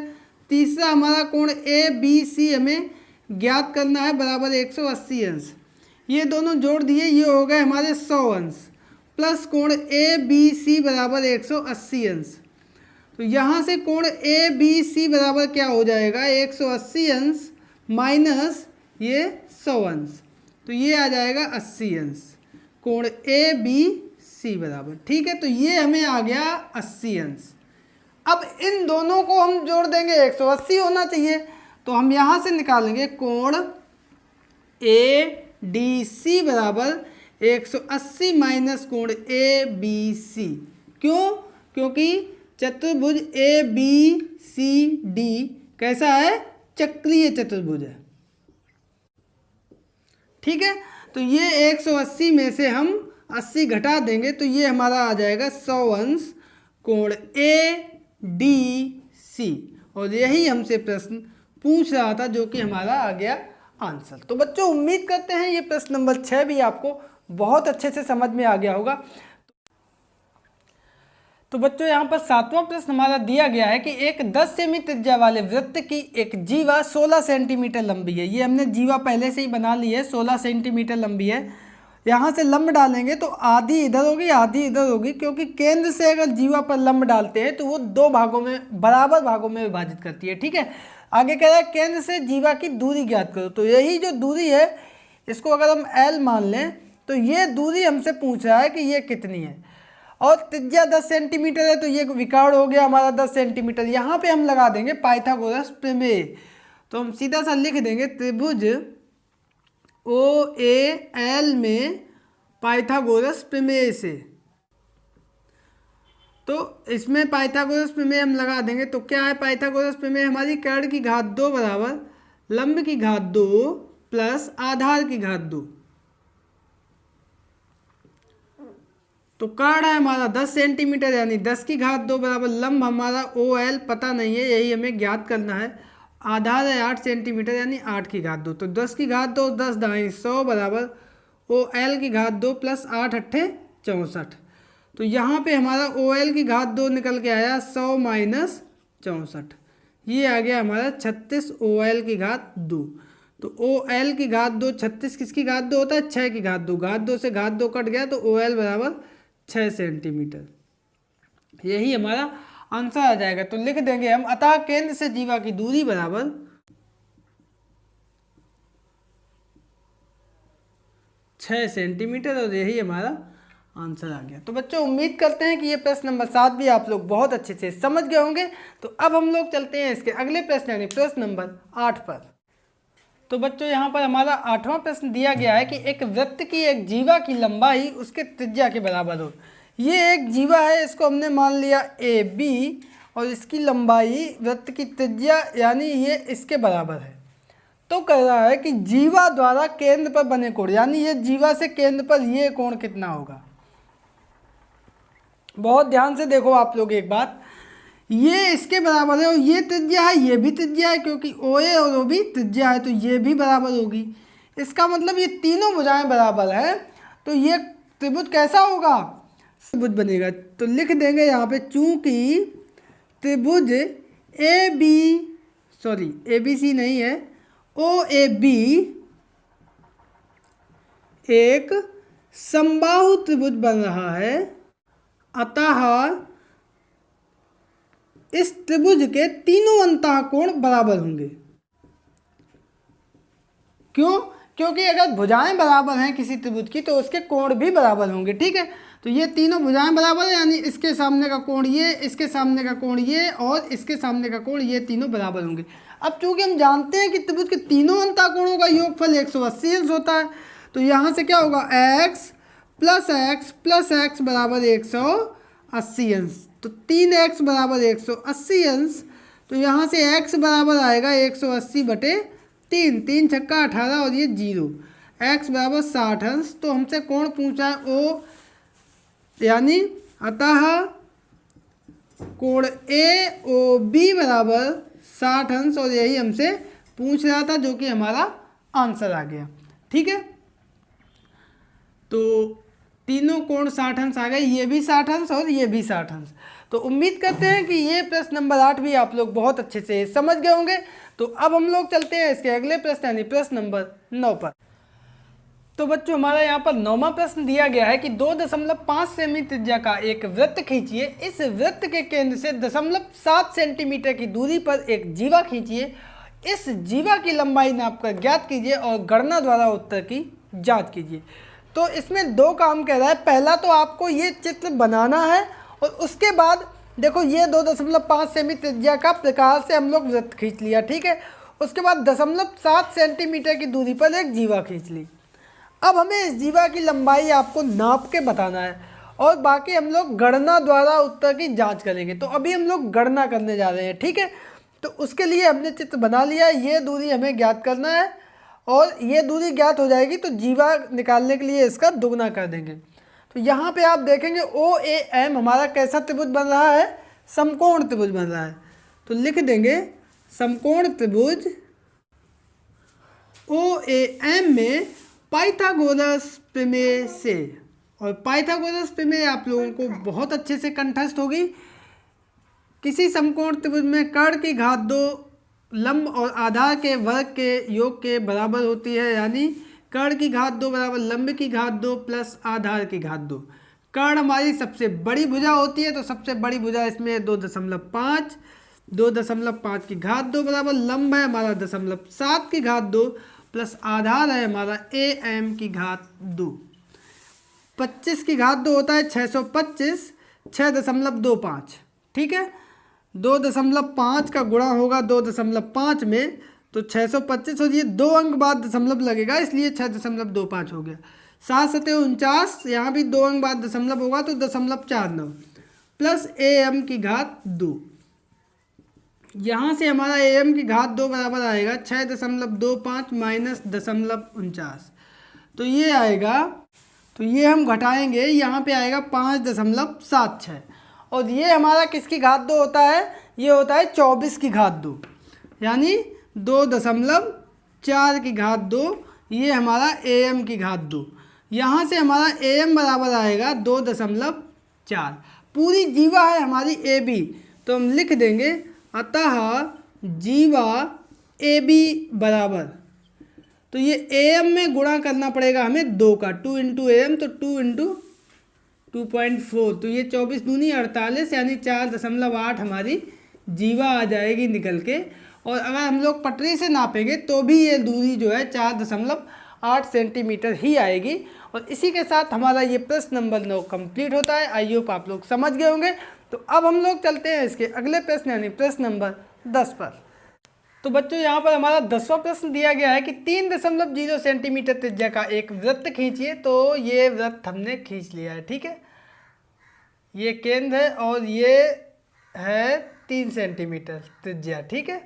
तीसरा हमारा कोण ABC हमें ज्ञात करना है बराबर 180 अंश। ये दोनों जोड़ दिए, ये हो गए हमारे 100 अंश, प्लस कोण ABC बराबर 180 अंश। तो यहाँ से कोण ABC बराबर क्या हो जाएगा, 180 अंश माइनस ये 100 अंश, तो ये आ जाएगा 80 अंश, कोण ABC बराबर, ठीक है। तो ये हमें आ गया 80 अंश। अब इन दोनों को हम जोड़ देंगे, 180 होना चाहिए, तो हम यहाँ से निकालेंगे कोण ADC बराबर 180 माइनस कोण ABC। क्यों, क्योंकि चतुर्भुज ABCD कैसा है, चक्रीय चतुर्भुज है, ठीक है। तो ये 180 में से हम 80 घटा देंगे, तो ये हमारा आ जाएगा 100 अंश कोण ADC, और यही हमसे प्रश्न पूछ रहा था, जो कि हमारा आ गया आंसर। तो बच्चों उम्मीद करते हैं ये प्रश्न नंबर 6 भी आपको बहुत अच्छे से समझ में आ गया होगा। तो बच्चों यहाँ पर 7वां प्रश्न हमारा दिया गया है कि एक 10 सेमी त्रिज्या वाले वृत्त की एक जीवा 16 सेंटीमीटर लंबी है। ये हमने जीवा पहले से ही बना ली है, 16 सेंटीमीटर लंबी है। यहाँ से लंब डालेंगे तो आधी इधर होगी आधी इधर होगी, क्योंकि केंद्र से अगर जीवा पर लंब डालते हैं तो वो 2 भागों में बराबर भागों में विभाजित करती है। ठीक है, आगे कह रहा है केंद्र से जीवा की दूरी ज्ञात करो। तो यही जो दूरी है इसको अगर हम L मान लें तो ये दूरी हमसे पूछ रहा है कि ये कितनी है, और त्रिज्या 10 सेंटीमीटर है तो ये विकर्ण हो गया हमारा 10 सेंटीमीटर। यहाँ पे हम लगा देंगे पाइथागोरस प्रमेय। तो हम सीधा सा लिख देंगे त्रिभुज OAL में पाइथागोरस प्रमेय से। तो इसमें पाइथागोरस प्रमेय हम लगा देंगे। तो क्या है पाइथागोरस प्रमेय हमारी? कर्ण की घात 2 बराबर लंब की घात 2 प्लस आधार की घात 2। तो कर्ण है हमारा 10 सेंटीमीटर यानी 10 की घात 2 बराबर लंब हमारा OL पता नहीं है, यही हमें ज्ञात करना है। आधार है 8 सेंटीमीटर यानी 8 की घात 2। तो 10 की घात 2 10 दाएं 100 बराबर OL की घात 2 प्लस 8 अट्ठे 64। तो यहाँ पे हमारा OL की घात 2 निकल के आया 100 माइनस 64, ये आ गया हमारा 36 OL की घात 2। तो OL की घात 2 36 किसकी घात 2 होता है? 6 की घात 2। घात 2 से घात 2 कट गया तो OL बराबर 6 सेंटीमीटर, यही हमारा आंसर आ जाएगा। तो लिख देंगे हम अतः केंद्र से जीवा की दूरी बराबर 6 सेंटीमीटर, और यही हमारा आंसर आ गया। तो बच्चों उम्मीद करते हैं कि ये प्रश्न नंबर 7 भी आप लोग बहुत अच्छे से समझ गए होंगे। तो अब हम लोग चलते हैं इसके अगले प्रश्न यानी प्रश्न नंबर 8 पर। तो बच्चों यहाँ पर हमारा 8वां प्रश्न दिया गया है कि एक वृत्त की एक जीवा की लंबाई उसके त्रिज्या के बराबर हो। ये एक जीवा है, इसको हमने मान लिया AB, और इसकी लंबाई वृत्त की त्रिज्या यानी ये इसके बराबर है। तो कह रहा है कि जीवा द्वारा केंद्र पर बने कोण, यानी ये जीवा से केंद्र पर ये कोण कितना होगा। बहुत ध्यान से देखो आप लोग एक बात, ये इसके बराबर है और ये त्रिज्या है, ये भी त्रिज्या है, क्योंकि OA और OB त्रिज्या है तो ये भी बराबर होगी। इसका मतलब ये तीनों भुजाएं बराबर है, तो ये त्रिभुज कैसा होगा? त्रिभुज बनेगा। तो लिख देंगे यहाँ पे चूंकि त्रिभुज ABC नहीं है, OAB एक समबाहु त्रिभुज बन रहा है, अतः इस त्रिभुज के तीनों अंतः कोण बराबर होंगे। क्यों? क्योंकि अगर भुजाएं बराबर हैं किसी त्रिभुज की तो उसके कोण भी बराबर होंगे। ठीक है, तो ये तीनों भुजाएं बराबर है यानी इसके सामने का कोण ये, इसके सामने का कोण ये, और इसके सामने का कोण ये, तीनों बराबर होंगे। अब चूंकि हम जानते हैं कि त्रिभुज के तीनों अंतः कोणों का योगफल 180 अंश होता है, तो यहाँ से क्या होगा? x प्लस x बराबर 180 अंश। तो 3x बराबर 180 अंश, तो यहाँ से x बराबर आएगा 180 बटे 3, 3 छक्का 18 और ये 0, x बराबर 60 अंश। तो हमसे कोण पूछा है O, यानी अतः कोण AOB बराबर 60 अंश, और यही हमसे पूछ रहा था जो कि हमारा आंसर आ गया। ठीक है, तो तीनों कोण 60 अंश आ गए, ये भी 60 अंश और ये भी 60 अंश। तो उम्मीद करते हैं कि ये प्रश्न नंबर 8 भी आप लोग बहुत अच्छे से समझ गए होंगे। तो अब हम लोग चलते हैं इसके अगले प्रश्न यानी प्रश्न नंबर 9 पर। तो बच्चों हमारा यहाँ पर 9वां प्रश्न दिया गया है कि 2.5 सेमी त्रिज्या का एक वृत्त खींचिए। इस वृत्त के केंद्र से 0.7 सेंटीमीटर की दूरी पर एक जीवा खींचिए। इस जीवा की लंबाई नापकर ज्ञात कीजिए और गणना द्वारा उत्तर की जांच कीजिए। तो इसमें 2 काम कह रहा है। पहला तो आपको ये चित्र बनाना है, और उसके बाद देखो ये 2.5 सेमी त्रिज्या का प्रकार से हम लोग वृत्त खींच लिया। ठीक है, उसके बाद 0.7 सेंटीमीटर की दूरी पर एक जीवा खींच ली। अब हमें इस जीवा की लंबाई आपको नाप के बताना है, और बाकी हम लोग गणना द्वारा उत्तर की जांच करेंगे। तो अभी हम लोग गणना करने जा रहे हैं। ठीक है, तो उसके लिए हमने चित्र बना लिया, ये दूरी हमें ज्ञात करना है, और ये दूरी ज्ञात हो जाएगी तो जीवा निकालने के लिए इसका दुगना कर देंगे। तो यहाँ पे आप देखेंगे OAM हमारा कैसा त्रिभुज बन रहा है? समकोण त्रिभुज बन रहा है। तो लिख देंगे समकोण त्रिभुज OAM में पाइथागोरस प्रमेय से, और पाइथागोरस प्रमेय आप लोगों को बहुत अच्छे से कंठस्थ होगी। किसी समकोण त्रिभुज में कर्ण की घात 2 लंब और आधार के वर्ग के योग के बराबर होती है, यानी कर्ण की घात 2 बराबर लंब की घात 2 प्लस आधार की घात 2। कर्ण हमारी सबसे बड़ी भुजा होती है, तो सबसे बड़ी भुजा इसमें 2.5, 2.5 की घात 2 बराबर लंब है हमारा 0.7 की घात 2 प्लस आधार है हमारा am की घात 2। 25 की घात 2 होता है 625, 6.25, ठीक है। 2.5 का गुणा होगा 2.5 में, तो 625 और ये 2 अंक बाद दशमलव लगेगा, इसलिए 6.25 हो गया। 7×7 = 49, यहाँ भी 2 अंक बाद दशमलव होगा तो 0.49 प्लस am की घात 2। यहाँ से हमारा am की घात 2 बराबर आएगा 6.25 माइनस 0.49, तो ये आएगा, तो ये हम घटाएंगे, यहाँ पे आएगा 5.76। और ये हमारा किसकी घात 2 होता है, ये होता है 24 की घात 2, यानी 2.4 की घात 2, ये हमारा am की घात 2। यहाँ से हमारा am बराबर आएगा 2.4। पूरी जीवा है हमारी AB, तो हम लिख देंगे अतः जीवा AB बराबर, तो ये am में गुणा करना पड़ेगा हमें 2 का, 2 × am, तो 2 × 2.4, तो ये 24 दूनी 48, यानी 4.8 हमारी जीवा आ जाएगी निकल के। और अगर हम लोग पटरी से नापेंगे तो भी ये दूरी जो है 4.8 सेंटीमीटर ही आएगी। और इसी के साथ हमारा ये प्रश्न नंबर 9 कंप्लीट होता है। आई होप आप लोग समझ गए होंगे। तो अब हम लोग चलते हैं इसके अगले प्रश्न यानी प्रश्न नंबर 10 पर। तो बच्चों यहाँ पर हमारा 10वां प्रश्न दिया गया है कि 3.0 सेंटीमीटर त्रिज्या का एक वृत्त खींचिए। तो ये वृत्त हमने खींच लिया है, ठीक है। ये केंद्र है और ये है 3 सेंटीमीटर त्रिज्या, ठीक है।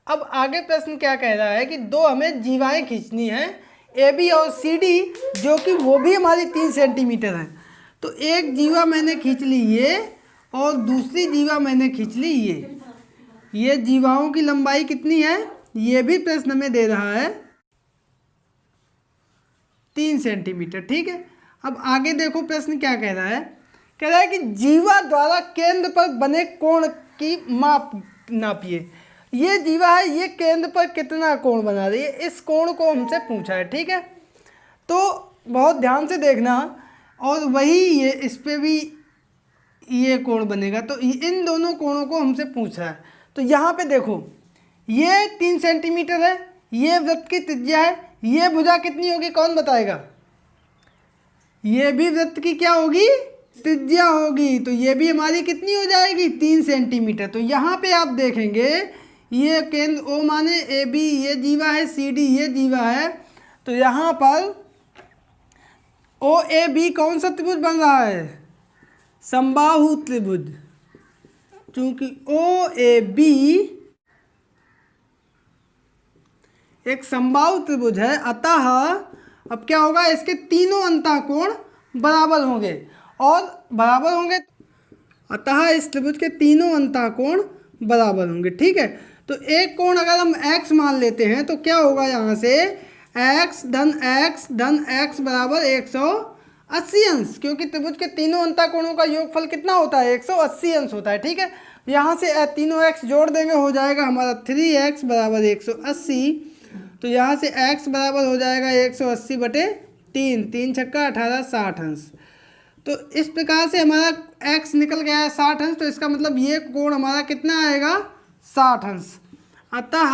अब आगे प्रश्न क्या कह रहा है कि 2 हमें जीवाएँ खींचनी हैं, AB और CD, जो कि वो भी हमारी 3 सेंटीमीटर है। तो एक जीवा मैंने खींच ली ये, और दूसरी जीवा मैंने खींच ली ये जीवाओं की लंबाई कितनी है, ये भी प्रश्न में दे रहा है 3 सेंटीमीटर, ठीक है। अब आगे देखो प्रश्न क्या कह रहा है, कह रहा है कि जीवा द्वारा केंद्र पर बने कोण की माप नापिए। ये जीवा है, ये केंद्र पर कितना कोण बना रही है, इस कोण को हमसे पूछा है, ठीक है। तो बहुत ध्यान से देखना, और वही ये इस पे भी ये कोण बनेगा, तो इन दोनों कोणों को हमसे पूछा है। तो यहाँ पे देखो ये 3 सेंटीमीटर है, ये वृत्त की त्रिज्या है, ये भुजा कितनी होगी कौन बताएगा, ये भी वृत्त की क्या होगी, त्रिज्या होगी। तो ये भी हमारी कितनी हो जाएगी, 3 सेंटीमीटर। तो यहाँ पे आप देखेंगे ये केंद्र O माने AB, ये जीवा है, CD ये जीवा है। तो यहाँ पर OAB कौन सा त्रिभुज बन रहा है, समबाहु त्रिभुज। चूंकि OAB एक समबाहु त्रिभुज है, अतः अब क्या होगा, इसके तीनों अंतःकोण बराबर होंगे और बराबर होंगे, अतः इस त्रिभुज के तीनों अंतःकोण बराबर होंगे, ठीक है। तो एक कोण अगर हम x मान लेते हैं तो क्या होगा, यहाँ से x धन x बराबर 180 अंश, क्योंकि त्रिभुज के तीनों अंतःकोणों का योगफल कितना होता है, 180 अंश होता है, ठीक है। यहाँ से तीनों x जोड़ देंगे, हो जाएगा हमारा 3x बराबर 180। तो यहाँ से x बराबर हो जाएगा 180/3, 3 छक्का 18, 60 अंश। तो इस प्रकार से हमारा x निकल गया है 60 अंश। तो इसका मतलब ये कोण हमारा कितना आएगा, 60 अंश। अतः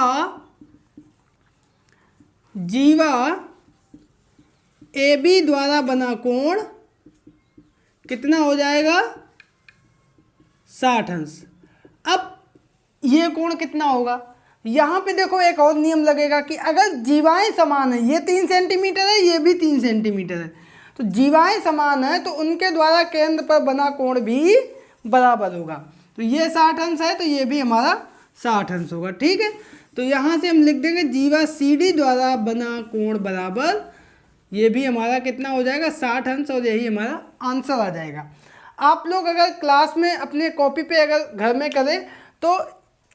जीवा AB द्वारा बना कोण कितना हो जाएगा, 60 अंश। अब ये कोण कितना होगा, यहाँ पे देखो एक और नियम लगेगा कि अगर जीवाएं समान है, ये 3 सेंटीमीटर है, ये भी 3 सेंटीमीटर है, तो जीवाएं समान है तो उनके द्वारा केंद्र पर बना कोण भी बराबर होगा। तो ये 60 अंश है, तो ये भी हमारा 60 अंश होगा, ठीक है। तो यहाँ से हम लिख देंगे जीवा CD द्वारा बना कोण बराबर, ये भी हमारा कितना हो जाएगा, 60 अंश, और यही हमारा आंसर आ जाएगा। आप लोग अगर क्लास में अपने कॉपी पे अगर घर में करें तो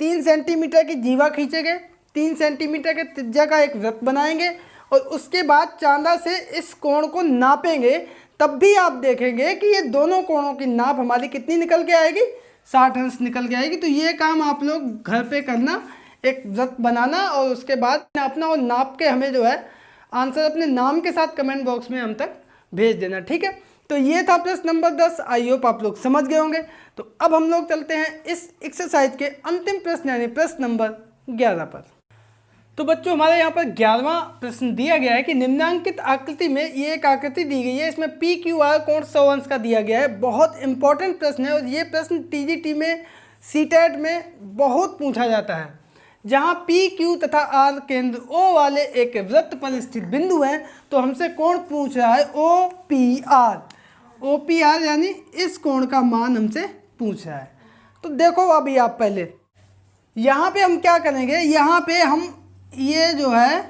3 सेंटीमीटर की जीवा खींचेंगे, 3 सेंटीमीटर के त्रिज्या का एक वृत्त बनाएंगे और उसके बाद चांदा से इस कोण को नापेंगे तब भी आप देखेंगे कि ये दोनों कोणों की नाप हमारी कितनी निकल के आएगी, 60 अंश निकल के आएगी। तो ये काम आप लोग घर पे करना, एक वृत्त बनाना और उसके बाद नापना, और नाप के हमें जो है आंसर अपने नाम के साथ कमेंट बॉक्स में हम तक भेज देना, ठीक है। तो ये था प्रश्न नंबर 10। आई होप आप लोग समझ गए होंगे। तो अब हम लोग चलते हैं इस एक्सरसाइज के अंतिम प्रश्न यानी प्रश्न नंबर 11 पर। तो बच्चों हमारे यहाँ पर 11वां प्रश्न दिया गया है कि निम्नांकित आकृति में ये एक आकृति दी गई है, इसमें पी क्यू आर कोण 100 अंश का दिया गया है। बहुत इंपॉर्टेंट प्रश्न है और ये प्रश्न टीजीटी में, सीटेट में बहुत पूछा जाता है। जहाँ पी क्यू तथा आर केंद्र ओ वाले एक वृत्त पर स्थित बिंदु हैं, तो हमसे कोण पूछ रहा है O P R. O P R यानी इस कोण का मान हमसे पूछ रहा है। तो देखो अभी आप पहले यहाँ पे हम क्या करेंगे, यहाँ पे हम ये जो है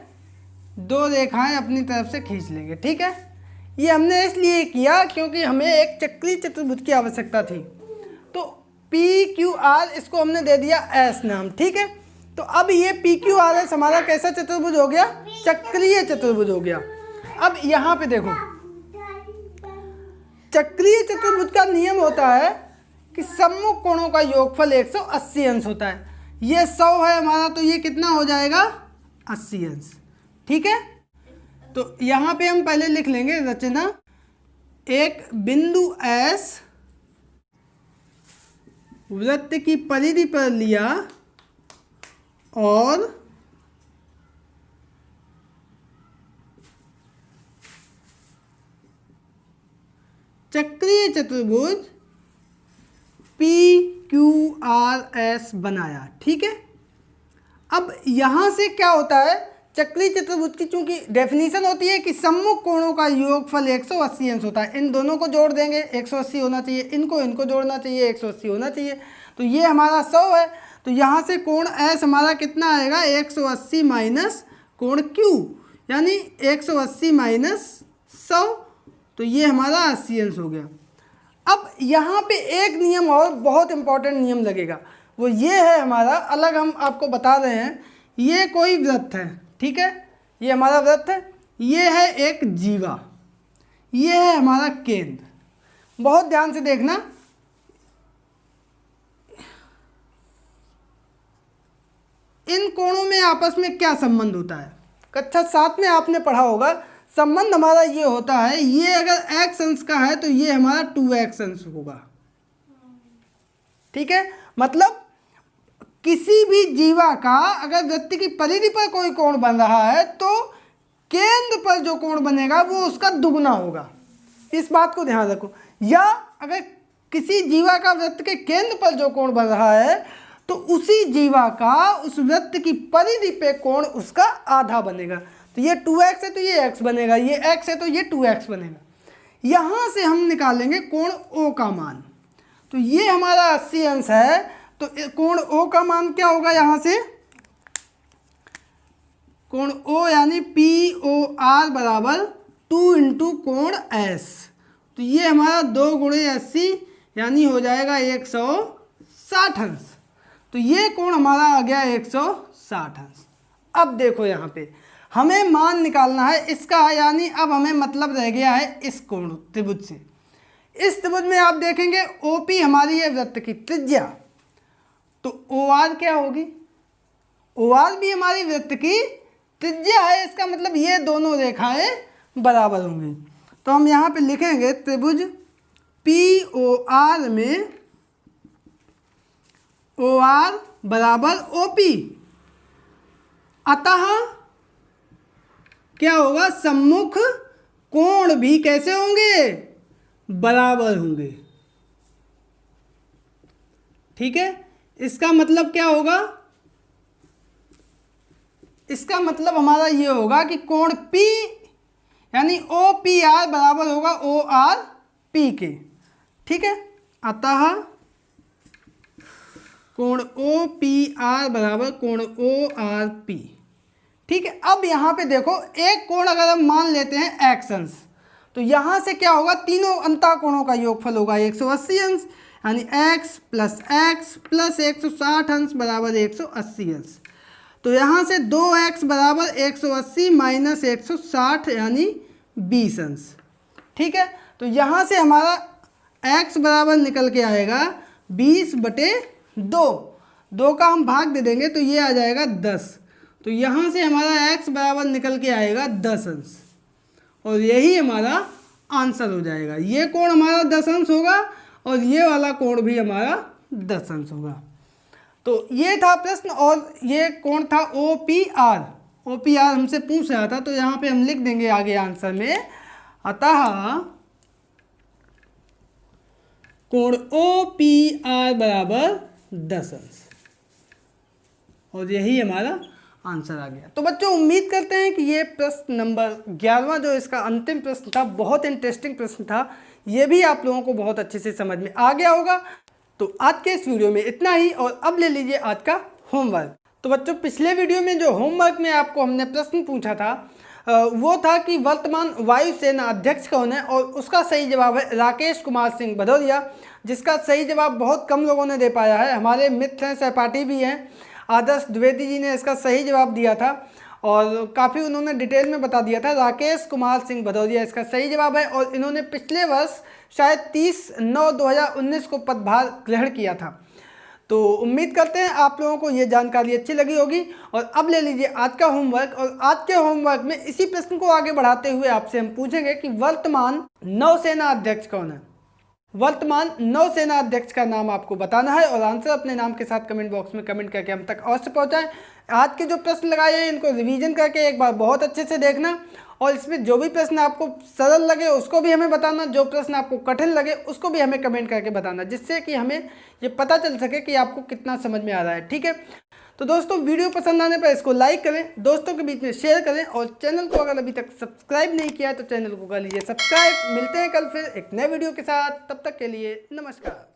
दो रेखाएं अपनी तरफ से खींच लेंगे, ठीक है। ये हमने इसलिए किया क्योंकि हमें एक चक्रीय चतुर्भुज की आवश्यकता थी। तो पी क्यू आर इसको हमने दे दिया एस नाम, ठीक है। तो अब ये पी क्यू आर एस हमारा कैसा चतुर्भुज हो गया, चक्रीय चतुर्भुज हो गया। अब यहाँ पे देखो, चक्रीय चतुर्भुज का नियम होता है कि सम्मुख कोणों का योगफल 180 अंश होता है। ये 100 है हमारा, तो ये कितना हो जाएगा 80 अंश, ठीक है। तो यहाँ पे हम पहले लिख लेंगे रचना, एक बिंदु S वृत्त की परिधि पर लिया और चक्रीय चतुर्भुज पी क्यू आर एस बनाया, ठीक है। अब यहाँ से क्या होता है, चक्रीय चतुर्भुज की चूंकि डेफिनेशन होती है कि सम्मुख कोणों का योगफल 180 अंश होता है। इन दोनों को जोड़ देंगे 180 होना चाहिए, इनको जोड़ना चाहिए 180 होना चाहिए। तो ये हमारा 100 है, तो यहाँ से कोण एस हमारा कितना आएगा 180 माइनस कोण क्यू यानी 180 माइनस 100, तो ये हमारा 80 अंश हो गया। अब यहाँ पे एक नियम और बहुत इंपॉर्टेंट नियम लगेगा, वो ये है हमारा, अलग हम आपको बता रहे हैं। ये कोई वृत्त है, ठीक है, ये हमारा वृत्त है, ये है एक जीवा, ये है हमारा केंद्र। बहुत ध्यान से देखना, इन कोणों में आपस में क्या संबंध होता है, कक्षा 7 में आपने पढ़ा होगा। संबंध हमारा ये होता है, ये अगर x अंश का है तो ये हमारा 2x अंश होगा, ठीक है। मतलब किसी भी जीवा का अगर वृत्त की परिधि पर कोई कोण बन रहा है तो केंद्र पर जो कोण बनेगा वो उसका दुगना होगा, इस बात को ध्यान रखो। या अगर किसी जीवा का वृत्त के केंद्र पर जो कोण बन रहा है तो उसी जीवा का उस वृत्त की परिधि पे कोण उसका आधा बनेगा। तो ये 2x है तो ये x बनेगा, ये x है तो ये 2x बनेगा। यहाँ से हम निकालेंगे कोण O का मान, तो ये हमारा 80 अंश है, तो कोण O का मान क्या होगा, यहाँ से कोण O यानी POR बराबर 2 इंटू कोण S। तो ये हमारा 2 गुणे 80 यानी हो जाएगा 160 अंश। तो ये कोण हमारा आ गया 160 अंश। अब देखो यहाँ पे हमें मान निकालना है इसका, यानी अब हमें मतलब रह गया है इस कोण त्रिभुज से। इस त्रिभुज में आप देखेंगे OP हमारी है वृत्त की त्रिज्या, तो OR क्या होगी, OR भी हमारी वृत्त की त्रिज्या है। इसका मतलब ये दोनों रेखाएं बराबर होंगी। तो हम यहाँ पे लिखेंगे त्रिभुज POR में OR बराबर OP, अतः क्या होगा, सम्मुख कोण भी कैसे होंगे, बराबर होंगे, ठीक है। इसका मतलब क्या होगा, इसका मतलब हमारा ये होगा कि कोण P यानी OPR बराबर होगा ORP के, ठीक है। अतः कोण OPR बराबर कोण ORP, ठीक है। अब यहाँ पे देखो एक कोण अगर हम मान लेते हैं x अंश, तो यहाँ से क्या होगा, तीनों अंतः कोणों का योगफल होगा 180 अंश, यानी x प्लस 160 अंश बराबर 180 अंश। तो यहाँ से 2x बराबर 180 माइनस 160 यानी 20 अंश, ठीक है। तो यहाँ से हमारा x बराबर निकल के आएगा 20/2। 2 का हम भाग दे देंगे तो ये आ जाएगा 10। तो यहाँ से हमारा x बराबर निकल के आएगा 10 अंश, और यही हमारा आंसर हो जाएगा। ये कोण हमारा 10 अंश होगा और ये वाला कोण भी हमारा 10 अंश होगा। तो ये था प्रश्न, और ये कोण था OPR। OPR हमसे पूछ रहा था, तो यहाँ पे हम लिख देंगे आगे आंसर में, अतः कोण OPR बराबर 10 अंश, और यही हमारा आंसर आ गया। तो बच्चों उम्मीद करते हैं कि ये प्रश्न नंबर 11वां जो इसका अंतिम प्रश्न था, बहुत इंटरेस्टिंग प्रश्न था, ये भी आप लोगों को बहुत अच्छे से समझ में आ गया होगा। तो आज के इस वीडियो में इतना ही, और अब ले लीजिए आज का होमवर्क। तो बच्चों पिछले वीडियो में जो होमवर्क में आपको हमने प्रश्न पूछा था वो था कि वर्तमान वायुसेना अध्यक्ष कौन है, और उसका सही जवाब है राकेश कुमार सिंह भदौरिया, जिसका सही जवाब बहुत कम लोगों ने दे पाया है। हमारे मित्र हैं, सहपाठी भी हैं, आदर्श द्विवेदी जी ने इसका सही जवाब दिया था और काफ़ी उन्होंने डिटेल में बता दिया था। राकेश कुमार सिंह भदौरिया इसका सही जवाब है, और इन्होंने पिछले वर्ष शायद 30/9/2019 को पदभार ग्रहण किया था। तो उम्मीद करते हैं आप लोगों को ये जानकारी अच्छी लगी होगी। और अब ले लीजिए आज का होमवर्क, और आज के होमवर्क में इसी प्रश्न को आगे बढ़ाते हुए आपसे हम पूछेंगे कि वर्तमान नौसेना अध्यक्ष कौन है। वर्तमान नौसेना अध्यक्ष का नाम आपको बताना है, और आंसर अपने नाम के साथ कमेंट बॉक्स में कमेंट करके हम तक अवश्य पहुंचाएं। आज के जो प्रश्न लगाए हैं इनको रिवीजन करके एक बार बहुत अच्छे से देखना, और इसमें जो भी प्रश्न आपको सरल लगे उसको भी हमें बताना, जो प्रश्न आपको कठिन लगे उसको भी हमें कमेंट करके बताना, जिससे कि हमें ये पता चल सके कि आपको कितना समझ में आ रहा है। ठीक है, तो दोस्तों वीडियो पसंद आने पर इसको लाइक करें, दोस्तों के बीच में शेयर करें, और चैनल को अगर अभी तक सब्सक्राइब नहीं किया है तो चैनल को कर लीजिए सब्सक्राइब। मिलते हैं कल फिर एक नए वीडियो के साथ, तब तक के लिए नमस्कार।